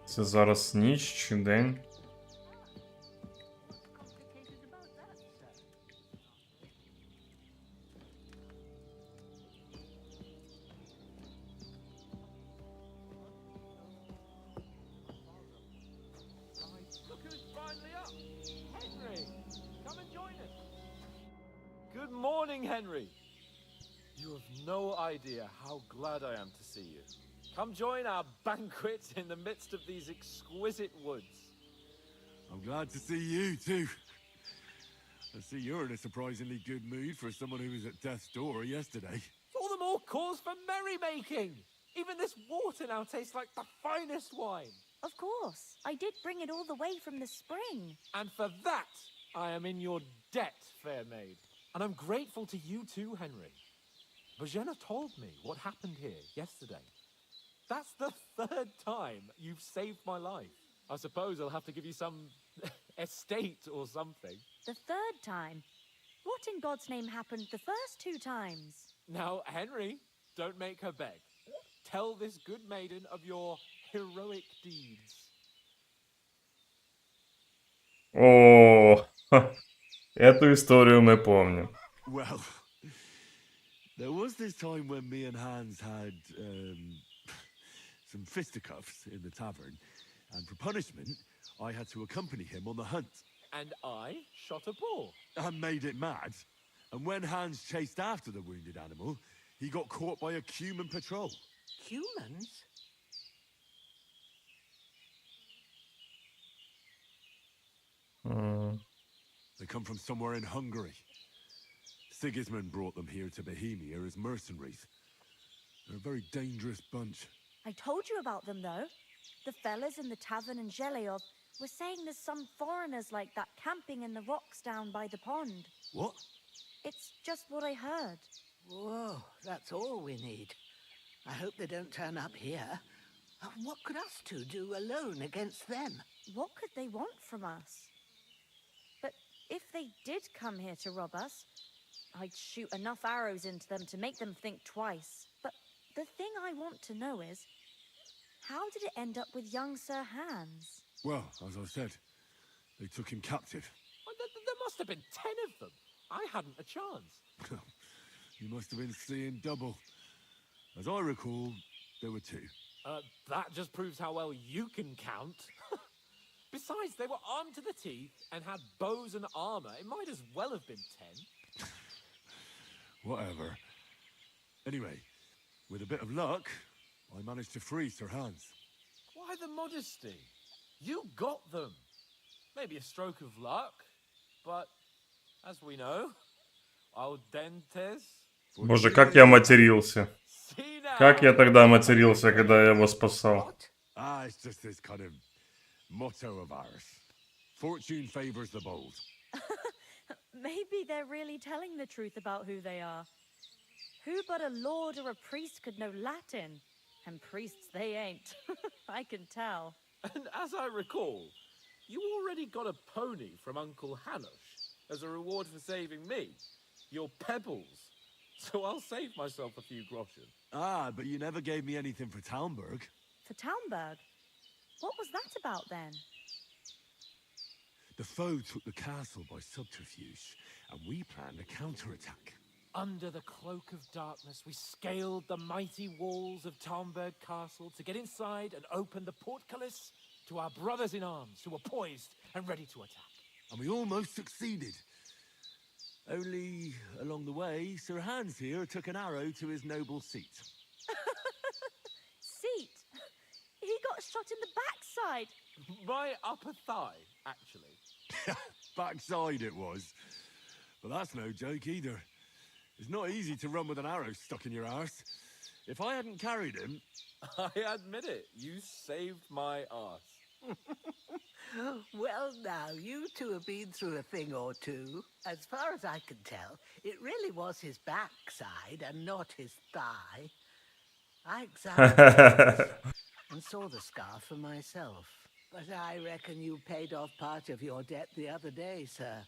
Це зараз ніч чи день? Look who's finally up! Henry! Come and join us! Good morning, Henry! You have no idea how glad I am to see you. Come join our banquet in the midst of these exquisite woods. I'm glad to see you, too. I see you're in a surprisingly good mood for someone who was at death's door yesterday. All the more cause for merrymaking! Even this water now tastes like the finest wine. Of course. I did bring it all the way from the spring. And for that, I am in your debt, fair maid. And I'm grateful to you too, Henry. Bojena told me what happened here yesterday. That's the third time you've saved my life. I suppose I'll have to give you some estate or something. The third time? What in God's name happened the first 2 times? Now, Henry, don't make her beg. Tell this good maiden of your heroic deeds. О, эту историю мы помним. Well, there was this time when me and Hans had some fisticuffs in the tavern, and for punishment, I had to accompany him on the hunt. And I shot a boar. And made it mad. And when Hans chased after the wounded animal, he got caught by a Cuman patrol. Humans? They come from somewhere in Hungary. Sigismund brought them here to Bohemia as mercenaries. They're a very dangerous bunch. I told you about them, though. The fellas in the tavern in Zheleov were saying there's some foreigners like that camping in the rocks down by the pond. What? It's just what I heard. Whoa, that's all we need. I hope they don't turn up here. What could us two do alone against them? What could they want from us? But if they did come here to rob us, I'd shoot enough arrows into them to make them think twice. But the thing I want to know is, how did it end up with young Sir Hans? Well, as I said, they took him captive. Well, there must have been 10 of them. I hadn't a chance. You must have been seeing double. As I recall, there were 2. That just proves how well you can count. Besides, they were armed to the teeth and had bows and armor. It might as well have been 10. Whatever. Anyway, with a bit of luck, I managed to free Sir Hans. Why the modesty? You got them. Maybe a stroke of luck, but as we know, al dentes. Боже, как я матерился. Как я тогда матерился, когда я его спасал. Ah, it's just this kind of Motto of ours. Fortune favors the bold. Maybe they're really telling the truth about who they are. Who but a lord or a priest could know Latin? And priests they ain't. I can tell. And as I recall, you already got a pony from Uncle Hanush as a reward for saving me. Your pebbles. So I'll save myself a few groschen. Ah, but you never gave me anything for Talmberg. For Talmberg? What was that about then? The foe took the castle by subterfuge, and we planned a counterattack. Under the cloak of darkness, we scaled the mighty walls of Talmberg Castle to get inside and open the portcullis to our brothers in arms who were poised and ready to attack. And we almost succeeded. Only, along the way, Sir Hans here took an arrow to his noble seat. Seat? He got shot in the backside. My upper thigh, actually. Backside it was. But that's no joke either. It's not easy to run with an arrow stuck in your arse. If I hadn't carried him... I admit it, you saved my arse. Well, now, you two have been through a thing or two. As far as I can tell, it really was his backside and not his thigh. I examined it and saw the scar for myself. But I reckon you paid off part of your debt the other day, sir.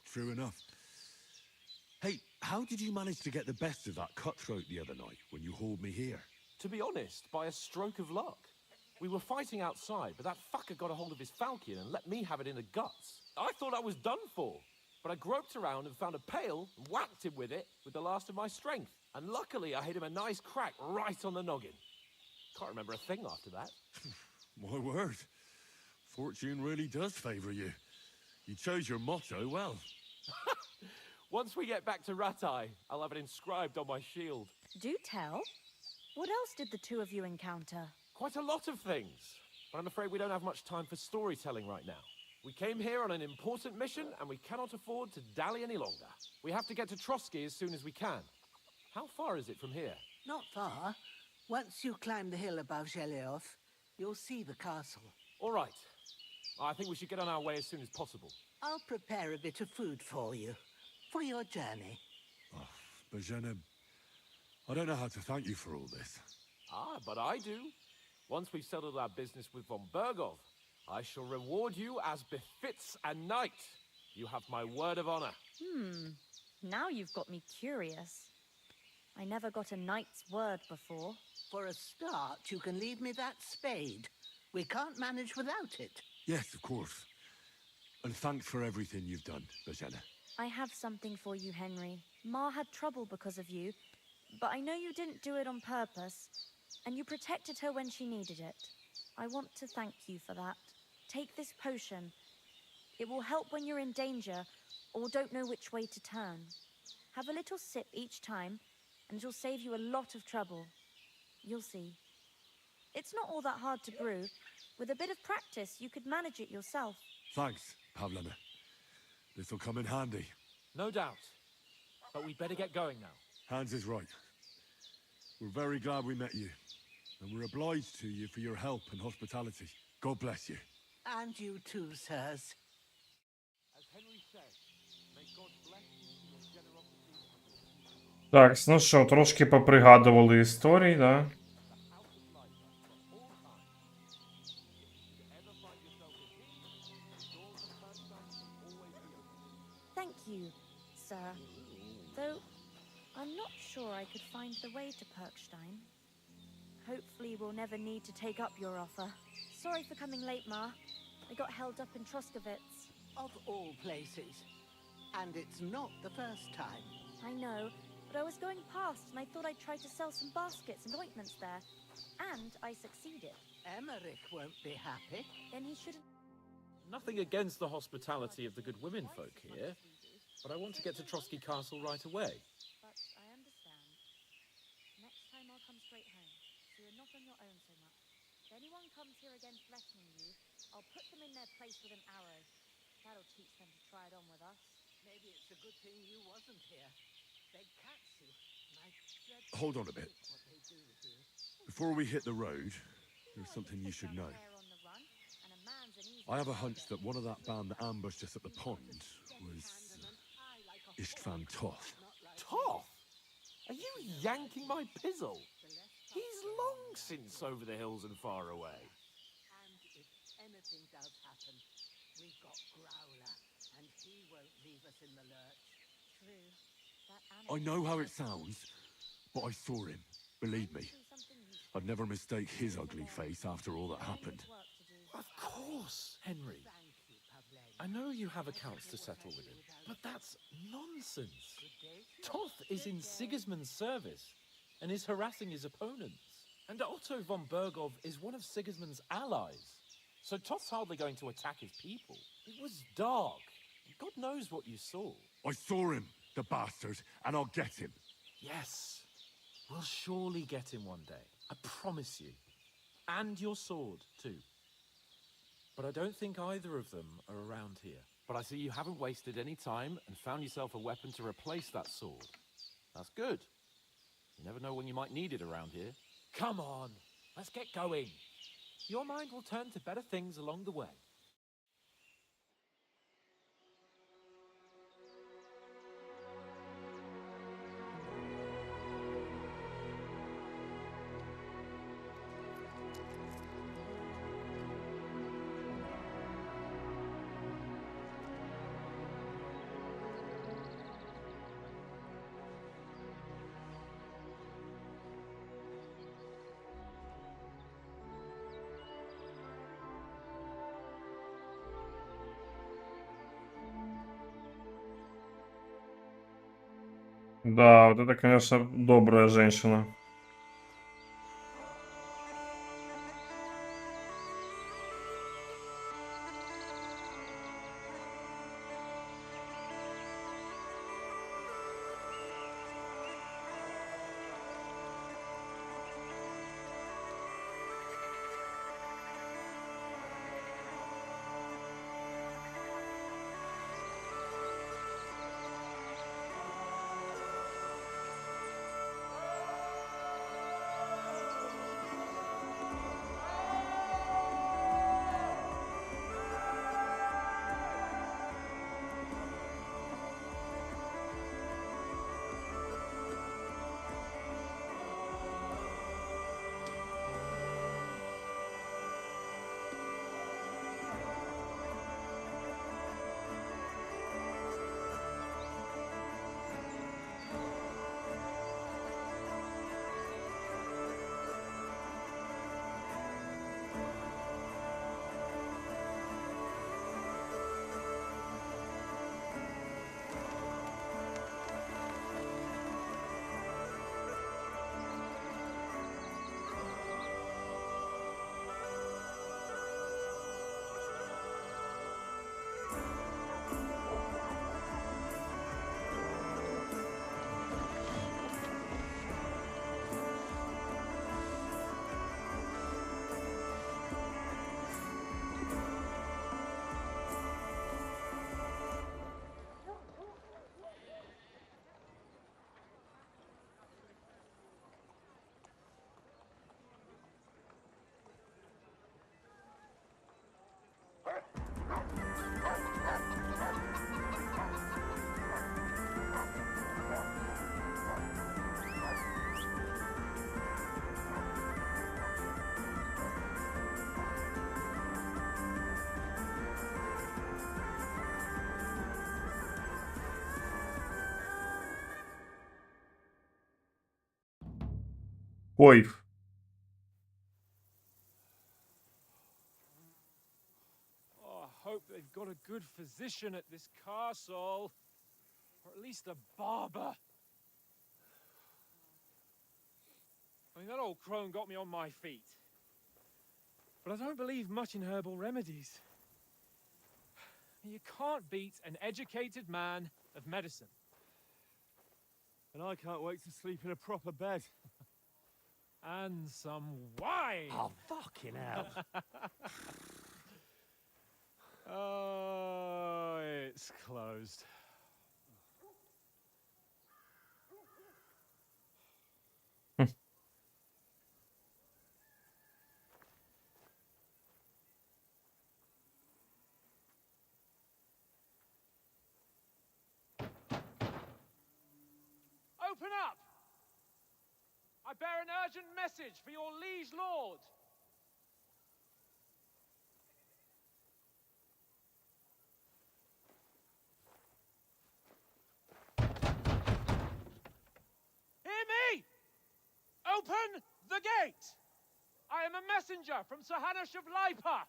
True enough. Hey, how did you manage to get the best of that cutthroat the other night when you hauled me here? To be honest, by a stroke of luck. We were fighting outside, but that fucker got a hold of his falcon and let me have it in the guts. I thought I was done for, but I groped around and found a pail and whacked him with it with the last of my strength. And luckily, I hit him a nice crack right on the noggin. Can't remember a thing after that. My word. Fortune really does favor you. You chose your motto well. Once we get back to Ratai, I'll have it inscribed on my shield. Do tell. What else did the two of you encounter? Quite a lot of things, but I'm afraid we don't have much time for storytelling right now. We came here on an important mission, and we cannot afford to dally any longer. We have to get to Trotsky as soon as we can. How far is it from here? Not far. Once you climb the hill above Zhelioth, you'll see the castle. All right. I think we should get on our way as soon as possible. I'll prepare a bit of food for you, for your journey. Oh, Bozhena, I don't know how to thank you for all this. Ah, but I do. Once we've settled our business with von Bergov, I shall reward you as befits a knight. You have my word of honor. Now you've got me curious. I never got a knight's word before. For a start, you can leave me that spade. We can't manage without it. Yes, of course. And thanks for everything you've done, Bozhena. I have something for you, Henry. Ma had trouble because of you, but I know you didn't do it on purpose, and you protected her when she needed it. I want to thank you for that. Take this potion. It will help when you're in danger or don't know which way to turn. Have a little sip each time, and it'll save you a lot of trouble. You'll see. It's not all that hard to brew. With a bit of practice, you could manage it yourself. Thanks, Pavlena. This'll come in handy. No doubt. But we'd better get going now. Hans is right. We're very glad we met you. And we're obliged to you for your help and hospitality. God bless you. And you too, sirs. As Henry said, may God bless you for your generosity. Так, ну що, трошки попригадували історії, да? Thank you, sir. Though, I'm not sure I could find the way to Perkstein. Hopefully we'll never need to take up your offer. Sorry for coming late, Ma. I got held up in Troskowitz. Of all places. And it's not the first time. I know, but I was going past and I thought I'd try to sell some baskets and ointments there. And I succeeded. Emmerich won't be happy. Then he shouldn't... Nothing against the hospitality of the good women folk here, but I want to get to Trotsky Castle right away. But I understand. Next time I'll come straight home, so you're not on your own so much. If anyone comes here again threatening you, I'll put them in their place with an arrow. That'll teach them to try it on with us. Maybe it's a good thing you wasn't here. They'd catch you. And I dread Hold on a bit. what they do here. Before we hit the road, there's something you should know. I have a hunch that one of that band that ambushed us at the pond was Istvan Toth. Toth? Are you yanking my pizzle? He's long since over the hills and far away. And if anything does happen, we've got Growler, and he won't leave us in the lurch. True. I know how it sounds, but I saw him. Believe me. I'd never mistake his ugly face after all that happened. Of course, Henry. I know you have accounts to settle with him, but that's nonsense. Toth is in Sigismund's service and is harassing his opponents. And Otto von Bergov is one of Sigismund's allies. So Toth's hardly going to attack his people. It was dark. God knows what you saw. I saw him, the bastard, and I'll get him. Yes. We'll surely get him one day. I promise you. And your sword, too. But I don't think either of them are around here. But I see you haven't wasted any time and found yourself a weapon to replace that sword. That's good. You never know when you might need it around here. Come on, let's get going. Your mind will turn to better things along the way. Да, вот это, конечно, добрая женщина. Ой, Oh, I hope they've got a good physician at this castle. Or at least a barber. I mean, that old crone got me on my feet. But I don't believe much in herbal remedies. You can't beat an educated man of medicine. And I can't wait to sleep in a proper bed. And some wine! Oh, fucking hell. Oh, it's closed. Open up! I bear an urgent message for your liege lord. Hear me! Open the gate! I am a messenger from Sir Hanush of Lipa.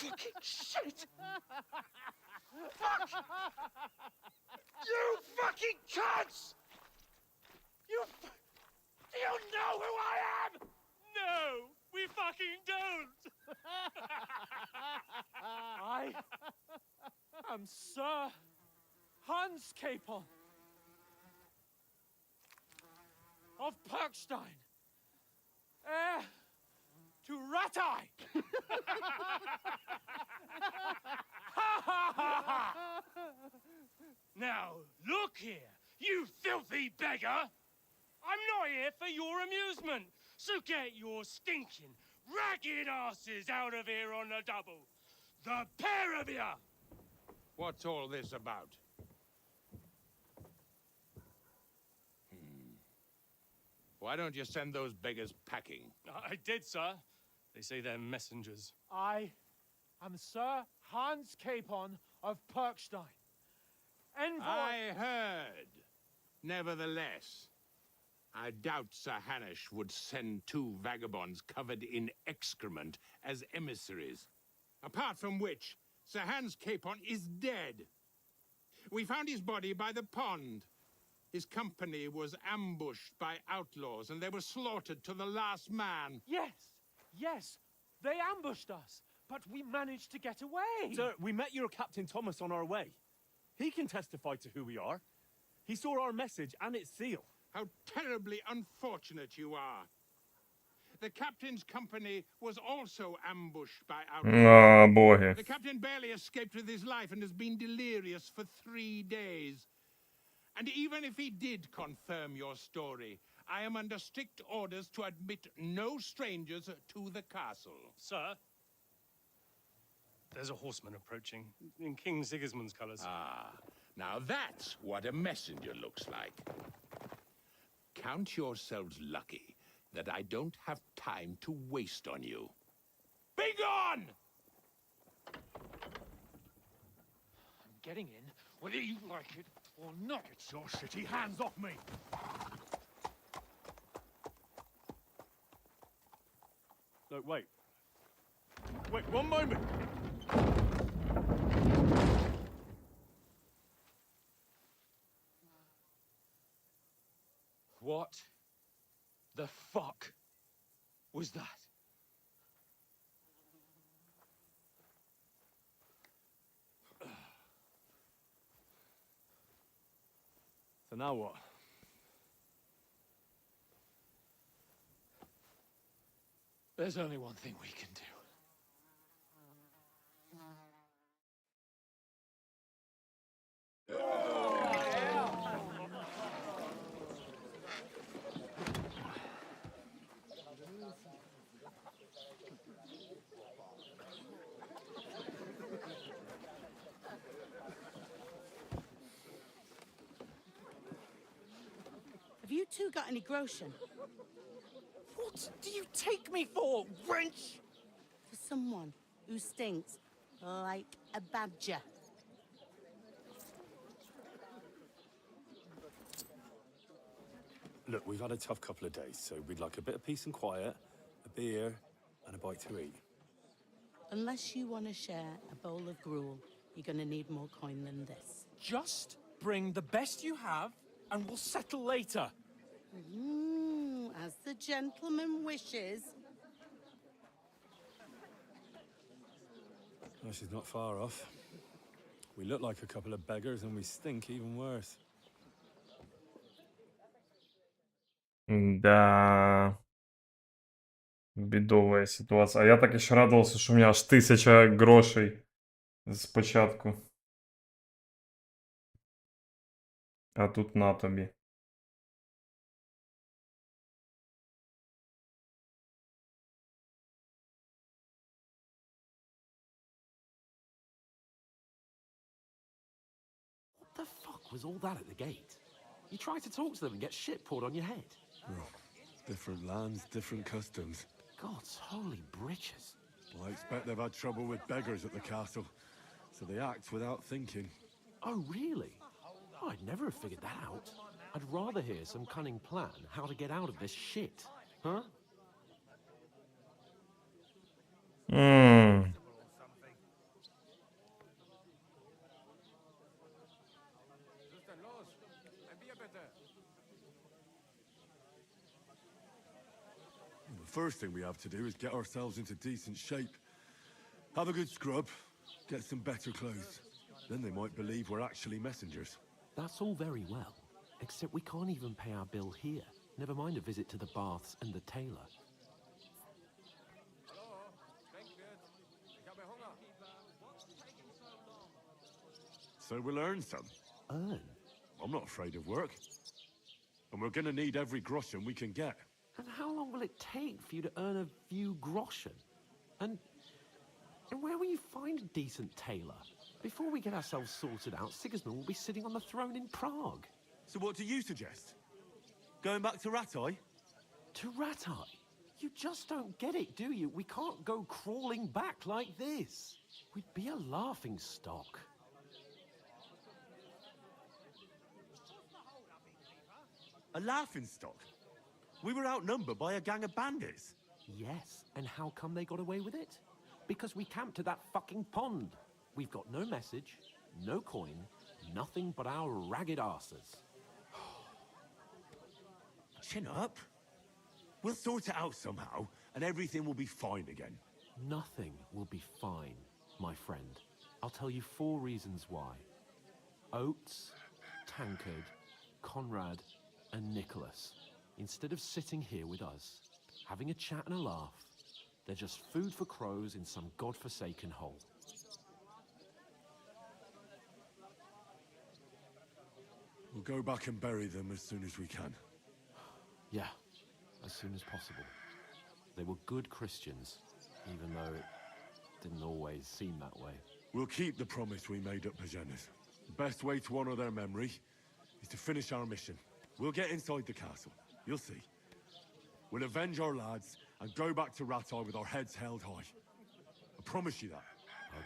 Fucking shit! Fuck! You fucking cunts! Do you know who I am? No, we fucking don't! I am Sir Hans Capon of Perkstein, heir to Ratai! Now, look here, you filthy beggar! I'm not here for your amusement, so get your stinking, ragged asses out of here on the double. The pair of you! What's all this about? Why don't you send those beggars packing? I did, sir. They say they're messengers. I am Sir Hans Capon of Perkstein. Envoy... I heard. Nevertheless, I doubt Sir Hanush would send two vagabonds covered in excrement as emissaries. Apart from which, Sir Hans Capon is dead. We found his body by the pond. His company was ambushed by outlaws, and they were slaughtered to the last man. Yes, yes, they ambushed us, but we managed to get away. Sir, we met your Captain Thomas on our way. He can testify to who we are. He saw our message and its seal. How terribly unfortunate you are. The captain's company was also ambushed by outlaws. О, боги. The captain barely escaped with his life and has been delirious for 3 days. And even if he did confirm your story, I am under strict orders to admit no strangers to the castle. Sir, there's a horseman approaching in King Sigismund's colours. Ah, now that's what a messenger looks like. Count yourselves lucky that I don't have time to waste on you. Be gone! I'm getting in, whether you like it or not. Get your shitty hands off me! No, wait. Wait, one moment! What the fuck was that? So now what? There's only one thing we can do. Have you two got any groschen? What do you take me for, wench? For someone who stinks like a badger. Look, we've had a tough couple of days, so we'd like a bit of peace and quiet, a beer, and a bite to eat. Unless you want to share a bowl of gruel, you're going to need more coin than this. Just bring the best you have, and we'll settle later. As the gentleman wishes. Well, she's not far off. We look like a couple of beggars, and we stink even worse. Да. Бедовая ситуация. А я так еще радовался, что у меня аж 1000 грошей спочатку. А тут на тобі. What the fuck was all that at the gate? You try to talk to them and get shit poured on your head. Different lands, different customs. God's holy britches. Well, I expect they've had trouble with beggars at the castle, so they act without thinking. Oh, really? Oh, I'd never have figured that out. I'd rather hear some cunning plan how to get out of this shit. Huh? The first thing we have to do is get ourselves into decent shape. Have a good scrub, get some better clothes. Then they might believe we're actually messengers. That's all very well, except we can't even pay our bill here. Never mind a visit to the baths and the tailor. So we'll earn some. Earn? I'm not afraid of work. And we're gonna need every groschen we can get. And how long will it take for you to earn a few groschen? And where will you find a decent tailor? Before we get ourselves sorted out, Sigismund will be sitting on the throne in Prague. So what do you suggest? Going back to Ratai? To Ratai? You just don't get it, do you? We can't go crawling back like this. We'd be a laughing stock. A laughing stock? We were outnumbered by a gang of bandits. Yes, and how come they got away with it? Because we camped at that fucking pond. We've got no message, no coin, nothing but our ragged arses. Chin up. We'll sort it out somehow, and everything will be fine again. Nothing will be fine, my friend. I'll tell you 4 reasons why. Oates, Tankard, Conrad, and Nicholas, instead of sitting here with us, having a chat and a laugh, they're just food for crows in some godforsaken hole. We'll go back and bury them as soon as we can. Yeah, as soon as possible. They were good Christians, even though it didn't always seem that way. We'll keep the promise we made at Pagenas. The best way to honor their memory is to finish our mission. We'll get inside the castle. You'll see. We'll avenge our lads and go back to Ratai with our heads held high. I promise you that.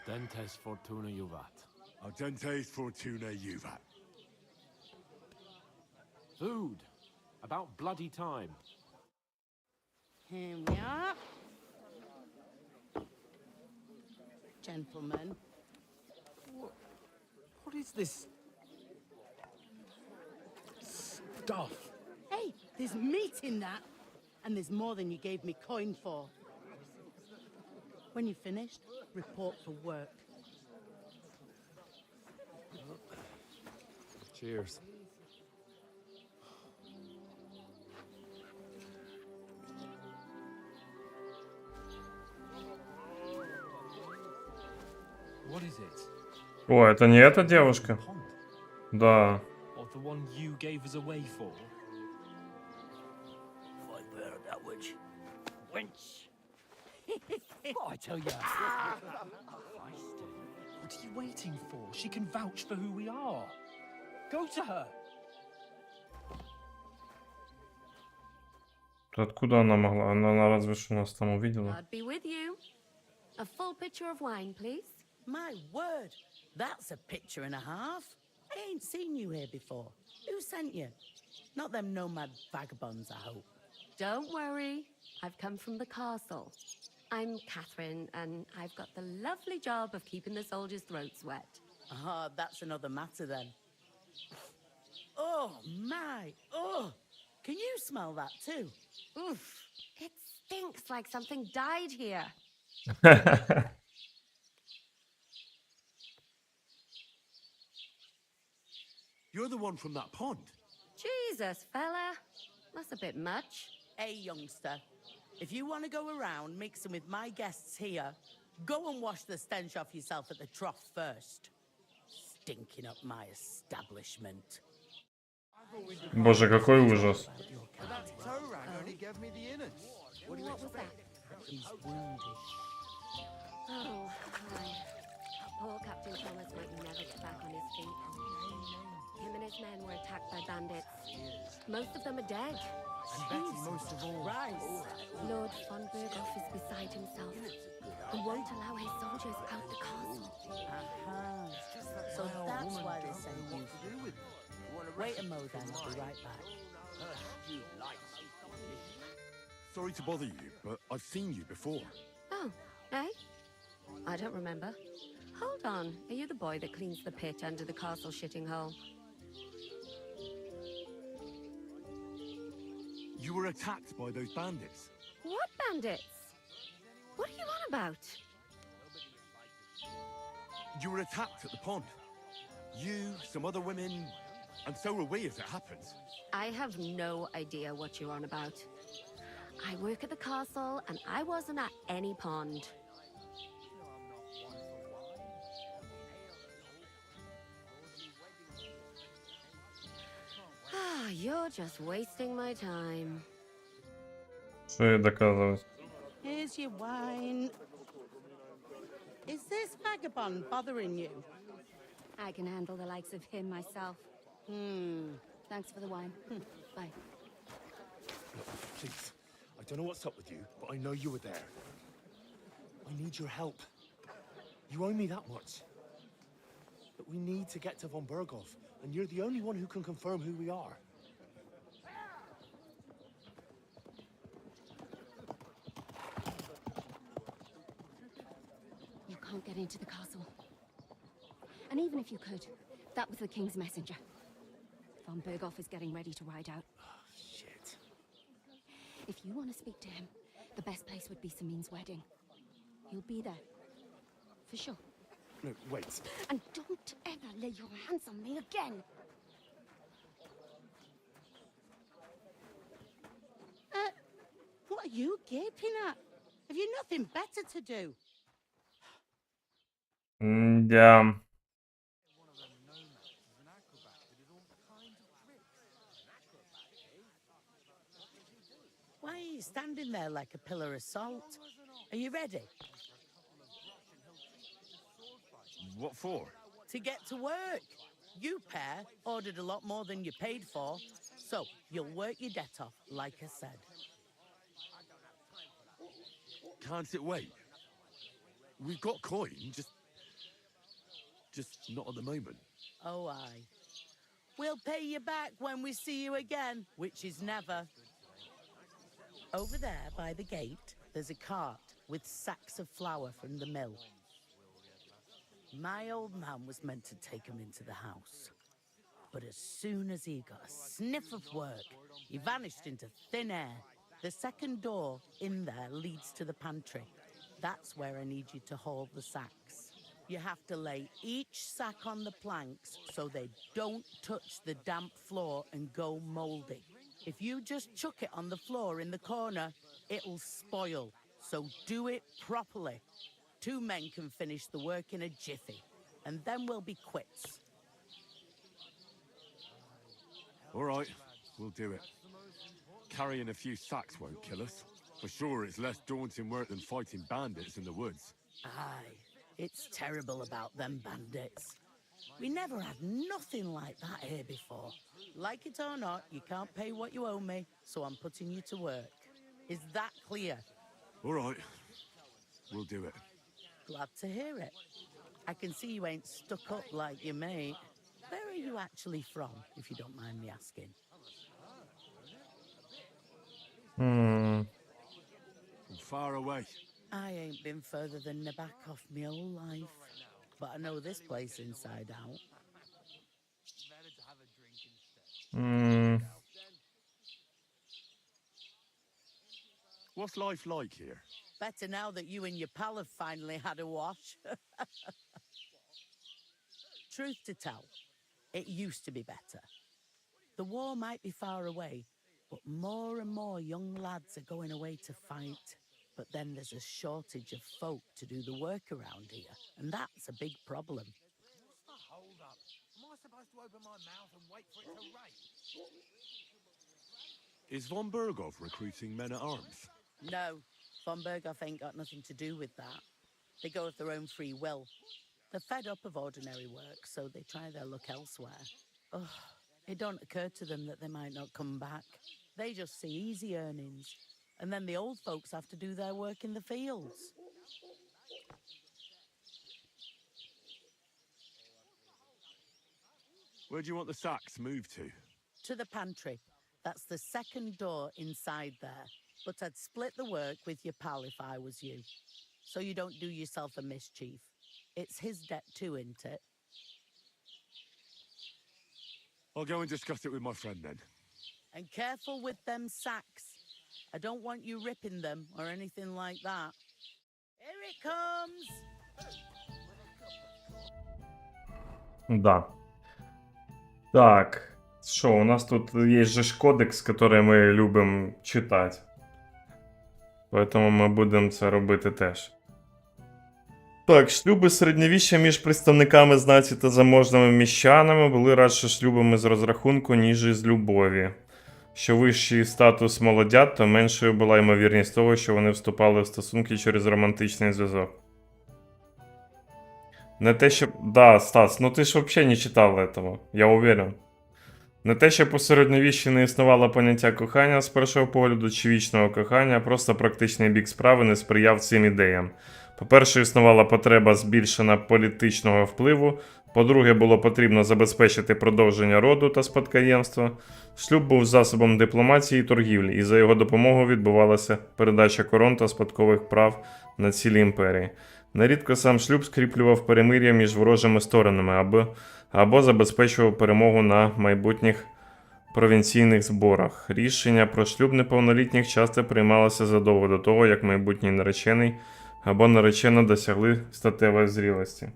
Audentes fortuna juvat. Audentes fortuna juvat. Food! About bloody time. Here we are. Gentlemen. What is this stuff? Hey, there's meat in that. And there's more than you gave me coin for. When you're finished, report for work. Cheers. What is it? О, это не эта девушка? Да. Or the one you gave us away for? That witch. Wench. Oh, I tell you. What are you waiting for? She can vouch for who we are. Go to her. Откуда она могла? Она разве что нас там увидела. I'd be with you. A full pitcher of wine, please. My word, that's a picture and a half. I ain't seen you here before. Who sent you? Not them nomad vagabonds, I hope. Don't worry. I've come from the castle. I'm Catherine, and I've got the lovely job of keeping the soldiers' throats wet. Ah, that's another matter then. Oh, my. Oh, can you smell that too? Oof. It stinks like something died here. You're the one from that pond. Jesus, fella. That's a bit much. Hey, youngster. If you want to go around mixing with my guests here, go and wash the stench off yourself at the trough first. Stinking up my establishment. Боже, какой ужас. That Torang only gave me the innards. What do you expect? He's wounded. Oh, hi. Poor Captain Thomas might never get back on his feet. Him and his men were attacked by bandits. Most of them are dead. And Betty most of all. Right. Lord von Berghoff is beside himself and won't allow his soldiers out the castle. Aha. So that's why they sent you. Wait a mo then, I'll be right back. Sorry to bother you, but I've seen you before. Oh, eh? I don't remember. Hold on, are you the boy that cleans the pit under the castle shitting hole? You were attacked by those bandits. What bandits? What are you on about? You were attacked at the pond. You, some other women, and so were we as it happens. I have no idea what you're on about. I work at the castle, and I wasn't at any pond. Ah, you're just wasting my time. Що їй доказувати? Here's your wine. Is this vagabond bothering you? I can handle the likes of him myself. Thanks for the wine. Bye. Look, please. I don't know what's up with you, but I know you were there. I need your help. You owe me that much. But we need to get to von Berghoff, and you're the only one who can confirm who we are. You can't get into the castle. And even if you could, that was the king's messenger. Von Berghoff is getting ready to ride out. Shit. If you want to speak to him, the best place would be Samin's wedding. He'll be there. For sure. No, wait. And don't ever lay your hands on me again! What are you gaping at? Have you nothing better to do? Да. Why are you standing there like a pillar of salt? Are you ready? What for? To get to work. You pair ordered a lot more than you paid for, so you'll work your debt off, like I said. Can't it wait? We've got coin, just not at the moment. Oh, aye. We'll pay you back when we see you again, which is never. Over there by the gate, there's a cart with sacks of flour from the mill. My old man was meant to take him into the house. But as soon as he got a sniff of work, he vanished into thin air. The second door in there leads to the pantry. That's where I need you to haul the sacks. You have to lay each sack on the planks so they don't touch the damp floor and go mouldy. If you just chuck it on the floor in the corner, it'll spoil. So do it properly. 2 men can finish the work in a jiffy, and then we'll be quits. All right, we'll do it. Carrying a few sacks won't kill us. For sure, it's less daunting work than fighting bandits in the woods. Aye, it's terrible about them bandits. We never had nothing like that here before. Like it or not, you can't pay what you owe me, so I'm putting you to work. Is that clear? All right, we'll do it. Glad to hear it. I can see you ain't stuck up like your mate. Where are you actually from, if you don't mind me asking? From far away. I ain't been further than Nabakov my whole life, but I know this place inside out. What's life like here? Better now that you and your pal have finally had a wash. Truth to tell, it used to be better. The war might be far away, But more and more young lads are going away to fight. But then there's a shortage of folk to do the work around here, and that's a big problem. Hold up. Am I supposed to open my mouth and wait for it to rain? Is von Berghoff recruiting men at arms? No, von Berghoff ain't got nothing to do with that. They go of their own free will. They're fed up of ordinary work, so they try their luck elsewhere. Ugh, it don't occur to them that they might not come back. They just see easy earnings, and then the old folks have to do their work in the fields. Where do you want the sacks moved to? To the pantry. That's the second door inside there. But I'd split the work with your pal if I was you, so you don't do yourself a mischief. It's his debt too, isn't it? I'll go and discuss it with my friend then. And careful with them sacks. I don't want you ripping them or anything like that. Here it comes! Да. Так. Що, у нас тут є же ж кодекс, який ми любимо читати. Поэтому ми будемо це робити теж. Так, шлюби середньовіччя між представниками знаті та заможними міщанами були радше шлюбами з розрахунку, ніж із любові. Що вищий статус молодят, то меншою була ймовірність того, що вони вступали в стосунки через романтичний зв'язок. Не те, що... Да, Стас, ну ти ж взагалі не читав этого, я уверен. Не те, що по середньовіччі не існувало поняття кохання з першого погляду чи вічного кохання, просто практичний бік справи не сприяв цим ідеям. По-перше, існувала потреба збільшена політичного впливу, по-друге, було потрібно забезпечити продовження роду та спадкоємства. Шлюб був засобом дипломатії і торгівлі, і за його допомогою відбувалася передача корон та спадкових прав на цілі імперії. Нерідко сам шлюб скріплював перемир'я між ворожими сторонами або забезпечував перемогу на майбутніх провінційних зборах. Рішення про шлюб неповнолітніх часто приймалося задовго до того, як майбутній наречений або наречена досягли статевої зрілості.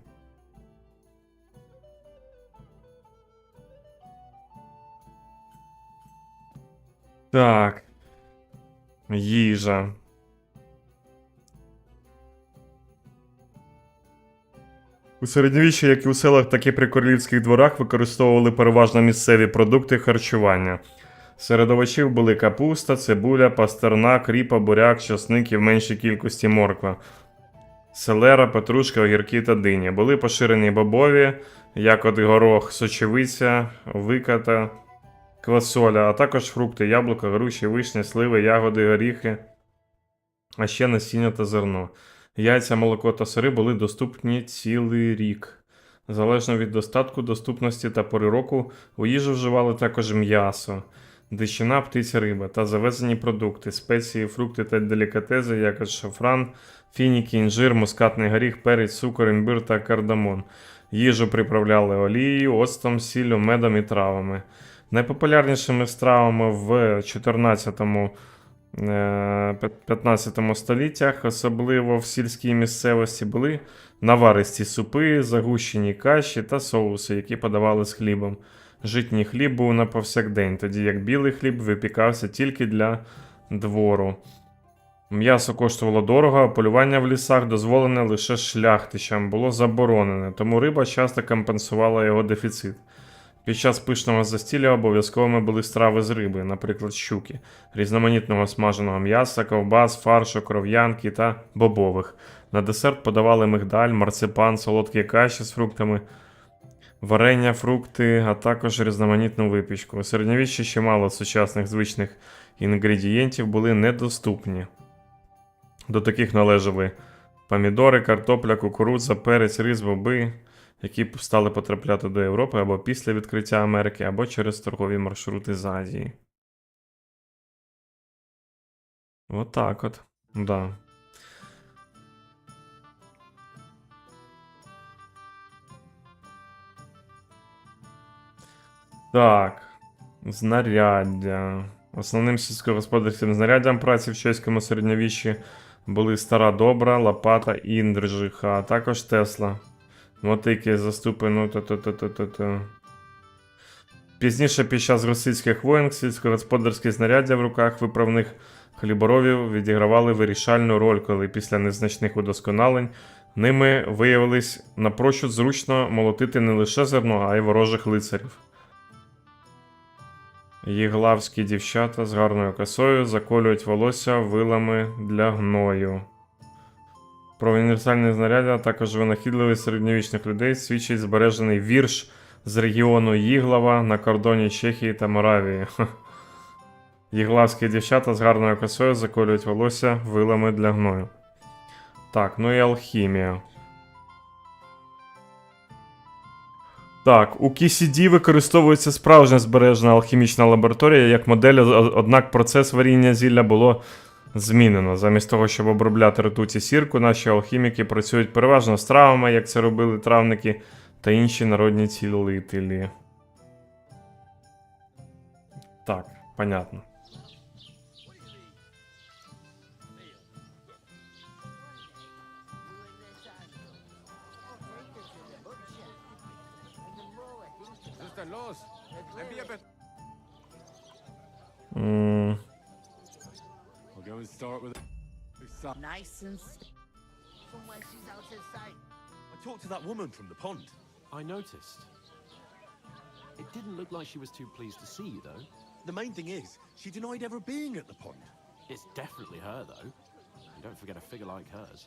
Так. Їжа. У середньовіччі, як і у селах, так і при королівських дворах використовували переважно місцеві продукти харчування. Серед овочів були капуста, цибуля, пастернак, ріпа, буряк, часник і в меншій кількості морква, селера, петрушка, огірки та дині. Були поширені бобові, ягоди, горох, сочевиця, виката, квасоля, а також фрукти, яблука, груші, вишні, сливи, ягоди, горіхи, а ще насіння та зерно. Яйця, молоко та сири були доступні цілий рік. Залежно від достатку, доступності та пори року, у їжу вживали також м'ясо, дичина, птиця, риба та завезені продукти, спеції, фрукти та делікатези, як шафран, фініки, інжир, мускатний горіх, перець, цукор, імбир та кардамон. Їжу приправляли олією, оцтом, сіллю, медом і травами. Найпопулярнішими стравами в 14-15 століттях, особливо в сільській місцевості, були наваристі супи, загущені каші та соуси, які подавали з хлібом. Житній хліб був на повсякдень, тоді як білий хліб випікався тільки для двору. М'ясо коштувало дорого, а полювання в лісах дозволене лише шляхтичам, було заборонене, тому риба часто компенсувала його дефіцит. Під час пишного застілля обов'язковими були страви з риби, наприклад, щуки, різноманітного смаженого м'яса, ковбас, фаршу, кров'янки та бобових. На десерт подавали мигдаль, марципан, солодкі каші з фруктами, варення, фрукти, а також різноманітну випічку. У середньовіччі чимало сучасних звичних інгредієнтів були недоступні. До таких належали помідори, картопля, кукурудза, перець, рис, боби, які стали потрапляти до Європи або після відкриття Америки, або через торгові маршрути з Азії. Отак от. Да. Так. Знаряддя. Основним сільськогосподарським знаряддям праці в чеському середньовіччі були стара добра, лопата, індржиха, а також тесла. Мотики, заступи, Пізніше, під час російських воєн, сільськогосподарські знаряддя в руках виправних хліборобів відігравали вирішальну роль, коли після незначних удосконалень ними виявилось напрочуд зручно молотити не лише зерно, а й ворожих лицарів. Єглавські дівчата з гарною косою заколюють волосся вилами для гною. Про універсальні знаряддя, а також винахідливість середньовічних людей свідчить збережений вірш з регіону Їглава на кордоні Чехії та Моравії. Єглавські дівчата з гарною косою заколюють волосся вилами для гною. Так, ну і алхімія. Так, у KCD використовується справжня збережена алхімічна лабораторія як модель, однак процес варіння зілля було змінено. Замість того, щоб обробляти ртуть і сірку, наші алхіміки працюють переважно з травами, як це робили травники та інші народні цілителі. Так, понятно. I'll go and start with Nice and somewhere she's out of sight. I talked to that woman from the pond. I noticed. It didn't look like she was too pleased to see you, though. The main thing is, she denied ever being at the pond. It's definitely her, though. You don't forget a figure like hers.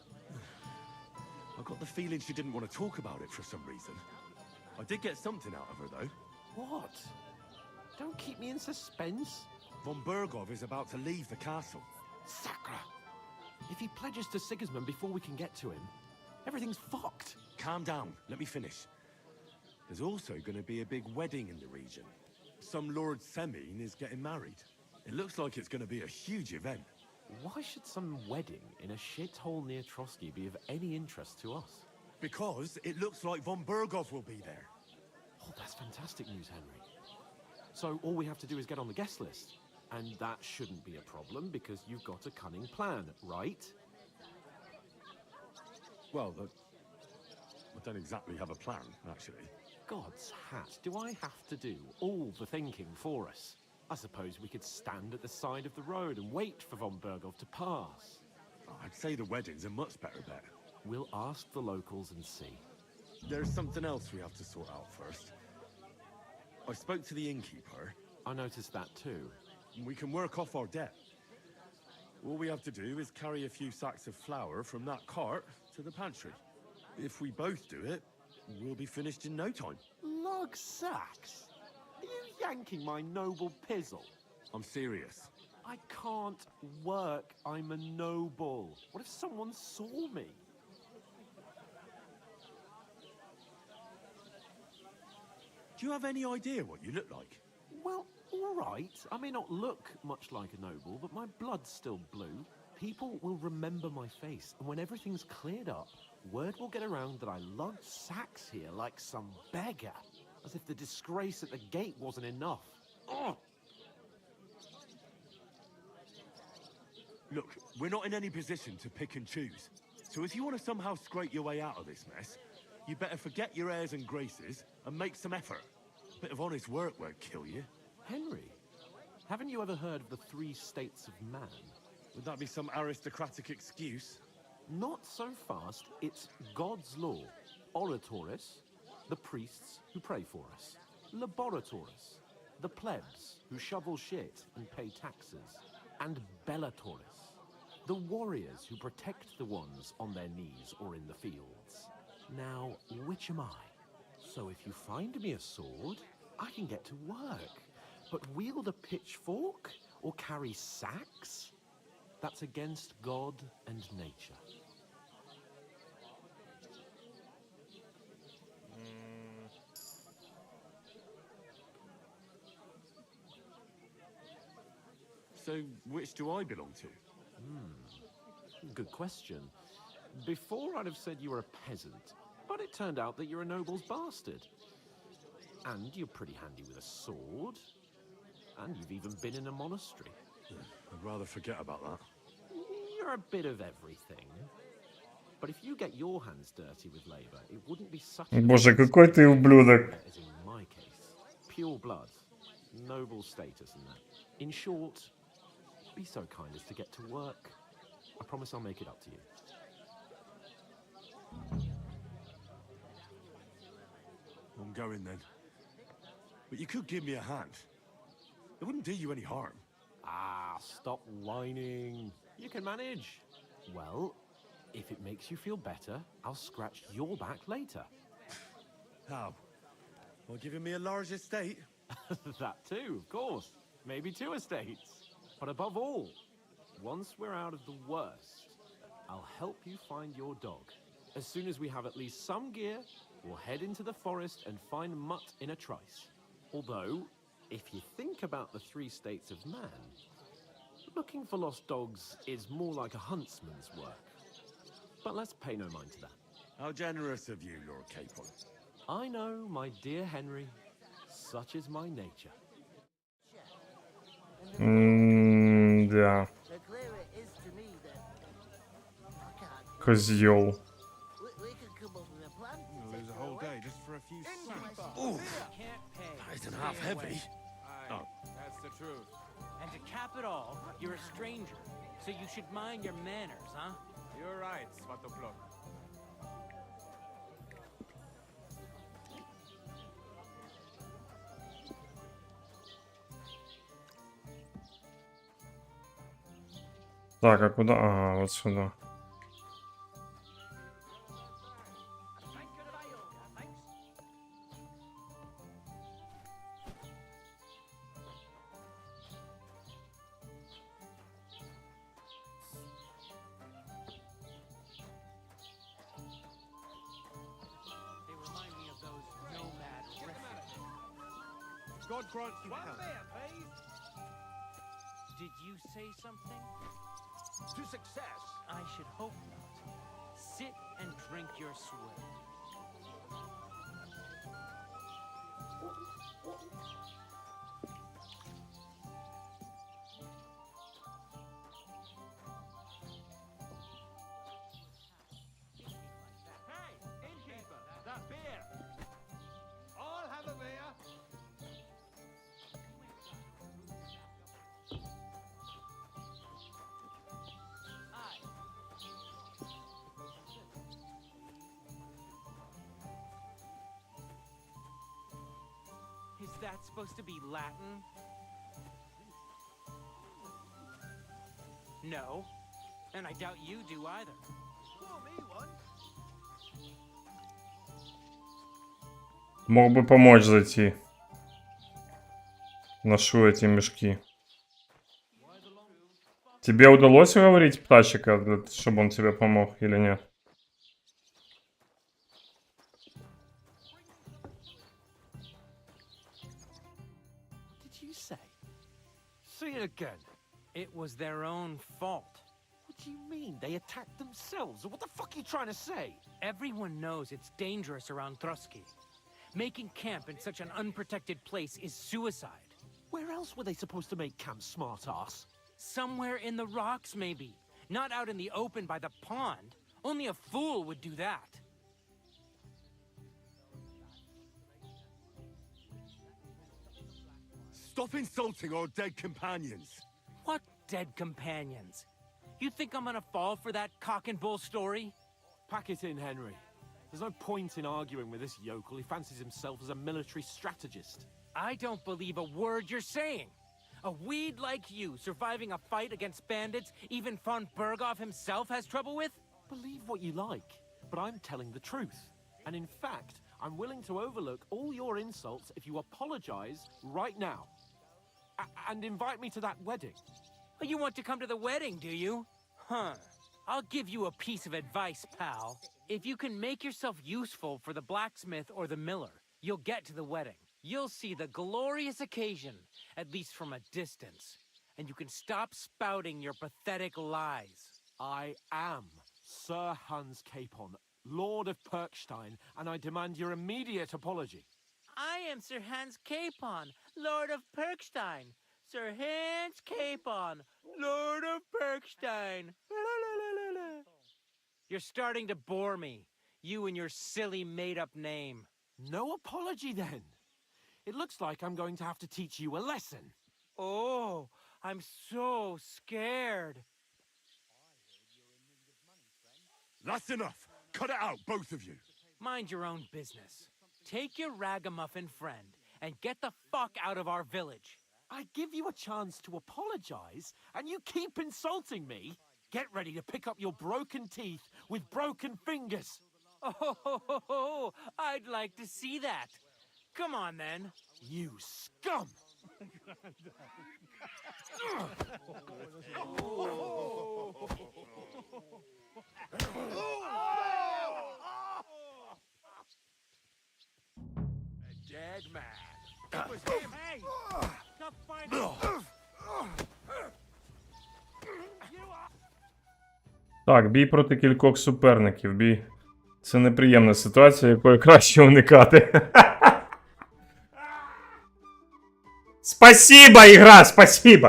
I got the feeling she didn't want to talk about it for some reason. I did get something out of her, though. What? Don't keep me in suspense. Von Bergov is about to leave the castle. Sacra! If he pledges to Sigismund before we can get to him, everything's fucked. Calm down, let me finish. There's also going to be a big wedding in the region. Some Lord Semine is getting married. It looks like it's going to be a huge event. Why should some wedding in a shithole near Trotsky be of any interest to us? Because it looks like Von Bergov will be there. Oh, that's fantastic news, Henry. So all we have to do is get on the guest list. And that shouldn't be a problem because you've got a cunning plan, right? Well, I don't exactly have a plan, actually. God's hat, do I have to do all the thinking for us? I suppose we could stand at the side of the road and wait for Von Bergov to pass. I'd say the wedding's a much better bet. We'll ask the locals and see. There's something else we have to sort out first. I spoke to the innkeeper. I noticed that too. We can work off our debt. All we have to do is carry a few sacks of flour from that cart to the pantry. If we both do it, we'll be finished in no time. Log sacks? Are you yanking my noble pizzle? I'm serious. I can't work. I'm a noble. What if someone saw me? Do you have any idea what you look like? Well, all right. I may not look much like a noble, but my blood's still blue. People will remember my face, and when everything's cleared up, word will get around that I lugged sacks here like some beggar, as if the disgrace at the gate wasn't enough. Ugh! Look, we're not in any position to pick and choose. So if you want to somehow scrape your way out of this mess, you better forget your airs and graces and make some effort. A bit of honest work won't kill you. Henry, haven't you ever heard of the 3 states of man? Would that be some aristocratic excuse? Not so fast. It's God's law. Oratoris, the priests who pray for us. Laboratoris, the plebs who shovel shit and pay taxes. And Bellatoris, the warriors who protect the ones on their knees or in the fields. Now, which am I? So if you find me a sword, I can get to work. But wield a pitchfork or carry sacks? That's against God and nature. So, which do I belong to? Good question. Before I'd have said you were a peasant, but it turned out that you're a noble's bastard. And you're pretty handy with a sword. And you've even been in a monastery. I'd rather forget about that. You're a bit of everything. But if you get your hands dirty with labor, it wouldn't be such a... Боже, какой ты ублюдок. As in my case. Pure blood. noble status and that. In short, be so kind as to get to work. I promise I'll make it up to you. I'm going then. But you could give me a hand. It wouldn't do you any harm. Ah, stop whining. You can manage. Well, if it makes you feel better, I'll scratch your back later. How? By giving me a large estate? That too, of course. Maybe 2 estates. But above all, once we're out of the worst, I'll help you find your dog. As soon as we have at least some gear, we'll head into the forest and find Mutt in a trice. Although, if you think about the 3 states of man, looking for lost dogs is more like a huntsman's work. But let's pay no mind to that. How generous of you, Lord Capon. I know, my dear Henry. Such is my nature. Да. The clearer it is to me that I can't. Козёл. We could come up with a plan. We'll lose a whole day just for a few sacks. Ooh, Can't pay. that isn't half heavy. Oh. That's the truth. And to cap it all, you're a stranger, so you should mind your manners, huh? You're right, Svatopluk. Так, а куда? Ага, вот сюда. They remind me of those nomad refugees. God grant you One help. there, please. Did you say something? To success. I should hope not. Sit and drink your swill. Hey, innkeeper, that beer. I'll have a beer. Is that supposed to be Latin? No. And I doubt you do either. Pour me one. Мог бы помочь зайти. Ношу эти мешки. Тебе удалось уговорить птачика, чтобы он тебе помог или нет? What did you say? Say it again. It was their own fault. What do you mean? They attacked themselves? What the fuck are you trying to say? Everyone knows it's dangerous around Trotsky. Making camp in such an unprotected place is suicide. Where else were they supposed to make camp, smart-ass? Somewhere in the rocks, maybe. Not out in the open by the pond. Only a fool would do that. Stop insulting our dead companions. What dead companions? You think I'm gonna fall for that cock and bull story? Pack it in, Henry. There's no point in arguing with this yokel. He fancies himself as a military strategist. I don't believe a word you're saying. A weed like you surviving a fight against bandits even von Berghoff himself has trouble with? Believe what you like, but I'm telling the truth. And in fact, I'm willing to overlook all your insults if you apologize right now. And invite me to that wedding. Oh, you want to come to the wedding, do you? Huh. I'll give you a piece of advice, pal. If you can make yourself useful for the blacksmith or the miller, you'll get to the wedding. You'll see the glorious occasion, at least from a distance. And you can stop spouting your pathetic lies. I am Sir Hans Capon, Lord of Perkstein, and I demand your immediate apology. I am Sir Hans Capon, Lord of Perkstein. Sir Hans Capon, Lord of Perkstein. You're starting to bore me. You and your silly made-up name. No apology, then. It looks like I'm going to have to teach you a lesson. Oh, I'm so scared. That's enough! Cut it out, both of you! Mind your own business. Take your ragamuffin friend and get the fuck out of our village. I give you a chance to apologize, and you keep insulting me. Get ready to pick up your broken teeth with broken fingers. Oh, I'd like to see that. Come on, then. You scum! A dead man. It was him. Hey! Stop fighting! Так, бій проти кількох суперників. Бій. Це неприємна ситуація, якої краще уникати. Спасибо, ігра, спасибо!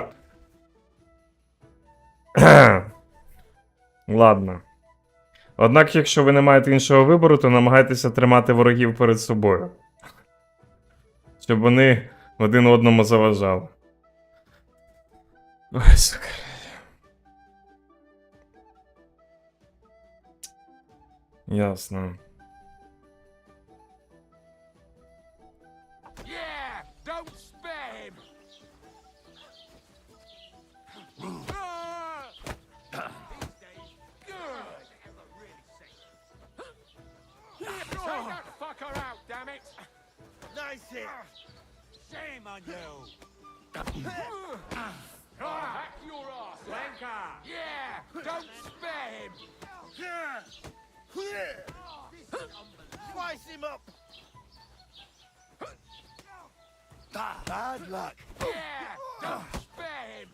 Ладно. Однак, якщо ви не маєте іншого вибору, то намагайтеся тримати ворогів перед собою. Щоб вони один одному заважали. Ой, сука. Ясно. Yeah! Don't spare him! Take that fucker out, damn it! Nice hit. Shame on you! Back your ass, wanker! Yeah! Don't spare him! Slice him up. Bad luck. Yeah! Don't spare him!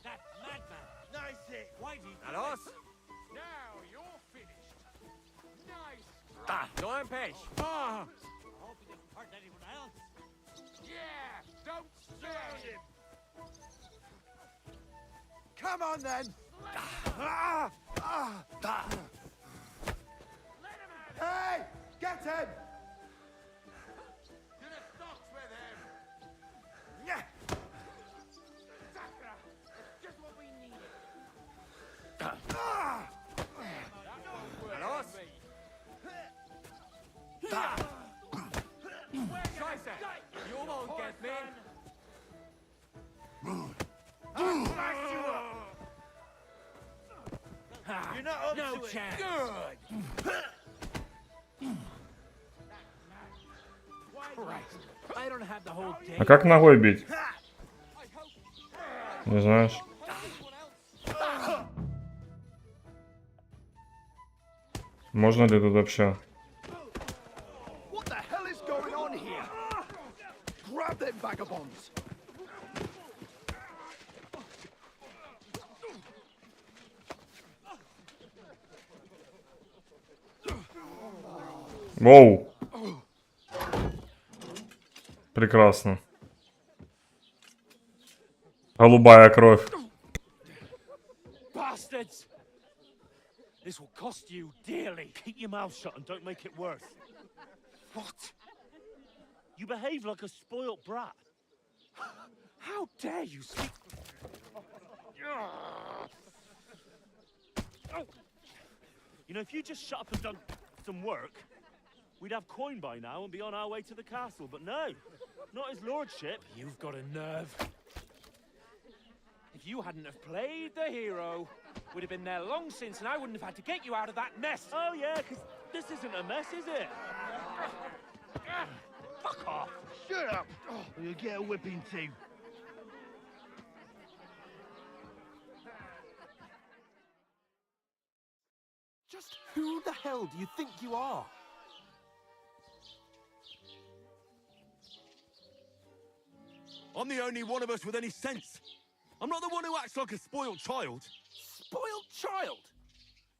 That madman! Nice hit. Whitey! That us? Now you're finished. Nice! Don't push! Ah! I hope he didn't hurt anyone else. Yeah! Don't spare him! Come on then. Hey, get him. To the stocks with him! Yeah. Sakra! It's just what we needed. And us? Scheiße! You won't get me! You're not up No to chance. it. Good. Christ, I don't have the whole day. А как ногой бить? Не знаешь? Можно ли тут вообще? What the hell is going on here? Grab them vagabonds. Воу! Прекрасно. Голубая кровь. Bastards! This will cost you dearly. Keep your mouth shut and don't make it worse. What? You behave like a spoilt brat. How dare you speak? You know, if you just shut up and done some work, we'd have coin by now and be on our way to the castle. But no, not his lordship. You've got a nerve. If you hadn't have played the hero, we'd have been there long since, and I wouldn't have had to get you out of that mess. Oh yeah, because this isn't a mess, is it? Fuck off! Shut up. Or you'll get a whipping too. Just who the hell do you think you are? I'm the only one of us with any sense. I'm not the one who acts like a spoiled child. Spoiled child?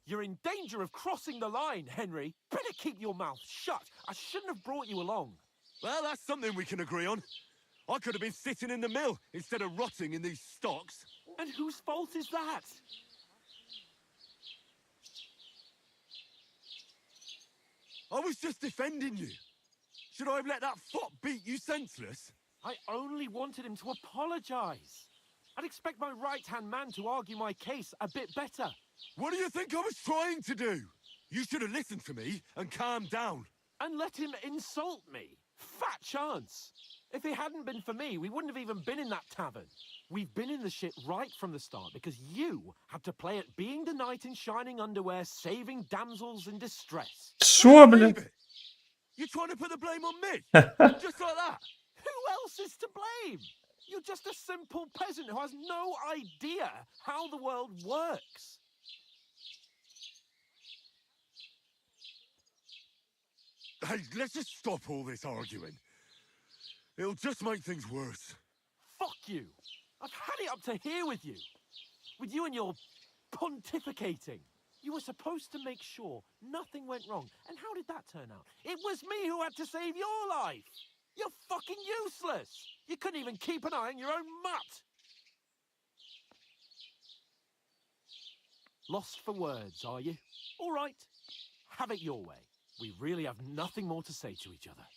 You're in danger of crossing the line, Henry. Better keep your mouth shut. I shouldn't have brought you along. Well, that's something we can agree on. I could have been sitting in the mill instead of rotting in these stocks. And whose fault is that? I was just defending you. Should I have let that fop beat you senseless? I only wanted him to apologize. I'd expect my right-hand man to argue my case a bit better. What do you think I was trying to do? You should have listened to me and calmed down. And let him insult me. Fat chance. If it hadn't been for me, we wouldn't have even been in that tavern. We've been in the shit right from the start because you had to play at being the knight in shining underwear, saving damsels in distress. Що, блядь? You're trying to put the blame on me? Just like that? Who else is to blame? You're just a simple peasant who has no idea how the world works. Hey, let's just stop all this arguing. It'll just make things worse. Fuck you. I've had it up to here with you. With you and your pontificating. You were supposed to make sure nothing went wrong. And how did that turn out? It was me who had to save your life. You're fucking useless. You couldn't even keep an eye on your own mutt. Lost for words, are you? All right. Have it your way. We really have nothing more to say to each other.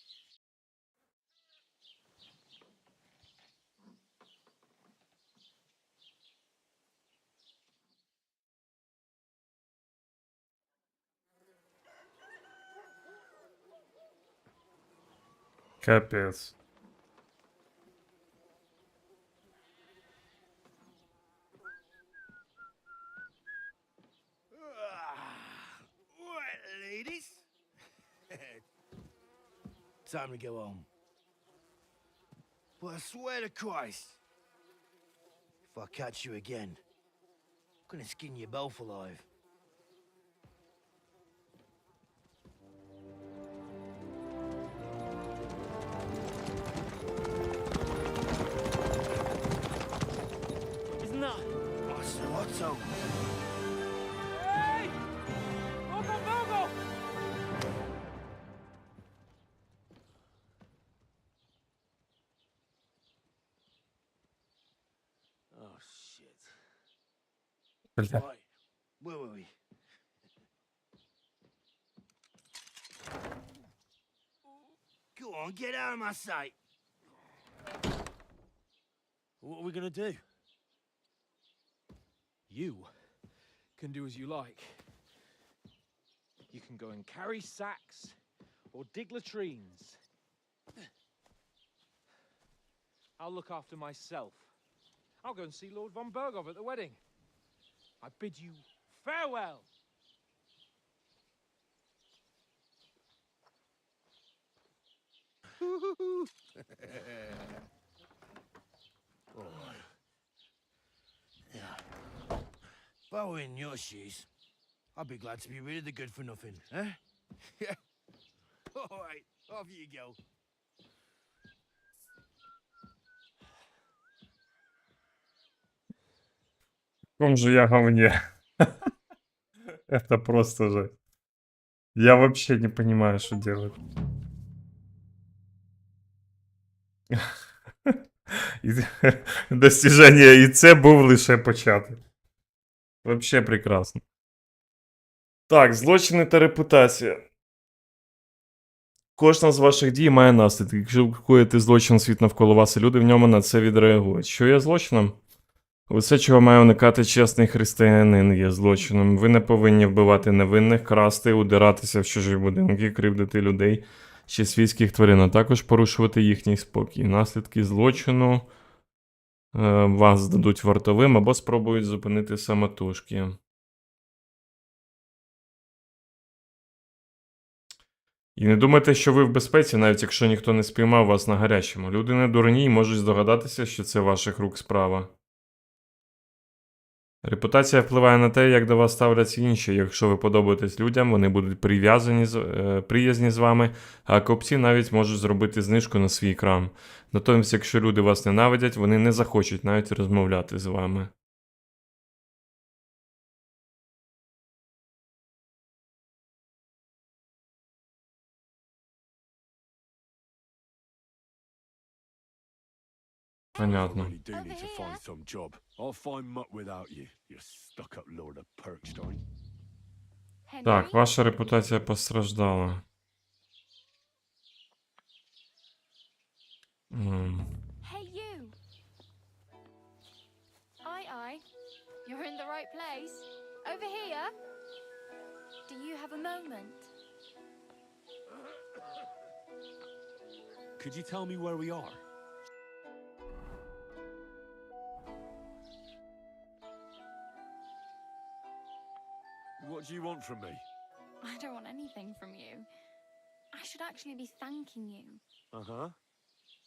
Капець. Right, ladies. Time to go home. But I swear to Christ, if I catch you again, I'm gonna skin you both alive. Isn't that? What's Hey! Logo, logo! Oh, shit. Бля. Right, where were we? Go on, get out of my sight. What are we gonna do? You can do as you like. You can go and carry sacks or dig latrines. I'll look after myself. I'll go and see Lord von Berghoff at the wedding. I bid you farewell. Yeah. If I were in your shoes, I'd be glad to be rid of the good for nothing, eh? Yeah. All right, off you go. В каком же я говне? Это просто же. Я вообще не понимаю, что делать. Достіження і це був лише початок. Вообще прекрасно. Так, злочини та репутація. Кожна з ваших дій має наслідки. Якщо ви коїте злочин, світ навколо вас, і люди в ньому на це відреагують. Що є злочином? Усе, чого має уникати чесний християнин, є злочином. Ви не повинні вбивати невинних, красти, удиратися в чужі будинки, кривдити людей чи свійських тварин, а також порушувати їхній спокій. Наслідки злочину вас здадуть вартовим або спробують зупинити самотужки. І не думайте, що ви в безпеці, навіть якщо ніхто не спіймав вас на гарячому. Люди не дурні і можуть здогадатися, що це ваших рук справа. Репутація впливає на те, як до вас ставляться інші. Якщо ви подобаєтесь людям, вони будуть приязні з вами, а купці навіть можуть зробити знижку на свій крам. Натомість, якщо люди вас ненавидять, вони не захочуть навіть розмовляти з вами. Понятно. I really do need to find some job. I'll find mutt without you, you stuck-up lord of Perkstein. Так, ваша репутація постраждала. Hey, you! Aye. You're in the right place. Over here. Do you have a moment? Could you tell me where we are? What do you want from me? I don't want anything from you. I should actually be thanking you. Uh-huh.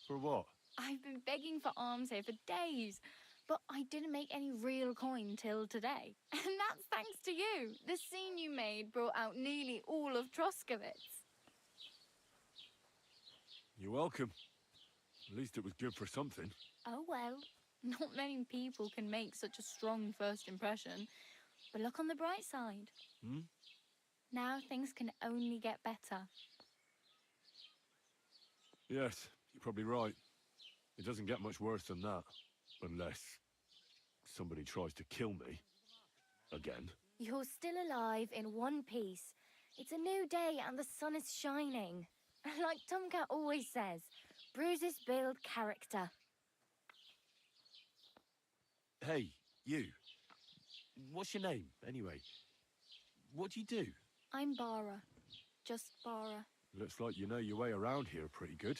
For what? I've been begging for alms here for days, but I didn't make any real coin till today. And that's thanks to you. The scene you made brought out nearly all of Troskowitz. You're welcome. At least it was good for something. Oh well, not many people can make such a strong first impression. But look on the bright side. Hmm? Now things can only get better. Yes, you're probably right. It doesn't get much worse than that. Unless somebody tries to kill me. Again. You're still alive in one piece. It's a new day and the sun is shining. Like Tomcat always says, bruises build character. Hey, you. What's your name, anyway? What do you do? I'm Bara. Just Bara. Looks like you know your way around here pretty good.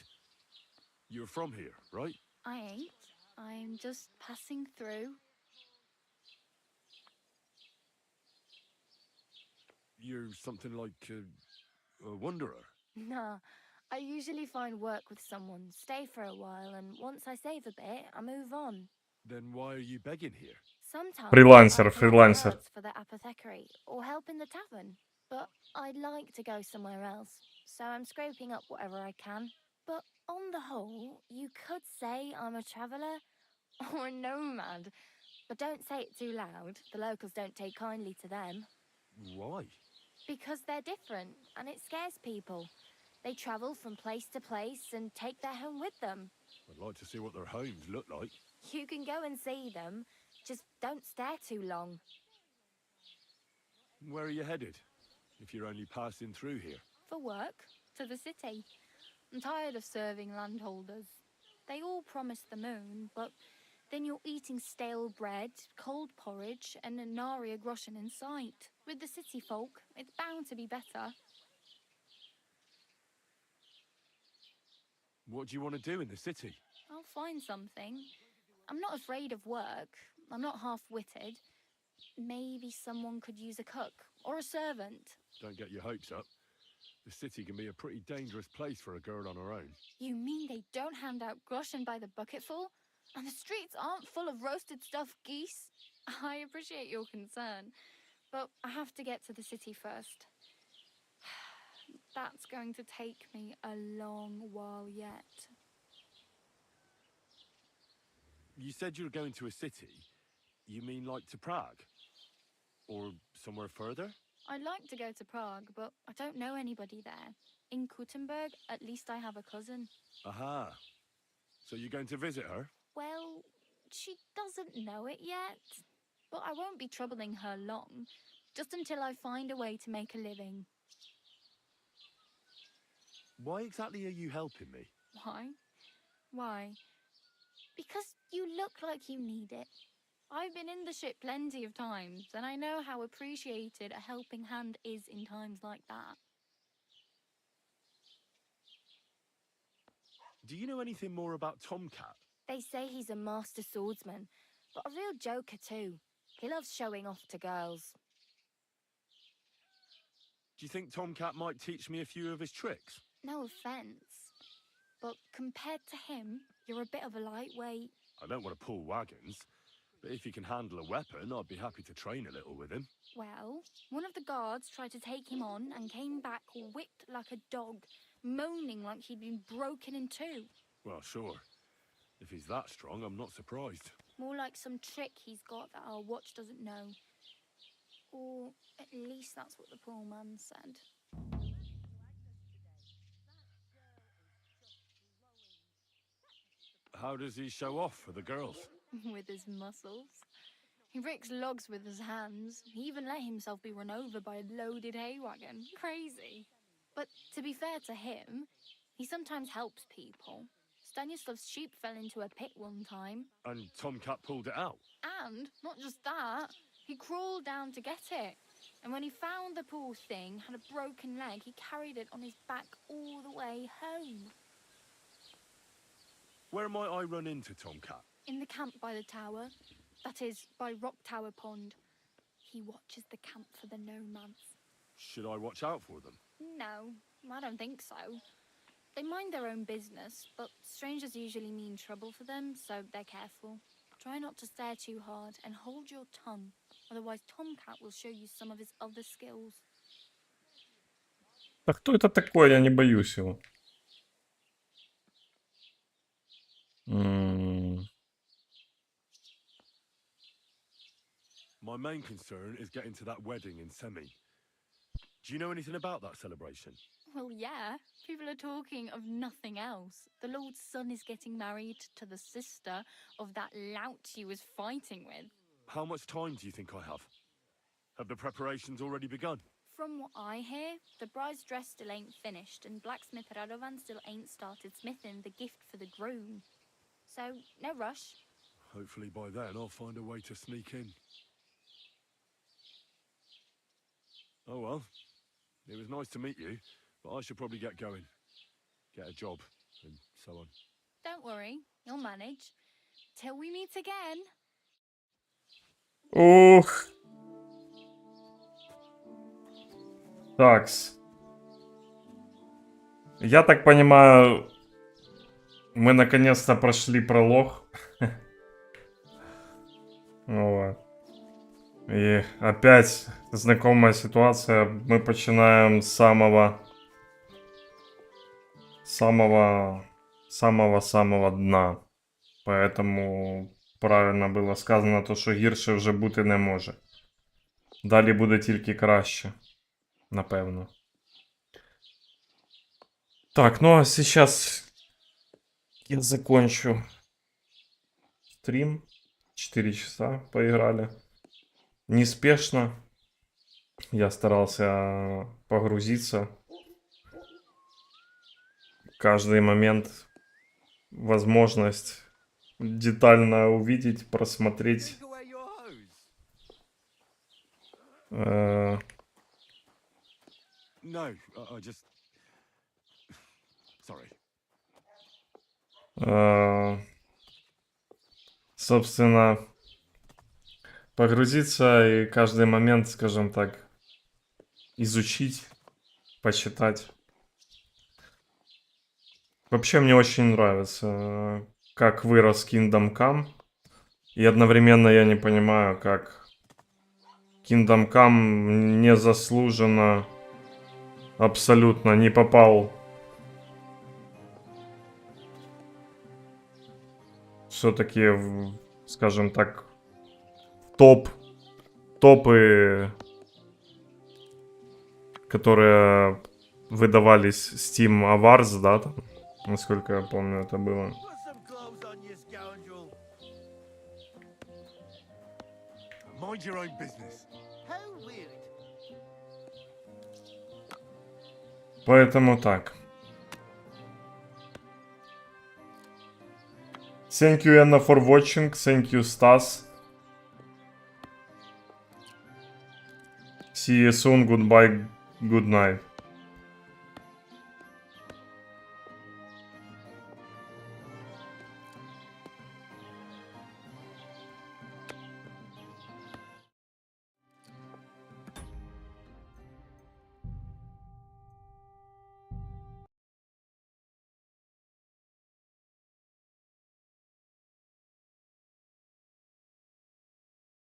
You're from here, right? I ain't. I'm just passing through. You're something like a wanderer. Nah, I usually find work with someone, stay for a while, and once I save a bit, I move on. Then why are you begging here? Sometimes Freelancer, I collect freelancer. herbs for the apothecary or help in the tavern. But I'd like to go somewhere else, so I'm scraping up whatever I can. But on the whole, you could say I'm a traveller or a nomad. But don't say it too loud. The locals don't take kindly to them. Why? Because they're different, and it scares people. They travel from place to place and take their home with them. I'd like to see what their homes look like. You can go and see them, just don't stare too long. Where are you headed? If you're only passing through here. For work, to the city. I'm tired of serving landholders. They all promise the moon, but then you're eating stale bread, cold porridge, and a nary a groschen in sight. With the city folk, it's bound to be better. What do you want to do in the city? I'll find something. I'm not afraid of work. I'm not half-witted. Maybe someone could use a cook or a servant. Don't get your hopes up. The city can be a pretty dangerous place for a girl on her own. You mean they don't hand out groschen by the bucketful? And the streets aren't full of roasted stuffed geese? I appreciate your concern, but I have to get to the city first. That's going to take me a long while yet. You said you were going to a city. You mean like to Prague? Or somewhere further? I'd like to go to Prague, but I don't know anybody there. In Kuttenberg, at least I have a cousin. Aha. So you're going to visit her? Well, she doesn't know it yet. But I won't be troubling her long, just until I find a way to make a living. Why exactly are you helping me? Why? Why? Because you look like you need it. I've been in the ship plenty of times, and I know how appreciated a helping hand is in times like that. Do you know anything more about Tomcat? They say he's a master swordsman, but a real joker too. He loves showing off to girls. Do you think Tomcat might teach me a few of his tricks? No offence, but compared to him, you're a bit of a lightweight. I don't want to pull wagons, but if he can handle a weapon, I'd be happy to train a little with him. Well, one of the guards tried to take him on and came back whipped like a dog, moaning like he'd been broken in two. Well, sure. If he's that strong, I'm not surprised. More like some trick he's got that our watch doesn't know. Or at least that's what the poor man said. How does he show off for the girls? With his muscles. He rakes logs with his hands. He even let himself be run over by a loaded hay wagon. Crazy. But to be fair to him, he sometimes helps people. Stanislav's sheep fell into a pit one time. And Tomcat pulled it out. And not just that, he crawled down to get it. And when he found the poor thing had a broken leg, he carried it on his back all the way home. Where might I run into Tomcat? In the camp by the tower. That is, by Rock Tower Pond. He watches the camp for the nomads. Should I watch out for them? No, I don't think so. They mind their own business, but strangers usually mean trouble for them, so they're careful. Try not to stare too hard and hold your tongue. Otherwise, Tomcat will show you some of his other skills. Да кто это такой? Я не боюсь его. My main concern is getting to that wedding in Semi. Do you know anything about that celebration? Well, yeah. People are talking of nothing else. The Lord's son is getting married to the sister of that lout he was fighting with. How much time do you think I have? Have the preparations already begun? From what I hear, the bride's dress still ain't finished, and blacksmith Radovan still ain't started smithing the gift for the groom. So, no rush. Hopefully by then I'll find a way to sneak in. Oh well, it was nice to meet you, but I should probably get going. Get a job, and so on. Don't worry, you'll manage. Till we meet again. Ух. Такс. Я так понимаю, мы наконец-то прошли пролог. Вот. И опять знакомая ситуация. Мы починаем с самого дна. Поэтому правильно було сказано, то, що гірше вже бути не може. Далі буде тільки краще. Напевно. Так, ну а сейчас я закончу стрим. 4 часа поиграли. Неспешно. Я старался погрузиться. Каждый момент возможность детально увидеть, просмотреть. No, I just... Sorry. Собственно, погрузиться и каждый момент, скажем так, изучить, почитать. Вообще мне очень нравится, как вырос Kingdom Come. И одновременно я не понимаю, как Kingdom Come незаслуженно абсолютно не попал все-таки, скажем так, топы, которые выдавались Steam Awards, да, там, насколько я помню, это было. Mind your own business. How weird. Поэтому так. Thank you, Anna, for watching. Thank you, Stas. See you soon. Goodbye. Good night.